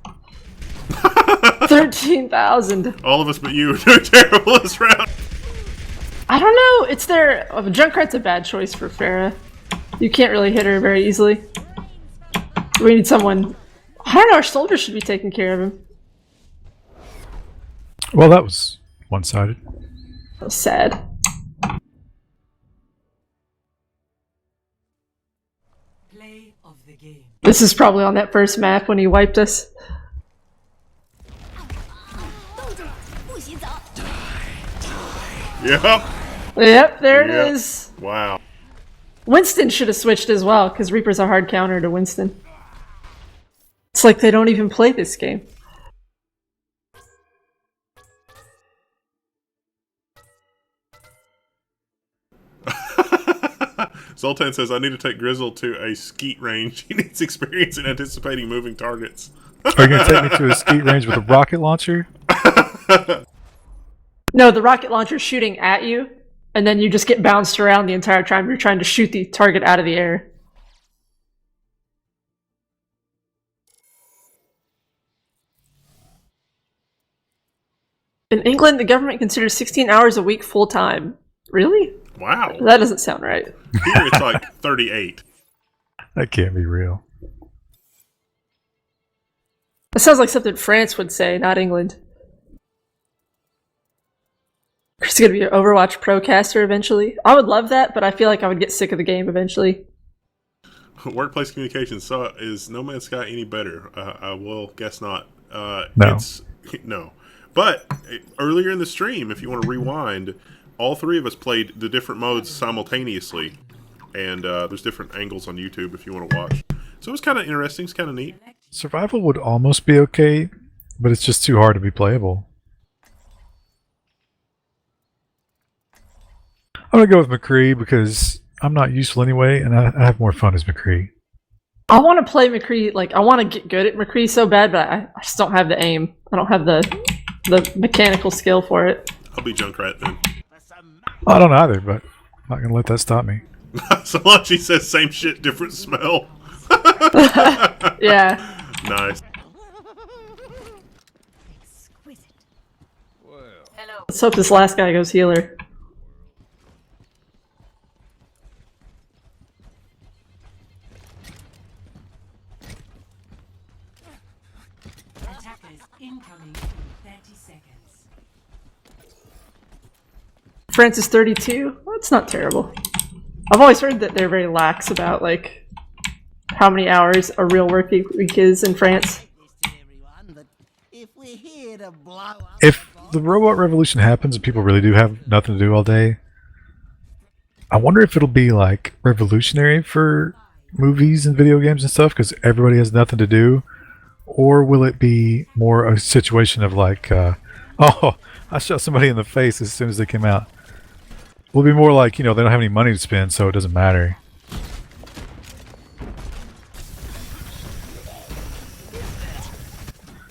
13,000. All of us but you are doing terrible this round. I don't know. It's their Junkrat's a bad choice for Pharah. You can't really hit her very easily. We need someone. I don't know. Our soldiers should be taking care of him. Well, that was one-sided. That was sad. Play of the game. This is probably on that first map when he wiped us. Yep. Yep, there it Yep. is. Wow. Winston should have switched as well, because Reaper's a hard counter to Winston. It's like they don't even play this game. Zoltan says, I need to take Grizzle to a skeet range. He needs experience in anticipating moving targets. Are you going to take me to a skeet range with a rocket launcher? No, the rocket launcher's shooting at you, and then you just get bounced around the entire time you're trying to shoot the target out of the air. In England, the government considers 16 hours a week full-time. Really? Wow. That doesn't sound right. Here it's like 38. That can't be real. That sounds like something France would say, not England. Chris is going to be an Overwatch pro caster eventually. I would love that, but I feel like I would get sick of the game eventually. Workplace communications. So is No Man's Sky any better? I will guess not. No. No. But earlier in the stream, if you want to rewind, all three of us played the different modes simultaneously. And there's different angles on YouTube if you want to watch. So it was kind of interesting. It's kind of neat. Survival would almost be okay, but it's just too hard to be playable. I'm gonna go with McCree because I'm not useful anyway, and I have more fun as McCree. I want to play McCree. Like, I want to get good at McCree so bad, but I just don't have the aim. I don't have the mechanical skill for it. I'll be Junkrat then. I don't either, but I'm not gonna let that stop me. Solange says same shit, different smell. Yeah. Nice. Exquisite. Let's hope this last guy goes healer. Attackers incoming in 30 seconds. Francis 32? That's not terrible. I've always heard that they're very lax about, like, how many hours a real work week is in France. If the robot revolution happens and people really do have nothing to do all day, I wonder if it'll be like revolutionary for movies and video games and stuff because everybody has nothing to do, or will it be more a situation of like, oh, I shot somebody in the face as soon as they came out? Will it be more like, you know, they don't have any money to spend, so it doesn't matter?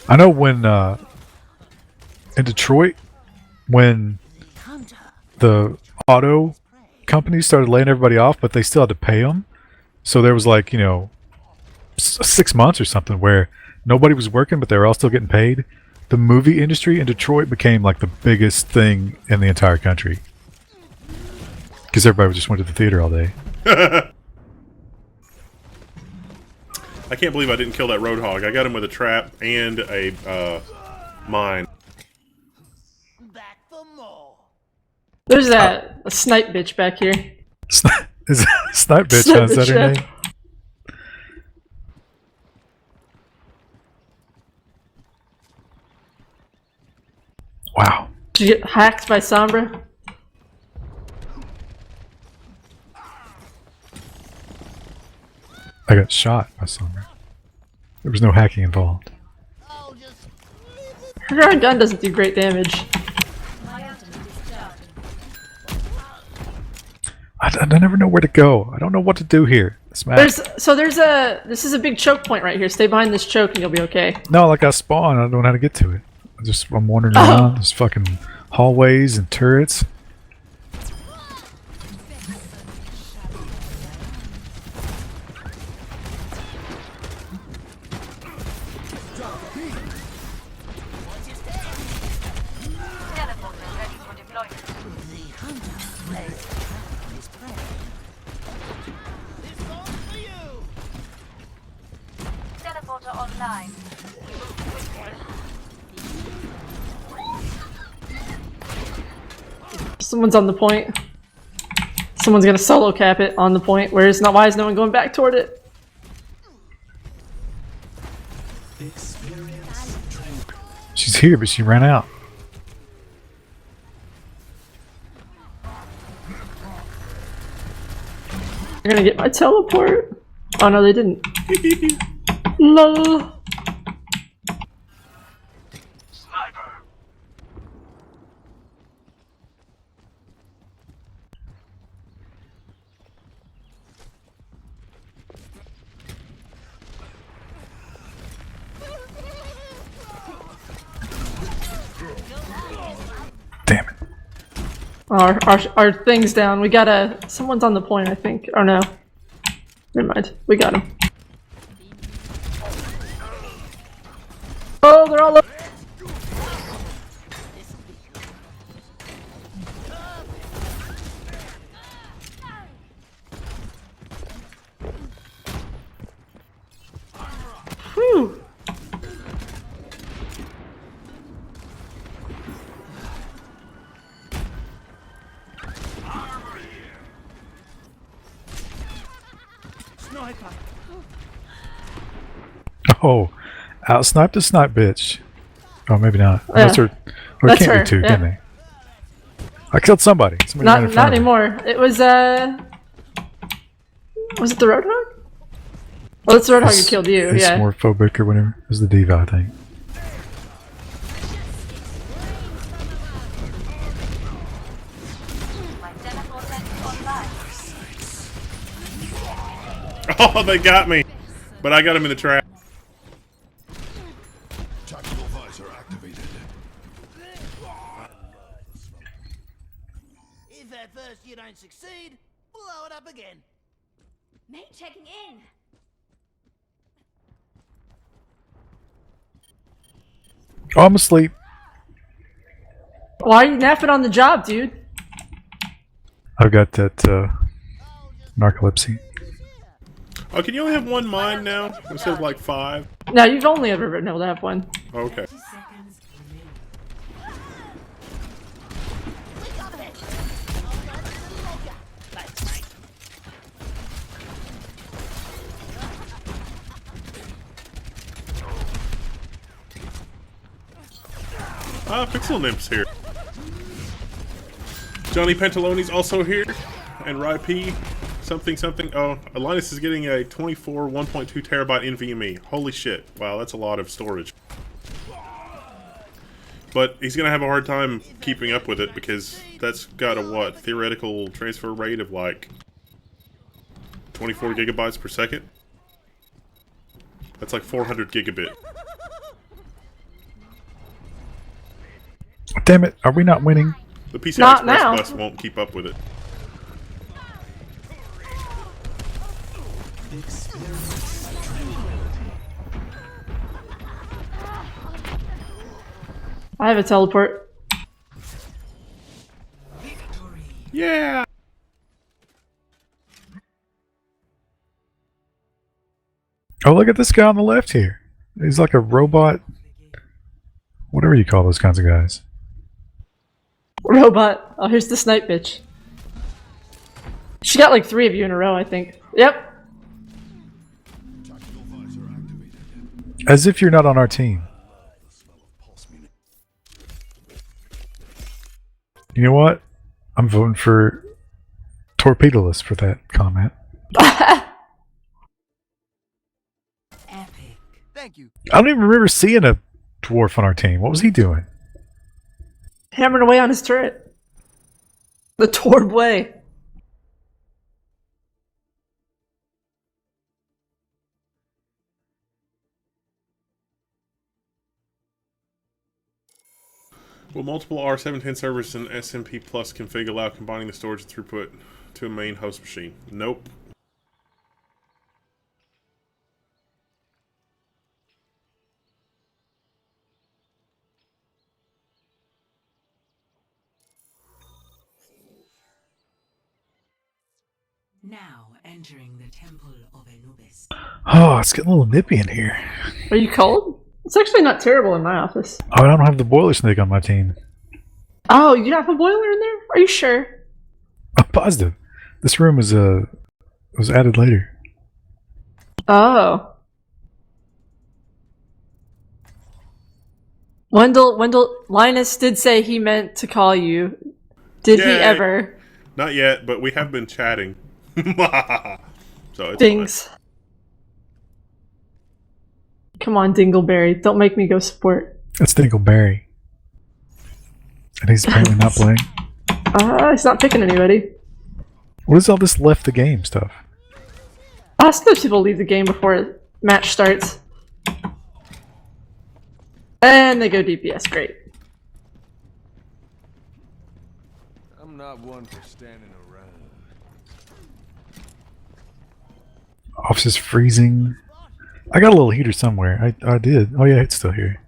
I know when in Detroit, when the auto companies started laying everybody off, but they still had to pay them. So there was like, you know, 6 months or something where nobody was working, but they were all still getting paid. The movie industry in Detroit became like the biggest thing in the entire country because everybody just went to the theater all day. I can't believe I didn't kill that Roadhog. I got him with a trap and a mine. There's a snipe bitch back here. Is Snipe Bitch, Snipe huh? Is that Bitch, her yeah. name? Wow. Did you get hacked by Sombra? I got shot by someone. There was no hacking involved. Her gun doesn't do great damage. I never know where to go. I don't know what to do here. This map. This is a big choke point right here. Stay behind this choke and you'll be okay. No, like I spawn, I don't know how to get to it. I'm wandering around. There's fucking hallways and turrets. Teleporter ready for deployment. Teleporter online. Someone's on the point. Someone's gonna solo cap it on the point. Why is no one going back toward it? She's here, but she ran out. They're gonna get my teleport. Oh no, they didn't. Lol. Damn it. Our thing's down. We gotta. Someone's on the point, I think. Oh no. Never mind. We got him. Oh, they're all up. Whew. Oh, outsniped the snipe bitch. Oh, maybe not. Unless Yeah. or it That's can't her, be two, yeah. can they? I killed somebody. Somebody ran in Not front of me. anymore. It was it the Roadhog? Well, that's Roadhog who killed you, It's yeah. more phobic or whatever. It was the diva, I think. My teleporter is online. Oh, they got me. But I got him in the trap. Tactical visor activated. If at first you don't succeed, blow it up again. Mate checking in. Oh, I'm asleep. Why are you napping on the job, dude? I've got that narcolepsy. Oh, can you only have one mind now instead of like 5? No, you've only ever been able to have one. Okay. 30 seconds remaining. Pixel Nymph's here. Johnny Pantaloni's also here. And Ryp, something. Oh, Linus is getting a 24 1.2 terabyte NVMe. Holy shit. Wow, that's a lot of storage. But he's gonna have a hard time keeping up with it because that's got a what? Theoretical transfer rate of like 24 gigabytes per second? That's like 400 gigabit. Damn it! Are we not winning? The PCI Not Express now. bus won't keep up with it. I have a teleport. Yeah! Oh, look at this guy on the left here. He's like a robot. Whatever you call those kinds of guys. Robot. Oh, here's the snipe bitch. She got like 3 of you in a row, I think. Yep. Tactical visor activated. As if you're not on our team. Pulse unit. You know what? I'm voting for Torpedolus for that comment. Epic. Thank you. I don't even remember seeing a dwarf on our team. What was he doing? Hammering away on his turret. The Torb way. Will multiple R710 servers and SMP Plus config allow combining the storage and throughput to a main host machine? Nope. Now entering the Temple of Anubis. Oh, it's getting a little nippy in here. Are you cold? It's actually not terrible in my office. Oh, I don't have the boiler snake on my team. Oh, you don't have a boiler in there? Are you sure? I'm positive. This room was added later. Oh. Wendell, Linus did say he meant to call you. Did he Yay. ever? Not yet, but we have been chatting. So it's Dings. Come on, Dingleberry. Don't make me go support. That's Dingleberry. And he's apparently not playing. He's not picking anybody. What is all this left the game stuff? Sometimes people leave the game before match starts. And they go DPS. Great. I'm not one for standing around. Office is freezing. I got a little heater somewhere. I did. Oh yeah, it's still here.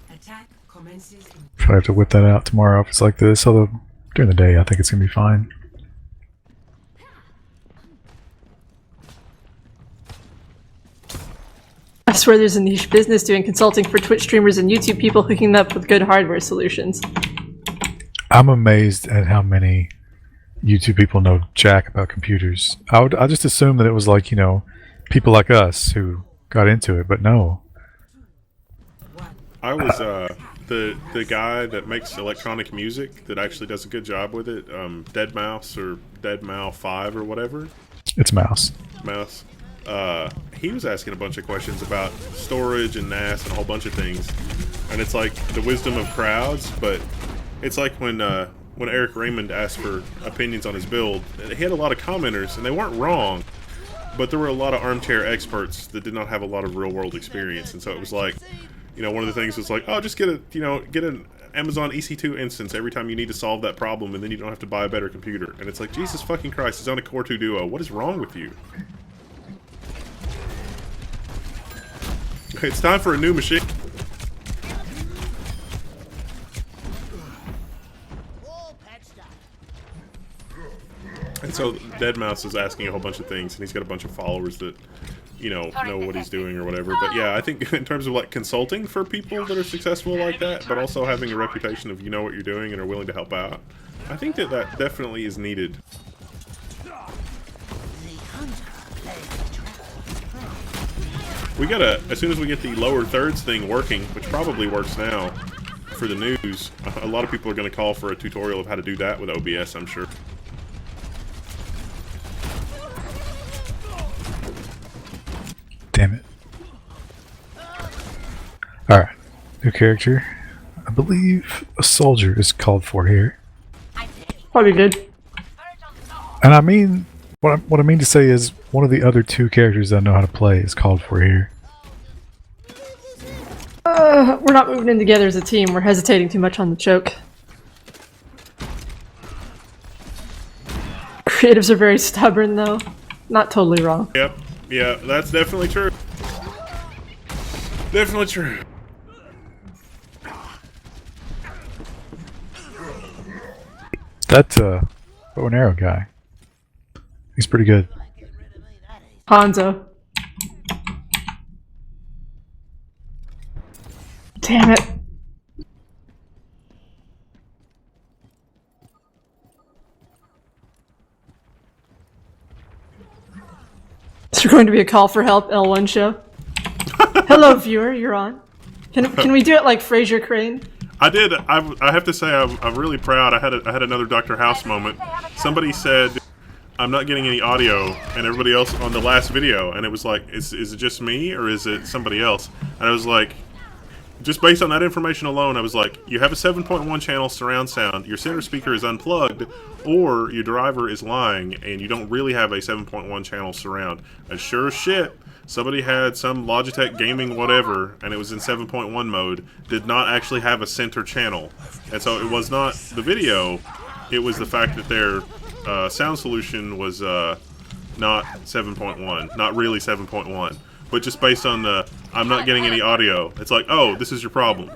Attack commences in Probably have to whip that out tomorrow if it's like this. Although during the day, I think it's gonna be fine. I swear there's a niche business doing consulting for Twitch streamers and YouTube people hooking them up with good hardware solutions. I'm amazed at how many YouTube people know jack about computers. I just assumed that it was like, you know, people like us who got into it, but no. I was the guy that makes electronic music that actually does a good job with it. Dead Mouse or Dead Mouse 5 or whatever. It's Mouse. Mouse. He was asking a bunch of questions about storage and NAS and a whole bunch of things, and it's like the wisdom of crowds. But it's like when Eric Raymond asked for opinions on his build, he had a lot of commenters, and they weren't wrong, but there were a lot of armchair experts that did not have a lot of real world experience, and so it was like, you know, one of the things was like, oh, just get an Amazon EC2 instance every time you need to solve that problem, and then you don't have to buy a better computer. And it's like, Jesus fucking Christ, it's on a Core 2 Duo. What is wrong with you? It's time for a new machine. All patched up. And so Deadmau5 is asking a whole bunch of things, and he's got a bunch of followers that, you know what he's doing or whatever. But yeah, I think in terms of like consulting for people that are successful like that, but also having a reputation of you know what you're doing and are willing to help out, I think that definitely is needed. We gotta, as soon as we get the lower thirds thing working, which probably works now for the news, a lot of people are gonna call for a tutorial of how to do that with OBS, I'm sure. Damn it. Alright. New character. I believe a soldier is called for here. Probably good. And I mean, what I mean to say is one of the other two characters I know how to play is called for here. We're not moving in together as a team. We're hesitating too much on the choke. Creatives are very stubborn, though. Not totally wrong. Yep. Yeah, that's definitely true. Definitely true. That bow and arrow guy. He's pretty good. Hanzo. Damn it. Is there going to be a call for help L1 show? Hello viewer, you're on. Can we do it like Fraser Crane? I did. I have to say I'm really proud. I had another Dr. House moment. Somebody said, "I'm not getting any audio," and everybody else on the last video, and it was like, is it just me or is it somebody else? And I was like, just based on that information alone, I was like, you have a 7.1 channel surround sound, your center speaker is unplugged, or your driver is lying, and you don't really have a 7.1 channel surround. And sure as shit, somebody had some Logitech gaming whatever, and it was in 7.1 mode, did not actually have a center channel. And so it was not the video, it was the fact that their sound solution was not 7.1, not really 7.1. But just based on the, I'm not getting any audio, it's like, oh, this is your problem.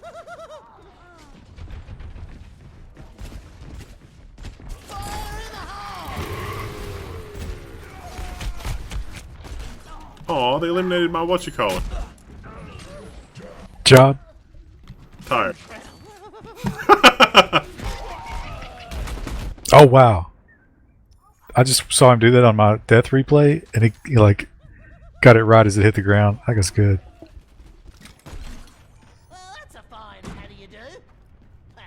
Aw, they eliminated my whatchamacallit. Job. Tired. Oh wow. I just saw him do that on my death replay, and he like got it right as it hit the ground. I guess good. Well, that's a fine how do you do? Ah.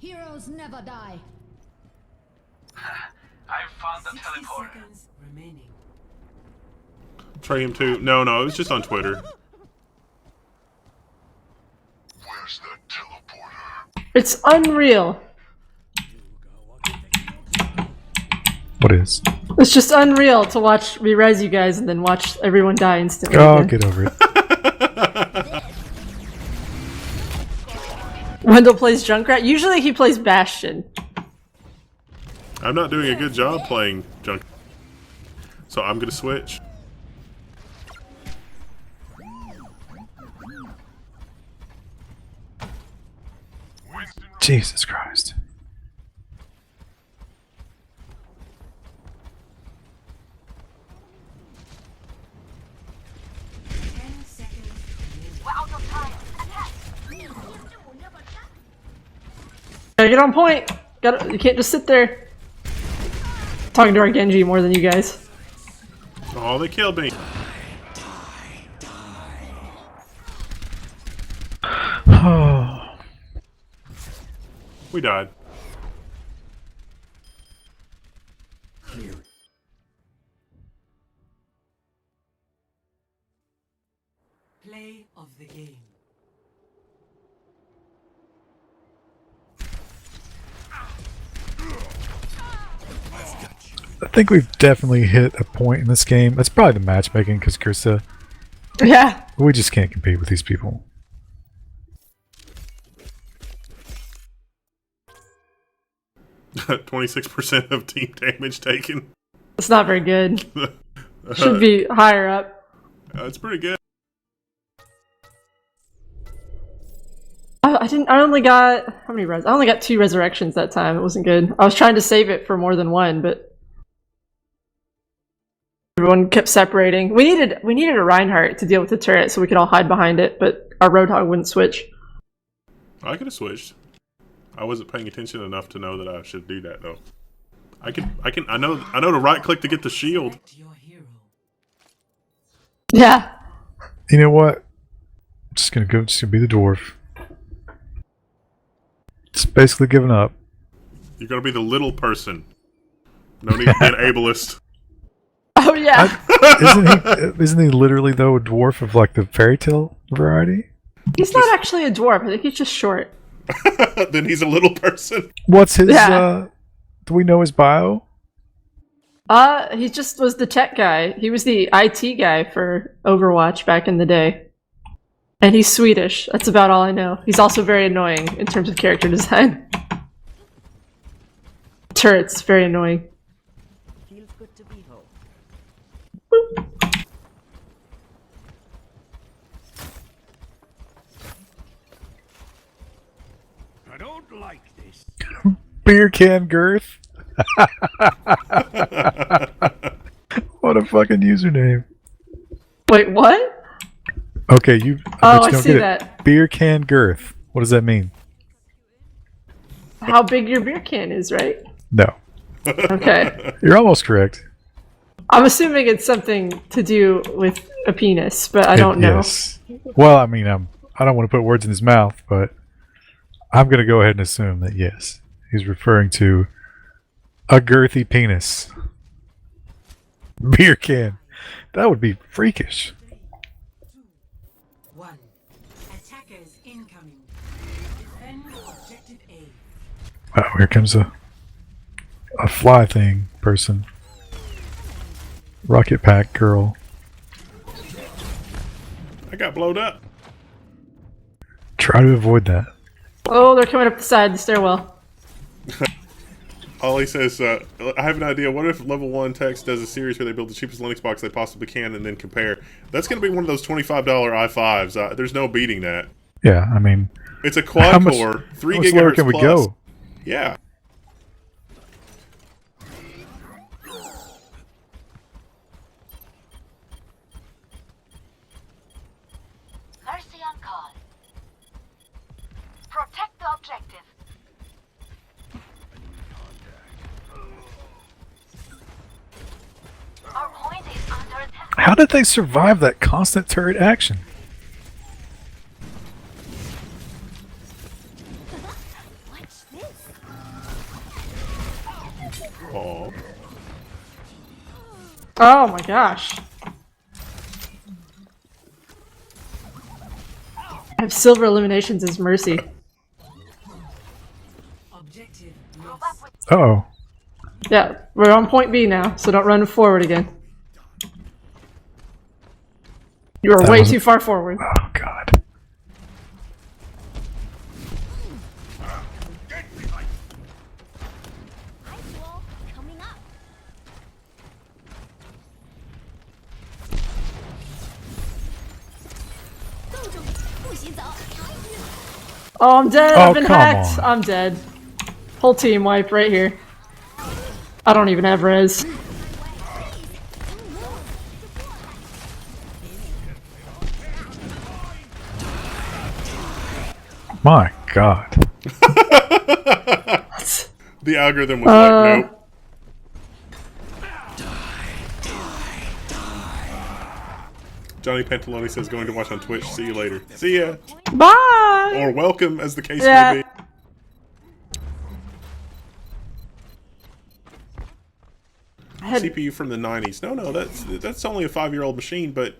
Heroes never die. I've found the 60 teleporter. seconds remaining. Try him too. No, it was just on Twitter. Where's the teleporter? It's unreal. What is? It's just unreal to watch me res you guys and then watch everyone die instantly. Oh, again. get over it. Wendell plays Junkrat. Usually he plays Bastion. I'm not doing a good job playing junk, so I'm gonna switch. Jesus Christ. We're out of time. Gotta get on point. You can't just sit there. Talking to our Genji more than you guys. Oh, they killed me. We died. Play of the game. I think we've definitely hit a point in this game. That's probably the matchmaking, because Krista, Yeah. we just can't compete with these people. Got 26% of team damage taken. It's not very good. Should be higher up. That's pretty good. I only got how many res? I only got 2 resurrections that time. It wasn't good. I was trying to save it for more than one, but everyone kept separating. We needed a Reinhardt to deal with the turret so we could all hide behind it, but our Roadhog wouldn't switch. I could have switched. I wasn't paying attention enough to know that I should do that though. I know to right click to get the shield. Select your hero. Yeah. You know what? I'm just gonna be the dwarf. It's basically giving up. You're gonna be the little person. No need to be an ableist. Oh yeah. Isn't he literally though a dwarf of like the fairy tale variety? He's not actually a dwarf. I think he's just short. Then he's a little person. What's his Yeah. do we know his bio? He just was the tech guy. He was the IT guy for Overwatch back in the day. And he's Swedish. That's about all I know. He's also very annoying in terms of character design. Turret's very annoying. Feels good to be home. I don't like this. Beer can girth. What a fucking username. Wait, what? Okay, you. Oh, bet you I don't see get it. that. Beer can girth. What does that mean? How big your beer can is, right? No. Okay. You're almost correct. I'm assuming it's something to do with a penis, but I don't know. Yes. Well, I mean, I don't want to put words in his mouth, but I'm going to go ahead and assume that yes, he's referring to a girthy penis. Beer can. That would be freakish. 1. Attackers incoming. Defend objective A. Wow, here comes a fly thing person. Rocket pack girl. I got blowed up. Try to avoid that. Oh, they're coming up the side of the stairwell. Ollie says, I have an idea. What if Level 1 Techs does a series where they build the cheapest Linux box they possibly can and then compare? That's going to be one of those $25 i5s. There's no beating that. Yeah, I mean, It's a quad how much, core, 3 how much lower gigahertz can we plus. go? Yeah. Mercy on call. Protect the objective. Our point is under attack. How did they survive that constant turret action? What's this? Aw. Oh my gosh. I have silver eliminations as mercy. Objective Move lost. up with Uh-oh. Yeah, we're on point B now, so don't run forward again. You are That way wasn't- too far forward. Oh, God. Ice wall coming up. Oh, I'm dead. Oh, I've been come hacked. on. I'm dead. Whole team wipe right here. I don't even have res. My God. The algorithm was like, nope. Johnny Pantaloni says going to watch on Twitch. See you later. See ya. Bye. Or welcome, as the case Yeah. may be. had- CPU from the 90s. No, that's only a 5-year-old machine, but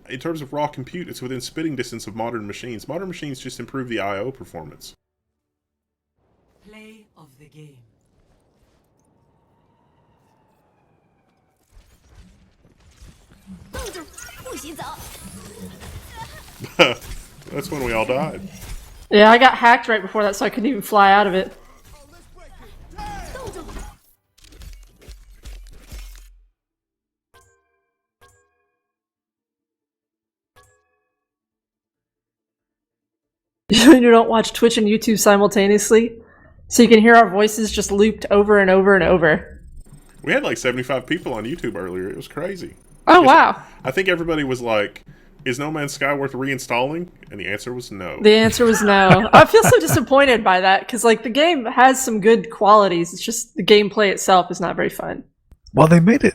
in terms of raw compute, it's within spitting distance of modern machines. Modern machines just improve the I/O performance. Play of the game. That's when we all died. Yeah, I got hacked right before that, so I couldn't even fly out of it. You don't watch Twitch and YouTube simultaneously, so you can hear our voices just looped over and over and over. We had like 75 people on YouTube earlier. It was crazy. Oh wow! I think everybody was like, is No Man's Sky worth reinstalling? And the answer was no. The answer was no. I feel so disappointed by that because like the game has some good qualities. It's just the gameplay itself is not very fun. Well, they made it.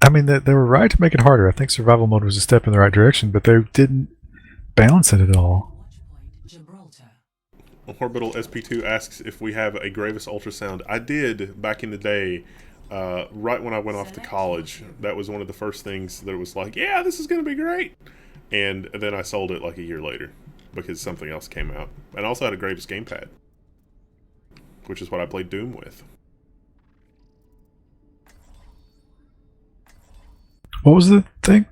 I mean, they were right to make it harder. I think survival mode was a step in the right direction, but they didn't balance it at all. Gibraltar. Orbital SP2 asks if we have a Gravis ultrasound. I did back in the day, right when I went off to college. That was one of the first things that was like, yeah, this is going to be great. And then I sold it like a year later because something else came out. And I also had a Gravis gamepad, which is what I played Doom with. What was the thing?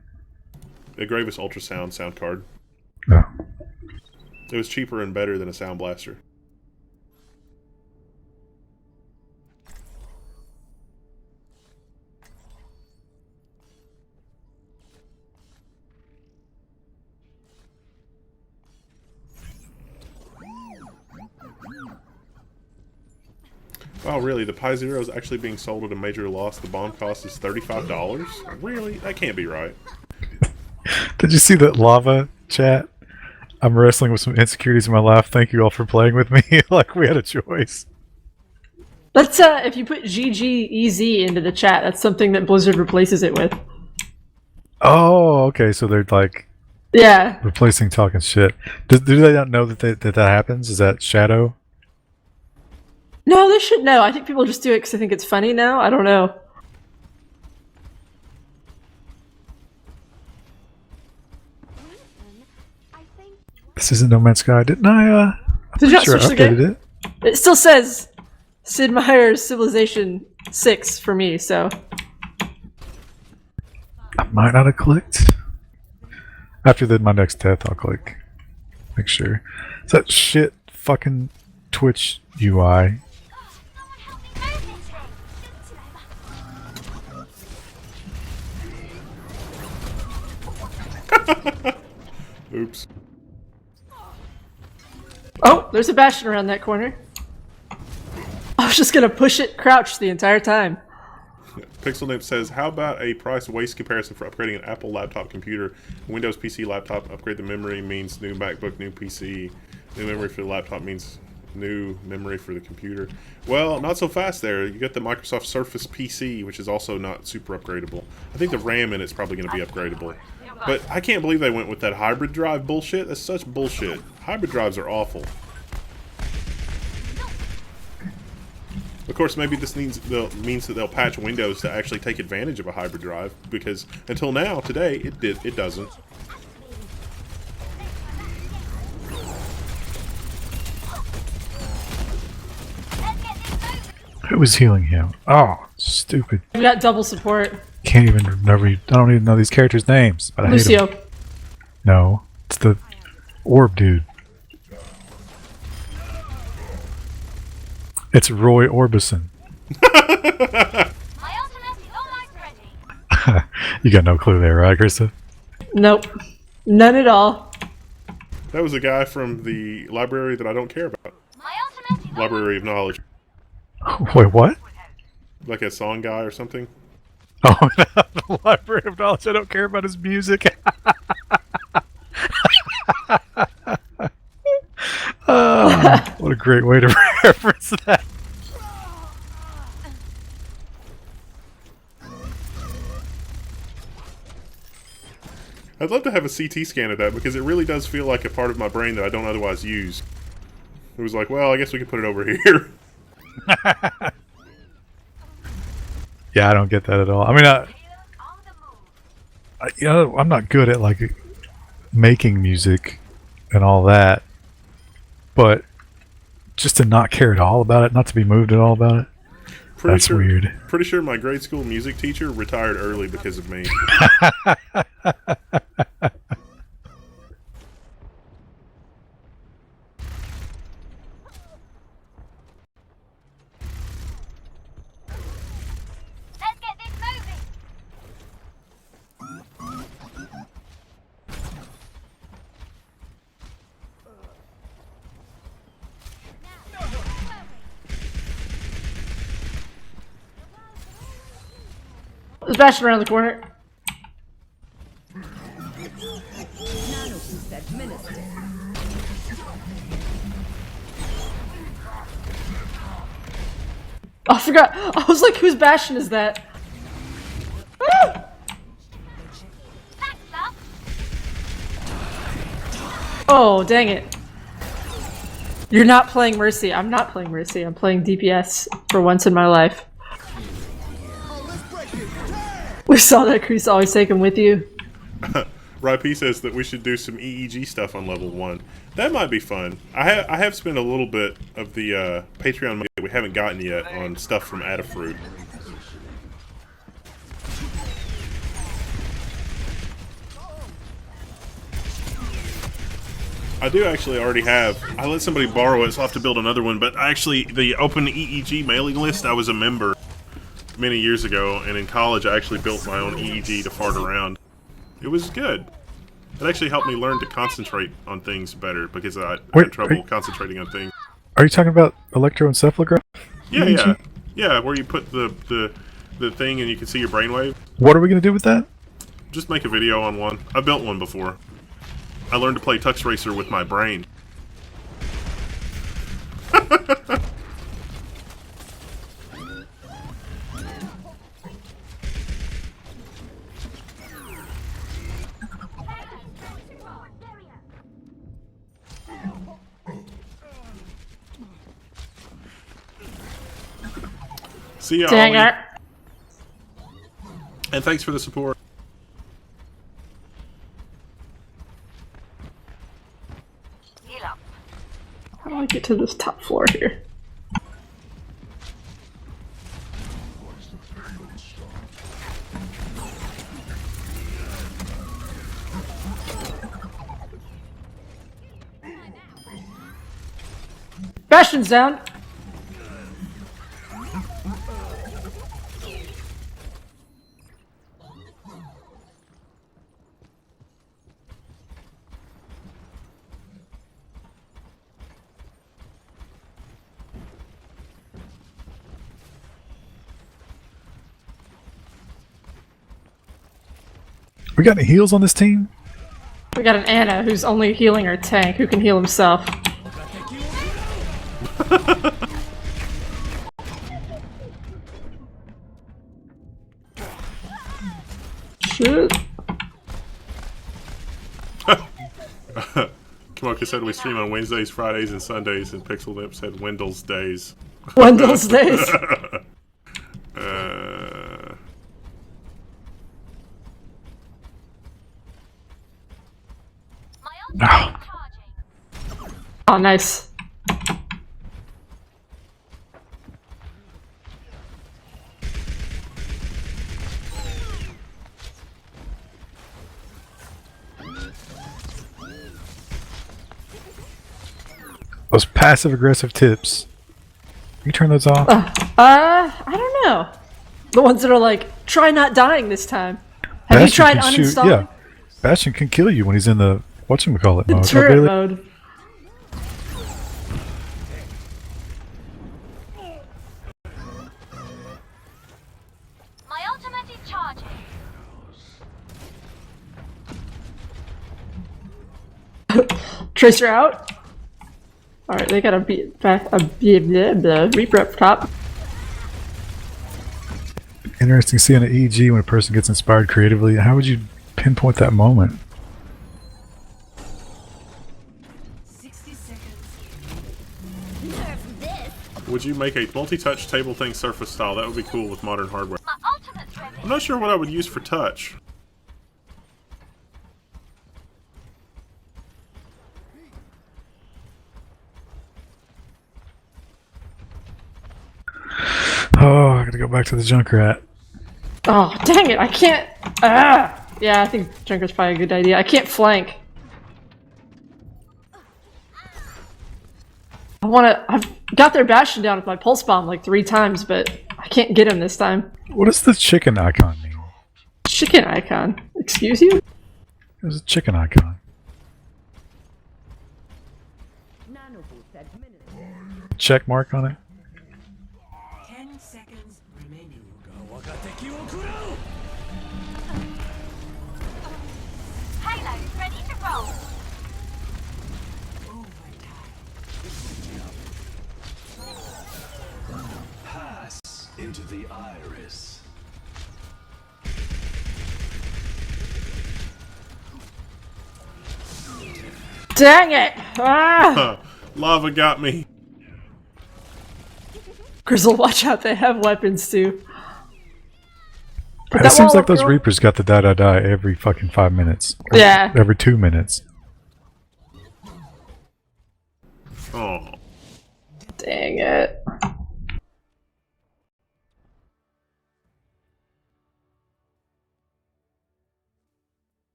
A Gravis ultrasound sound card. No. It was cheaper and better than a Sound Blaster. Oh, really? The Pi Zero is actually being sold at a major loss. The bomb cost is $35? Really? That can't be right. Did you see that lava chat? I'm wrestling with some insecurities in my life. Thank you all for playing with me. Like we had a choice. Let's if you put GGEZ into the chat, that's something that Blizzard replaces it with. Oh, okay. So they're like Yeah. replacing talking shit. Do they not know that happens? Is that Shadow? No, they should know. I think people just do it because I think it's funny now. I don't know. This isn't No Man's Sky, didn't I? I'm Did you not sure I switch the game? updated it. It still says Sid Meier's Civilization 6 for me, so. I might not have clicked. After my next death, I'll click. Make sure. It's that shit fucking Twitch UI. Oops. Oh, there's a Bastion around that corner. I was just gonna push it crouched the entire time. PixelNip says, how about a price waste comparison for upgrading an Apple laptop computer? Windows PC laptop, upgrade the memory means new MacBook, new PC. New memory for the laptop means new memory for the computer. Well, not so fast there. You get the Microsoft Surface PC, which is also not super upgradable. I think the RAM in it's probably going to be upgradable. But I can't believe they went with that hybrid drive bullshit. That's such bullshit. Hybrid drives are awful. Of course, maybe this means that they'll patch Windows to actually take advantage of a hybrid drive, because until now, today, it doesn't. Who was healing him? Oh, stupid. We got double support. Can't even remember. I don't even know these characters' names, but I hate them. Lucio. No, it's the orb dude. It's Roy Orbison. My ultimate is almost ready. You got no clue there, right, Krista? Nope. None at all. That was a guy from the library that I don't care about. My ultimate is Library of Knowledge. Wait, what? Like a song guy or something. Oh, the Library of Knowledge. I don't care about his music. What a great way to reference that. I'd love to have a CT scan of that, because it really does feel like a part of my brain that I don't otherwise use. It was like, well, I guess we could put it over here. Yeah, I don't get that at all. I mean, I'm not good at like making music and all that, but just to not care at all about it, not to be moved at all about it, that's weird. Pretty sure my grade school music teacher retired early because of me. Let's get this moving. There's Bastion around the corner. Oh, I forgot. I was like, whose Bastion is that? Ah! Thanks, love. Oh, dang it. You're not playing Mercy. I'm not playing Mercy. I'm playing DPS for once in my life. We saw that, Crease. Always take him with you. Ryp says that we should do some EEG stuff on level 1. That might be fun. I have spent a little bit of the Patreon money that we haven't gotten yet on stuff from Adafruit. I do actually already have. I let somebody borrow it, so I'll have to build another one. But actually, the Open EEG mailing list, I was a member many years ago, and in college I actually built my own EEG to fart around. It was good. It actually helped me learn to concentrate on things better because I had trouble concentrating on things. Are you talking about electroencephalograph? Yeah, yeah, where you put the thing and you can see your brainwave. What are we gonna do with that? Just make a video on one. I built one before. I learned to play Tux Racer with my brain. See ya, Dang Ollie. it. And thanks for the support. How do I get to this top floor here? Bastion's down! We got any heals on this team? We got an Anna who's only healing our tank, who can heal himself. Shit. Kamoka said we stream on Wednesdays, Fridays, and Sundays, and Pixel Nip said Wendell's days. Wendell's days. My ultimate is charging. Oh, nice. Those passive aggressive tips. You turn those off? I don't know. The ones that are like, try not dying this time. Have you tried can uninstalling? Yeah. Bastion can kill you when he's in the whatchamacallit mode. Turret Bailey? mode. My ultimate is charging. Tracer out. Alright, they got a Reaper up top. Interesting seeing an EG when a person gets inspired creatively. How would you pinpoint that moment? 60 seconds. Would you make a multi-touch table thing surface style? That would be cool with modern hardware. My I'm not sure what I would use for touch. Oh, I gotta go back to the Junkrat. Oh, dang it, I can't... Ah! Yeah, I think Junker's probably a good idea. I can't flank. I've got their Bastion down with my Pulse Bomb like 3 times, but I can't get him this time. What does the chicken icon mean? Chicken icon. Excuse you? There's a chicken icon. Check mark on it. 10 seconds remaining. Halo's ready to roll. Into the iris. Dang it! Ah! Lava got me. Grizzle, watch out, they have weapons too. Put It that seems wall like up, those girl. Reapers got the die every fucking 5 minutes. Or Yeah. Every 2 minutes. Oh. Dang it.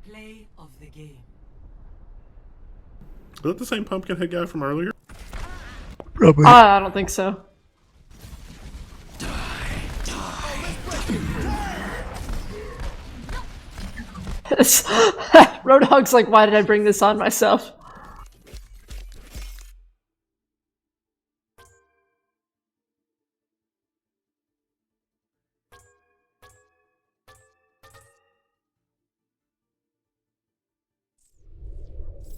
Play of the game. Is that the same Pumpkinhead guy from earlier? Probably. I don't think so. Roadhog's like, why did I bring this on myself?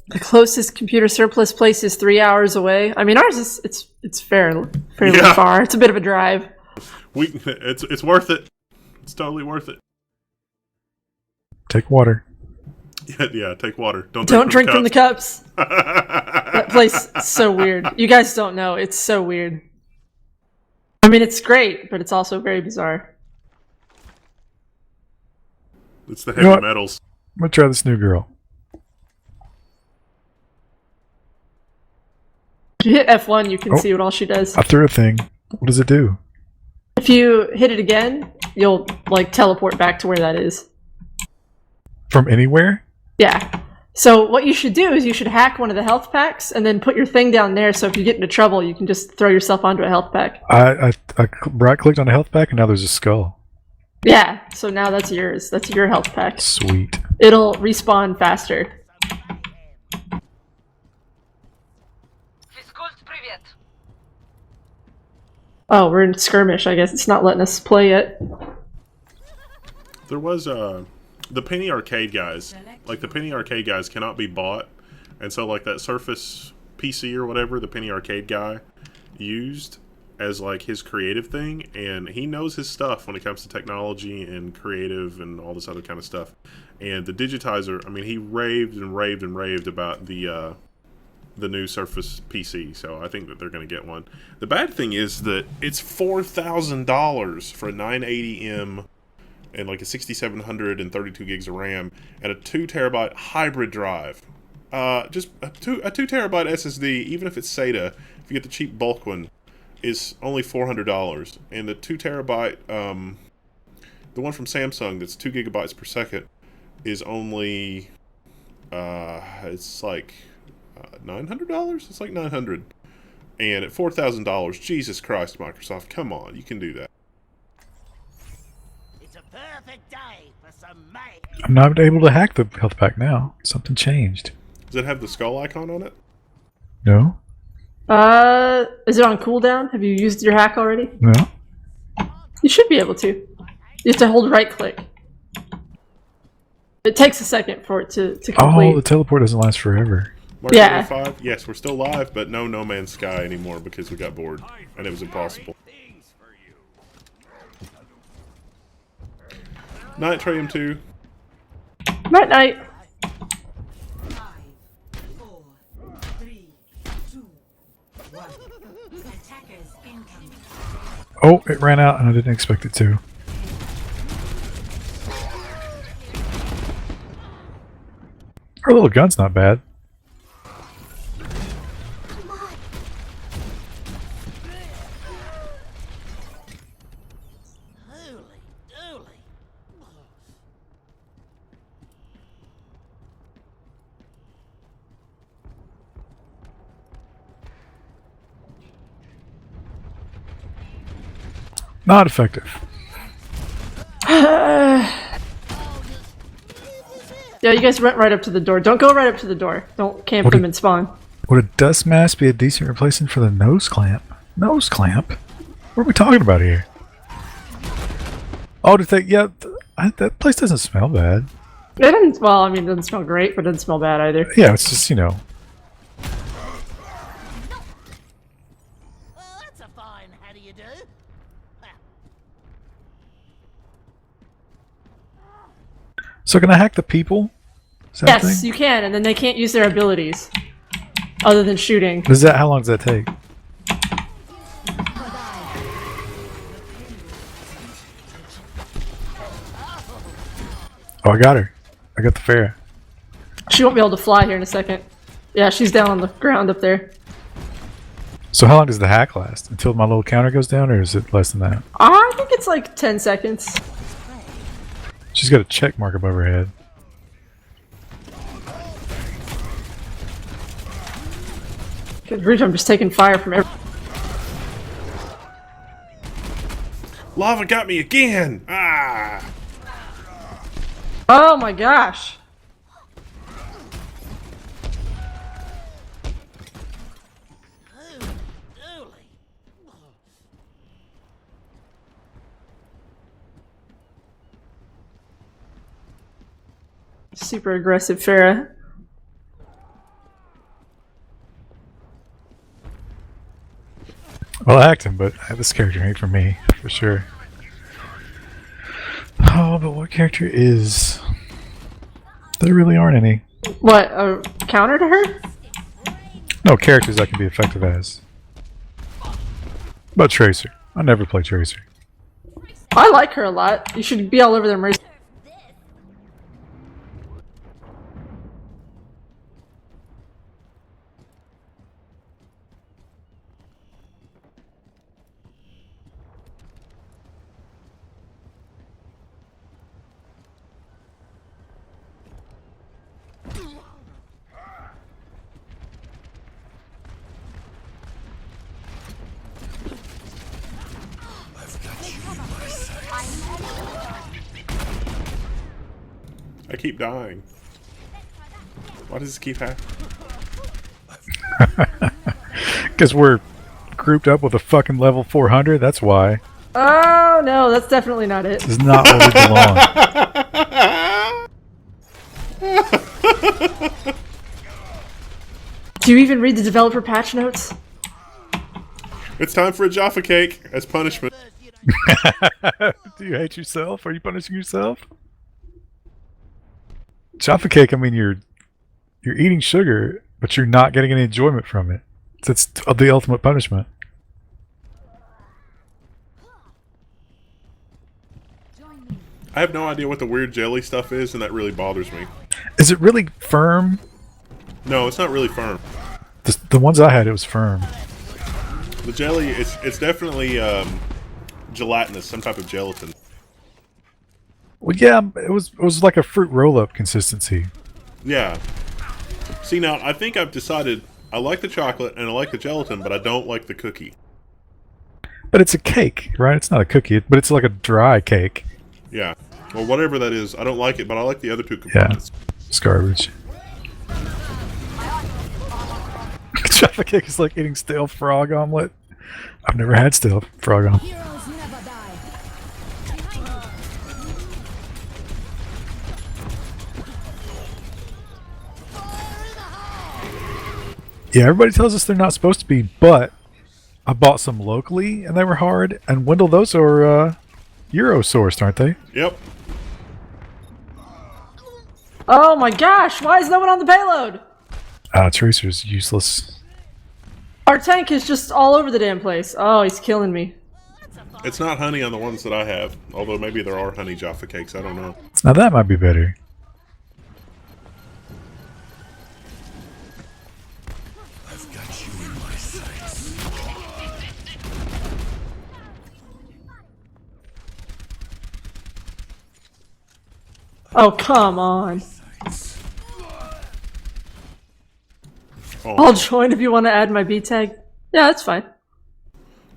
The closest computer surplus place is 3 hours away. I mean, ours is it's fairly Yeah. far. It's a bit of a drive. It's worth it. It's totally worth it. Take water. Yeah, take water. Don't Drink from the cups. cups. That place is so weird. You guys don't know. It's so weird. I mean, it's great, but it's also very bizarre. It's the You heavy know what? metals. I'm gonna try this new girl. If you hit F1, you can Oh. see what all she does. I threw a thing. What does it do? If you hit it again, you'll like teleport back to where that is. From anywhere? Yeah. So what you should do is you should hack one of the health packs and then put your thing down there so if you get into trouble, you can just throw yourself onto a health pack. I right clicked on a health pack and now there's a skull. Yeah, so now that's yours. That's your health pack. Sweet. It'll respawn faster. Oh, we're in skirmish, I guess. It's not letting us play yet. There was the Penny Arcade guys. Like the Penny Arcade guys cannot be bought, and so like that Surface PC or whatever the Penny Arcade guy used as like his creative thing, and he knows his stuff when it comes to technology and creative and all this other kind of stuff. And the Digitizer, I mean, he raved and raved and raved about the new Surface PC, so I think that they're going to get one. The bad thing is that it's $4,000 for a 980M and like a 6700 and 32 gigs of RAM and a 2 terabyte hybrid drive. Just a 2 terabyte SSD, even if it's SATA, if you get the cheap bulk one, is only $400. And the 2 terabyte, the one from Samsung that's 2 gigabytes per second, is only, it's like $900? It's like $900. And at $4,000, Jesus Christ, Microsoft, come on, you can do that. It's a perfect day for some mayhem. I'm not able to hack the health pack now. Something changed. Does it have the skull icon on it? No? Is it on cooldown? Have you used your hack already? No? You should be able to. You have to hold right click. It takes a second for it to complete. Oh, the teleport doesn't last forever. Mark Yeah. 5? Yes, we're still live, but no No Man's Sky anymore because we got bored and it was impossible. Night Trium 2. Night night. 5, 4, 3, 2, 1. Attackers incoming. Oh, it ran out and I didn't expect it to. Her little gun's not bad. Holy dooly. Not effective. Yeah, you guys went right up to the door. Don't go right up to the door. Don't camp What them did- and spawn. Would a dust mask be a decent replacement for the nose clamp? Nose clamp? What are we talking about here? Oh, to think, yeah, that place doesn't smell bad. It doesn't, well, I mean, it doesn't smell great, but it doesn't smell bad either. Yeah, it's just, you know. Well, that's a fine how do you do. So can I hack the people? Is that a Yes, thing? you can, and then they can't use their abilities. Other than shooting. How long does that take? Oh, I got her. I got the Pharah. She won't be able to fly here in a second. Yeah, she's down on the ground up there. So how long does the hack last? Until my little counter goes down, or is it less than that? I think it's like 10 seconds. She's got a check mark above her head. Good grief, I'm just taking fire from every. Lava got me again! Ah! Oh my gosh! Holy dooly. Super aggressive Pharah. Well, I hacked him, but this character ain't for me, for sure. Oh, but what character is? There really aren't any. What, a counter to her? No characters I can be effective as. But Tracer. I never play Tracer. I like her a lot. You should be all over them race. I keep dying. Why does this keep happening? Because we're grouped up with a fucking level 400, that's why. Oh no, that's definitely not it. This is not where we belong. Do you even read the developer patch notes? It's time for a Jaffa cake as punishment. Do you hate yourself? Are you punishing yourself? Jaffa cake, I mean, you're eating sugar, but you're not getting any enjoyment from it. That's the ultimate punishment. I have no idea what the weird jelly stuff is, and that really bothers me. Is it really firm? No, it's not really firm. The ones I had, it was firm. The jelly, it's definitely gelatinous, some type of gelatin. Well, yeah, it was like a fruit roll-up consistency. Yeah. See, now, I think I've decided I like the chocolate and I like the gelatin, but I don't like the cookie. But it's a cake, right? It's not a cookie, but it's like a dry cake. Yeah. Well, whatever that is, I don't like it, but I like the other two Yeah, components. it's garbage. Jaffa cake is like eating stale frog omelet. I've never had stale frog omelet. Heroes never die. Yeah, everybody tells us they're not supposed to be, but I bought some locally and they were hard. And Wendell, those are Euro sourced, aren't they? Yep. Oh my gosh, why is no one on the payload? Tracer's useless. Our tank is just all over the damn place. Oh, he's killing me. It's not honey on the ones that I have, although maybe there are honey Jaffa cakes, I don't know. Now that might be better. Oh, come on. Oh, I'll join if you want to add my B tag. Yeah, that's fine.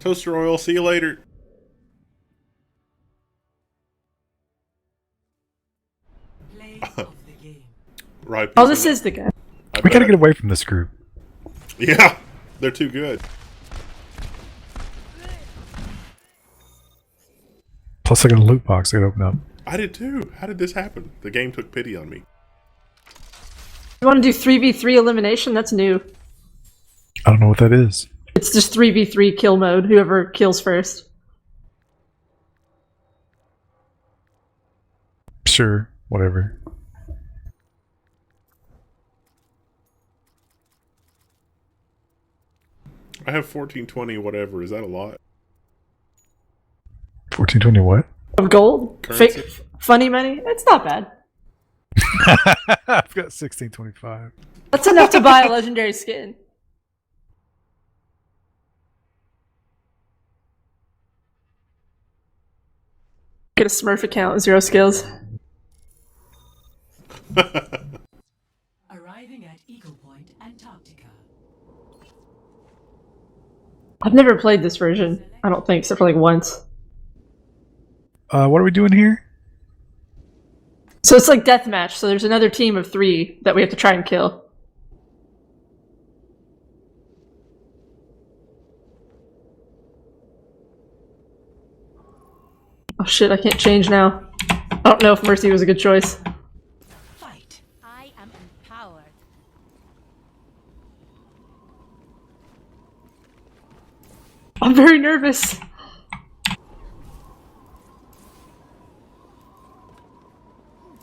Toaster Oil, see you later. Play of the game. Right. Oh, this is the guy. I We gotta bet. get away from this group. Yeah, they're too good. Plus, I got a loot box I gotta open up. I did too. How did this happen? The game took pity on me. You want to do 3v3 elimination? That's new. I don't know what that is. It's just 3v3 kill mode, whoever kills first. Sure, whatever. I have 1420 whatever. Is that a lot? 1420 what? Of gold? Currency? Fake funny money? It's not bad. I've got 1625. That's enough to buy a legendary skin. Get a Smurf account, 0 skills. Arriving at Eagle Point, Antarctica. I've never played this version, I don't think, except for like once. What are we doing here? So it's like deathmatch, so there's another team of 3 that we have to try and kill. Oh shit, I can't change now. I don't know if Mercy was a good choice. Fight. I am empowered. I'm very nervous.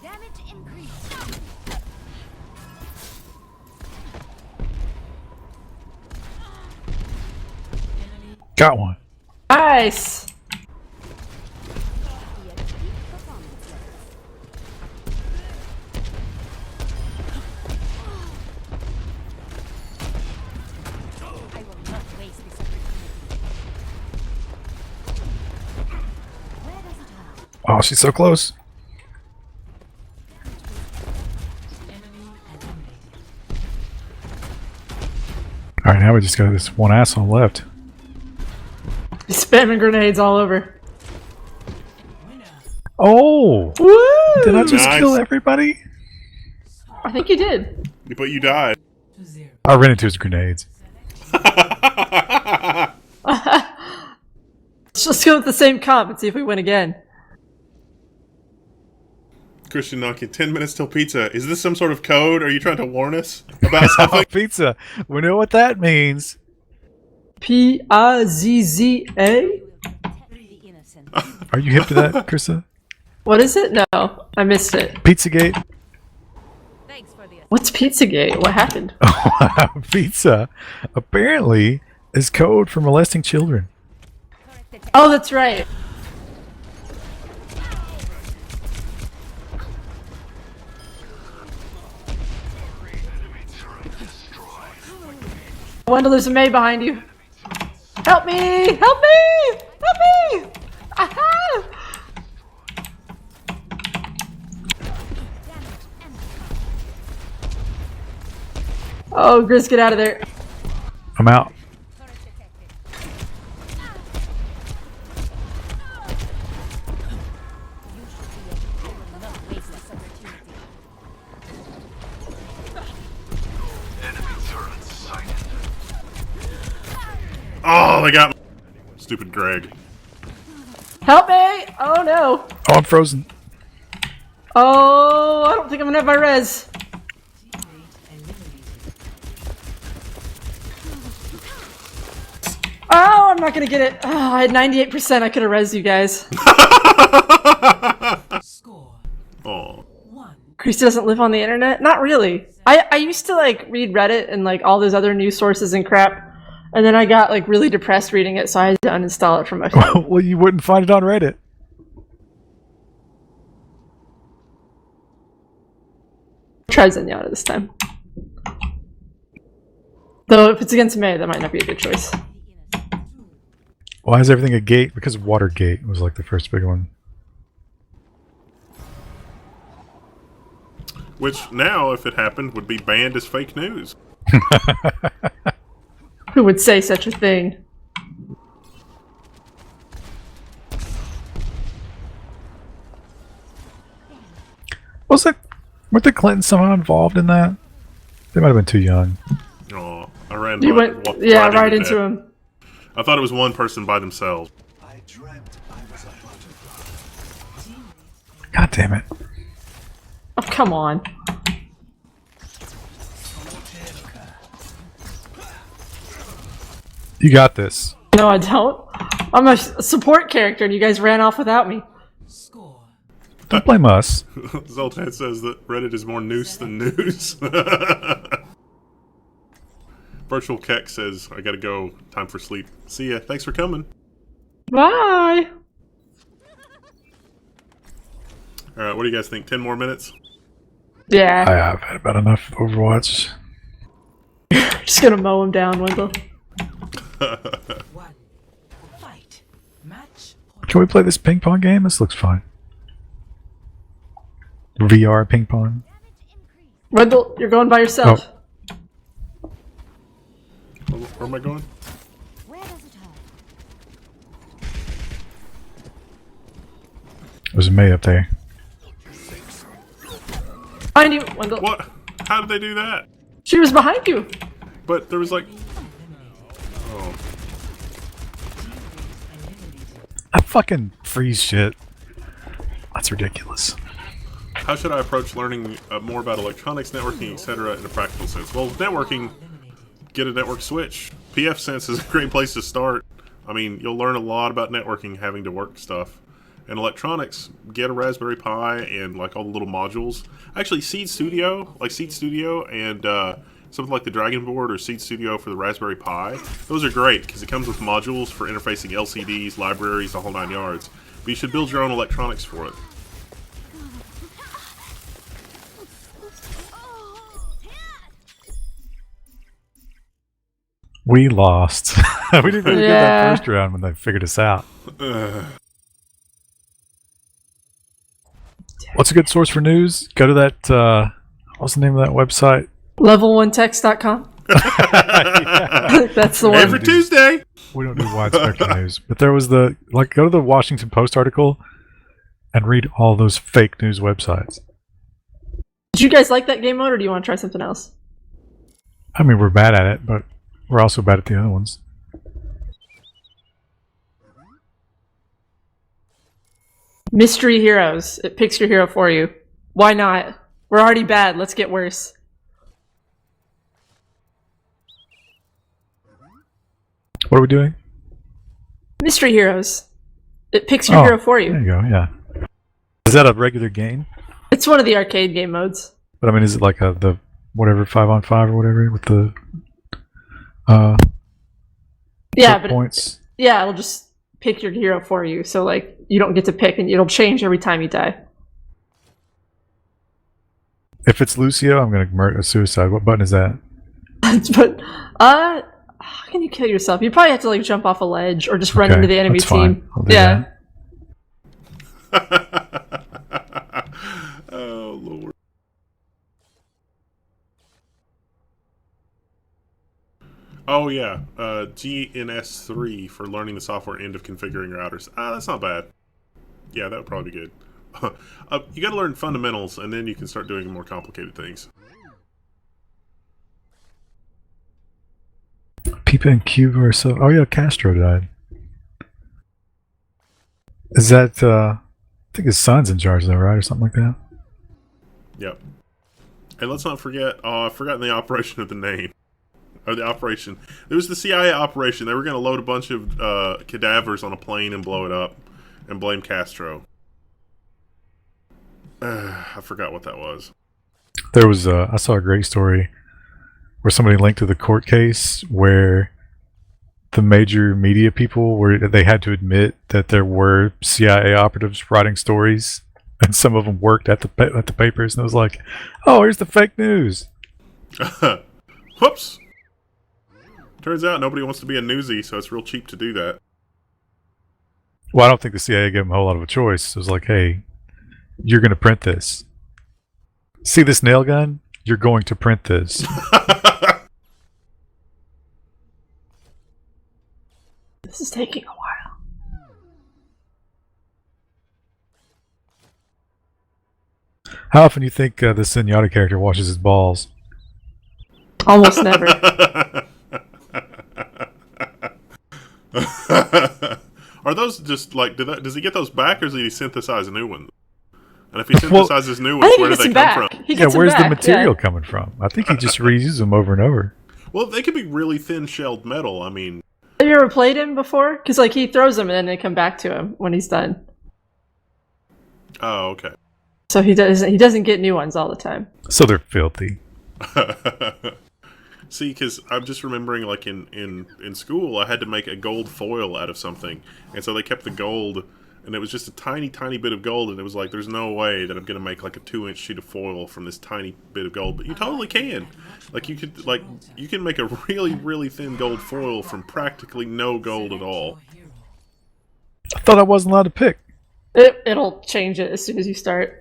Damage increase. Got one. Nice! I will not waste this opportunity. Where does it hurt? Oh, she's so close. Alright, now we just got this one asshole left. He's spamming grenades all over. Oh! Woo! Did I just Nice. kill everybody? I think you did. But you died. To 0. I ran into his grenades. Let's go with the same comp and see if we win again. Christian Knocking, 10 minutes till pizza. Is this some sort of code? Are you trying to warn us about something? Pizza. We know what that means. P-I-Z-Z-A? We will protect the innocent. Are you hip to that, Krista? What is it? No, I missed it. Pizzagate? Thanks for the What's Pizzagate? What happened? Pizza apparently is code for molesting children. Oh, that's right. Wendell, there's a May behind you. Help me! Help me! Help me! Aha! Oh, Grizz, get out of there. I'm out. waste this opportunity. Oh, they got me. Stupid Greg. Help me! Oh no! Oh, I'm frozen. Oh, I don't think I'm gonna have my res. Oh, I'm not gonna get it. Oh, I had 98%. I could have res you guys. Score. Oh. 1. Christy doesn't live on the internet? Not really. I used to like read Reddit and like all those other news sources and crap, and then I got like really depressed reading it, so I had to uninstall it from my phone. Well, you wouldn't find it on Reddit. Try Zenyatta this time. Though if it's against May, that might not be a good choice. Why is everything a gate? Because Watergate was like the first big one. Which now, if it happened, would be banned as fake news. Who would say such a thing? Weren't the Clintons somehow involved in that? They might have been too young. Oh, I ran. You went, right into that. him. I thought it was one person by themselves. I dreamt I was a butterfly. God damn it. Oh, come on. You got this. No, I don't. I'm a support character, and you guys ran off without me. Score. Don't blame us. Zoltan says that Reddit is more noose than news. Virtual Keck says, I gotta go. Time for sleep. See ya. Thanks for coming. Bye. Alright, what do you guys think? 10 more minutes? Yeah. I've had about enough Overwatch. Just gonna mow him down, Wendell. One. Fight. Match. Can we play this ping pong game? This looks fine. VR ping pong. Wendell, you're going by yourself. Where am I going? Where does it hurt? There's a May up there. Behind you, Wendell. What? How did they do that? She was behind you. But there was like... Oh. I fucking freeze shit. That's ridiculous. How should I approach learning more about electronics, networking, etc. in a practical sense? Well, networking, get a network switch. PFSense is a great place to start. I mean, you'll learn a lot about networking, having to work stuff. And electronics, get a Raspberry Pi and like all the little modules. Actually, Seed Studio and something like the Dragon Board or Seed Studio for the Raspberry Pi. Those are great because it comes with modules for interfacing LCDs, libraries, the whole 9 yards. But you should build your own electronics for it. We lost. We did really good Yeah. that first round when they figured us out. What's a good source for news? Go to that, what's the name of that website? Level1text.com. That's the one. Every Tuesday! We don't do wide spectrum news. But there was go to the Washington Post article and read all those fake news websites. Did you guys like that game mode, or do you want to try something else? I mean, we're bad at it, but we're also bad at the other ones. Mystery Heroes. It picks your hero for you. Why not? We're already bad. Let's get worse. What are we doing? Mystery Heroes. It picks your hero for There you. you go, yeah. Is that a regular game? It's one of the arcade game modes. But I mean, is it like the whatever 5-on-5 or whatever with the Yeah, set but points? yeah, it'll just pick your hero for you. So like you don't get to pick, and it'll change every time you die. If it's Lucio, I'm gonna murder suicide. What button is that? But how can you kill yourself? You probably have to like jump off a ledge or just run Okay, into the enemy that's fine. team. I'll do Yeah. Oh, Lord. Oh, yeah. GNS3 for learning the software end of configuring routers. That's not bad. Yeah, that would probably be good. You gotta learn fundamentals, and then you can start doing more complicated things. Pipa and Cube or so. Oh yeah, Castro died. Is that I think his son's in charge though, right, or something like that? Yep. And let's not forget, I've forgotten the operation of the name. Or the operation. It was the CIA operation. They were going to load a bunch of cadavers on a plane and blow it up and blame Castro. I forgot what that was. There was I saw a great story where somebody linked to the court case where the major media people they had to admit that there were CIA operatives writing stories, and some of them worked at the papers, and it was like, oh, here's the fake news. Whoops. Turns out nobody wants to be a newsie, so it's real cheap to do that. Well, I don't think the CIA gave them a whole lot of a choice. It was like, hey, you're going to print this. See this nail gun? You're going to print this. This is taking a while. How often do you think the Zenyatta character washes his balls? Almost never. Are those just like, does he get those back or does he synthesize new ones? And if he synthesizes new I ones, think where he do gets they them come back. from? He Yeah, gets them where's the back, material yeah. coming from? I think he just reuses them over and over. Well, they could be really thin shelled metal. I mean, Have you ever played him before? Because like he throws them and then they come back to him when he's done. oh, okay. So he doesn't get new ones all the time. So they're filthy. See, because I'm just remembering, like in school, I had to make a gold foil out of something, and so they kept the gold, and it was just a tiny, tiny bit of gold, and it was like, there's no way that I'm gonna make like a 2-inch sheet of foil from this tiny bit of gold, but you totally can. Like you can make a really, really thin gold foil from practically no gold at all. I thought I wasn't allowed to pick. It'll change it as soon as you start.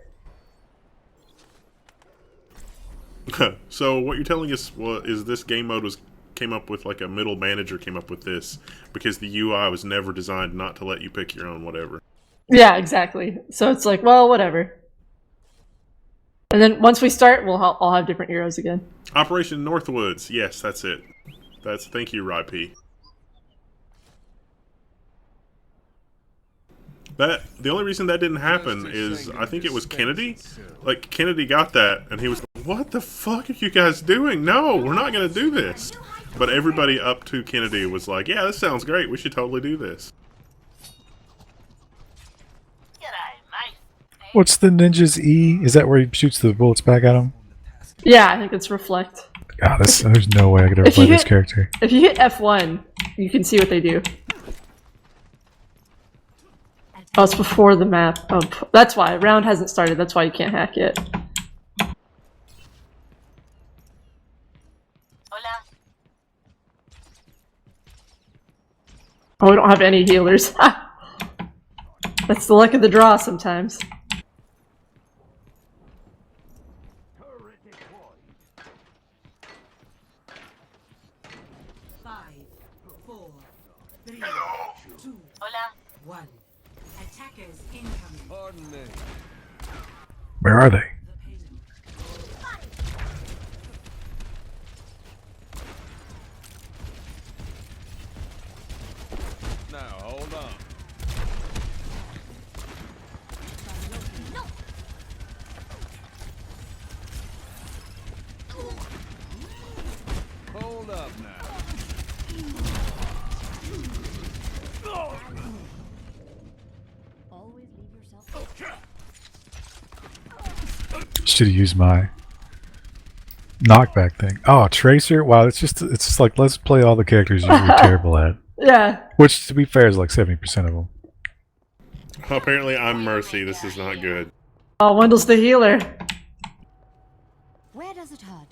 So what you're telling us is this game mode came up with, like, a middle manager came up with this because the UI was never designed not to let you pick your own whatever. Yeah, exactly. So it's like, well, whatever. And then once we start, I'll have different heroes again. Operation Northwoods. Yes, that's it. Thank you, Rai-P. The only reason that didn't happen is I think it was Kennedy. Like, Kennedy got that, and he was like, what the fuck are you guys doing? No, we're not going to do this. But everybody up to Kennedy was like, yeah, this sounds great. We should totally do this. What's the ninja's E? Is that where he shoots the bullets back at him? Yeah, I think it's reflect. God, there's no way I could ever If you play this hit- character. If you hit F1, you can see what they do. Oh, it's before the map. Oh, that's why. Round hasn't started. That's why you can't hack it. Hola. Oh, we don't have any healers. That's the luck of the draw sometimes. Five, four, three, two, Hola. one. Attackers incoming. Pardon me. Where are they? The payload. Now, hold on. Hold up now. Always leave yourself. Should have used my knockback thing. Oh, Tracer. Wow, it's just like, let's play all the characters you're terrible at. Yeah. Which, to be fair, is like 70% of them. Apparently, I'm Mercy. This is not good. Oh, Wendell's the healer. Where does it hurt?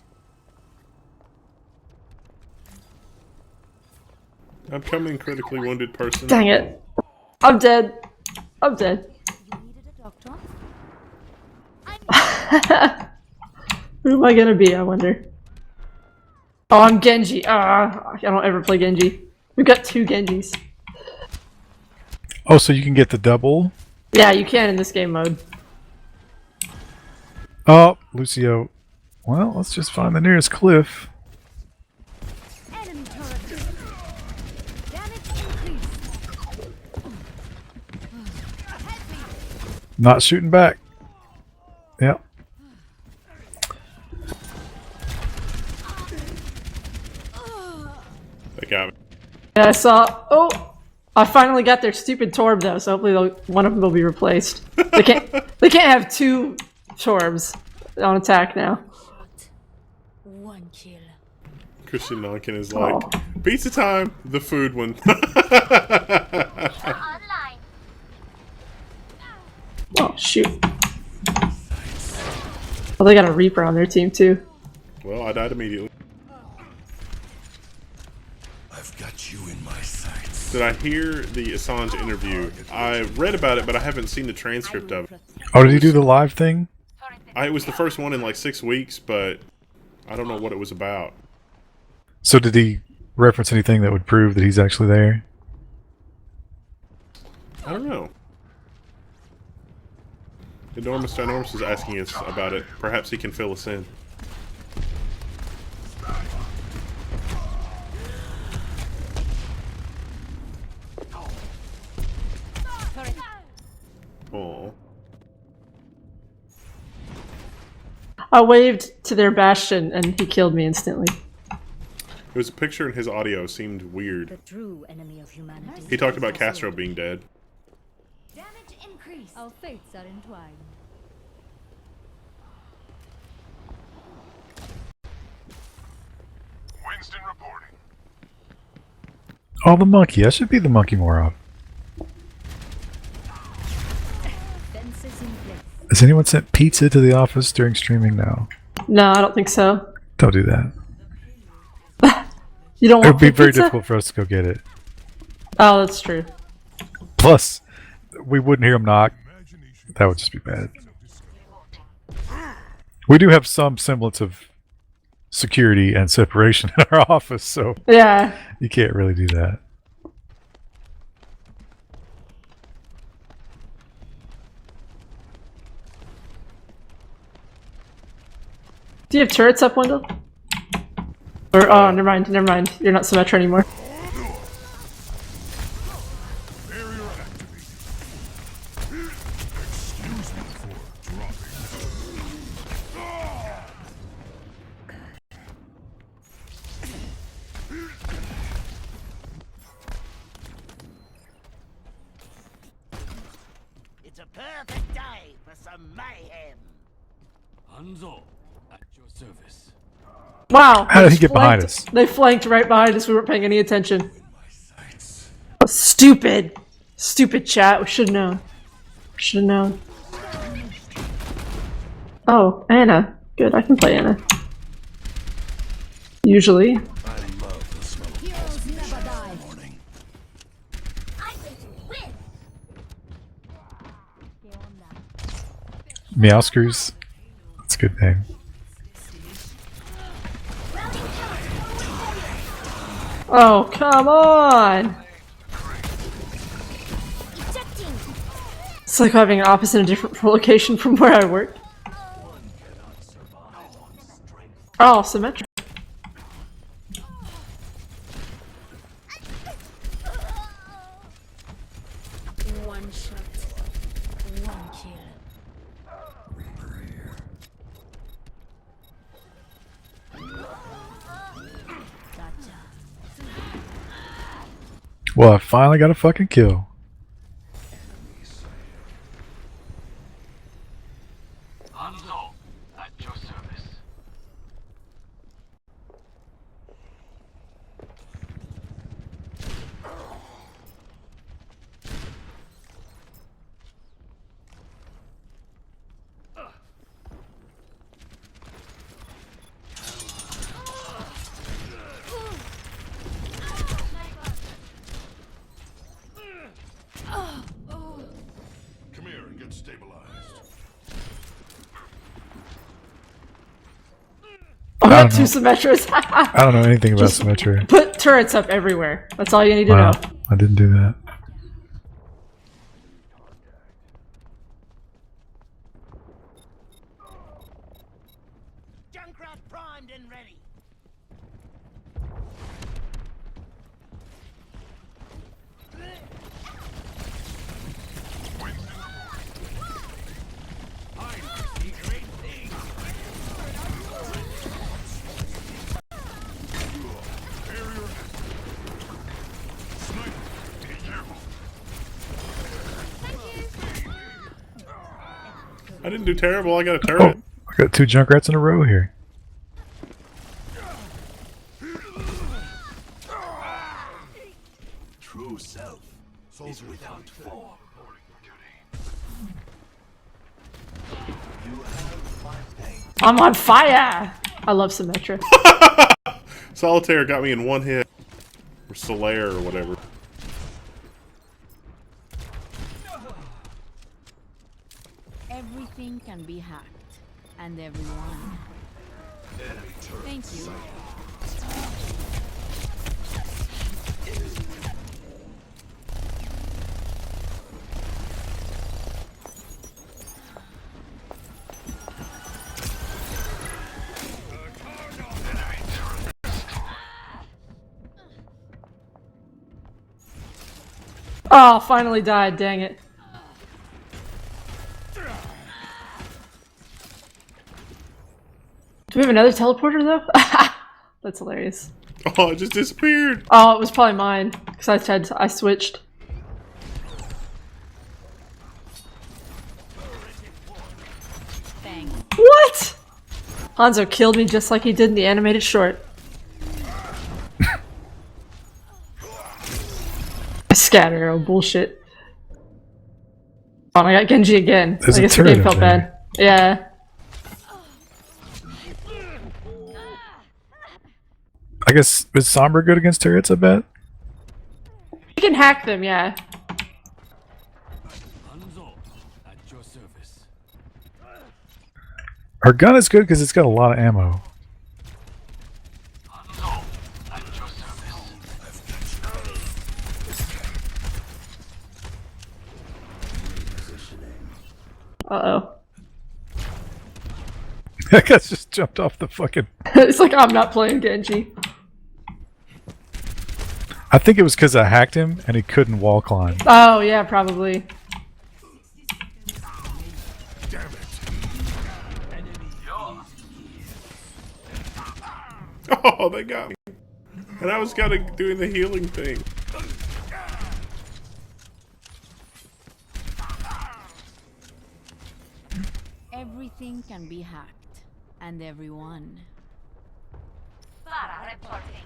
I'm coming, critically wounded person. Dang it. I'm dead. I'm dead. You needed a doctor? Who am I gonna be, I wonder? Oh, I'm Genji. I don't ever play Genji. We've got 2 Genjis. Oh, so you can get the double? Yeah, you can in this game mode. Oh, Lucio. Well, let's just find the nearest cliff. Enemy turret. Damage increased. Not shooting back. Yep. They got me. And I saw. Oh, I finally got their stupid Torb though, so hopefully one of them will be replaced. They can't. They can't have 2 Torbs on attack now. One kill. Christian Nonkin is like, pizza time, the food one. Online. Oh shoot. Oh, they got a Reaper on their team too. Well, I died immediately. I've got you in my sights. Did I hear the Assange interview? I read about it, but I haven't seen the transcript of it. Oh, did he do the live thing? It was the first one in like 6 weeks, but I don't know what it was about. So did he reference anything that would prove that he's actually there? I don't know. Enormous Ginormous is asking us about it. Perhaps he can fill us in. Oh. I waved to their bastion and he killed me instantly. It was a picture and his audio seemed weird. The true enemy of humanity. He talked about Castro being dead. Damage increase. Our fates are entwined. Winston reporting. Oh, the monkey. I should be the monkey more often. Fences in place. Has anyone sent pizza to the office during streaming now? No, I don't think so. Don't do that. You don't It want would be very pizza? difficult for us to go get it. Oh, that's true. Plus, we wouldn't hear him knock. That would just be bad. We do have some semblance of security and separation in our office, so Yeah. you can't really do that. Do you have turrets up, Wendell? Or, oh, never mind, never mind. You're not Symmetra anymore. Barrier activated. Excuse me for dropping. It's a perfect day for some mayhem. Hanzo, at your service. Wow. How did they he get behind flanked- us? They flanked right behind us. We weren't paying any attention. Oh, stupid. Stupid chat. We should have known. Should have known. Oh, Anna. Good, I can play Anna. Usually. I love the smell of Heroes never die. morning. I think you win. Stay on that. Meowscrews. That's a good name. Oh, come on! Ejecting. It's like having an office in a different location from where I work. Oh, Symmetra. One shot. One kill. Gotcha. Well, I finally got a fucking kill. Hanzo, at your service. Come here and get stabilized. Oh, I got don't two know. Symmetras. I don't know anything about Symmetry. Put turrets up everywhere. That's all you need to Wow, know. I didn't do that. Junkrat primed and ready. I didn't do terrible. I got a Oh, turret. I got 2 Junkrats in a row here. True self is without form. I'm on fire! I love Symmetra. Solitaire got me in one hit. Or Solaire or whatever. Everything can be hacked. and everyone. Thank you. Oh, finally died, dang it. Do we have another teleporter though? That's hilarious. Oh, it just disappeared. Oh, it was probably mine because I switched. Thanks. What? Hanzo killed me just like he did in the animated short. Scatter arrow bullshit. Oh, I got Genji again. There's I a guess the turret game up felt there. bad. Yeah. I guess is Sombra good against turrets? I bet. You can hack them, yeah. Hanzo, at your service. Her gun is good because it's got a lot of ammo. Hanzo, at your service. Uh-oh. That guy just jumped off the fucking. It's like, I'm not playing Genji. I think it was because I hacked him and he couldn't wall climb. Oh, yeah, probably. Oh, they got me. And I was kind of doing the healing thing. Everything can be hacked, and everyone. Para reporting.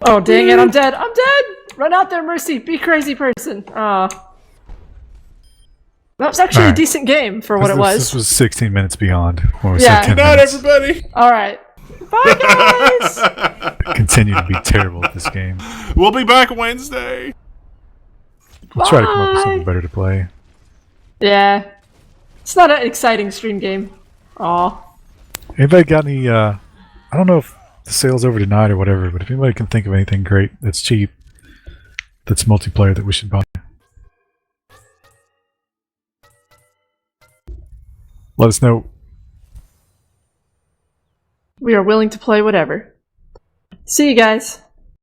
Oh, dang it, I'm dead. I'm dead! Run out there, Mercy. Be crazy person. Aw. That was actually a Alright. decent game for what it was. This was 16 minutes beyond. When we Yeah. said 10 Good night, minutes. everybody. Alright. Bye, guys! Continue to be terrible at this game. We'll be back Wednesday. We'll try to come up with Bye. something better to play. Yeah. It's not an exciting stream game. Aw. Anybody got any? I don't know if the sale's over tonight or whatever, but if anybody can think of anything great that's cheap, that's multiplayer that we should buy, let us know. We are willing to play whatever. See you guys.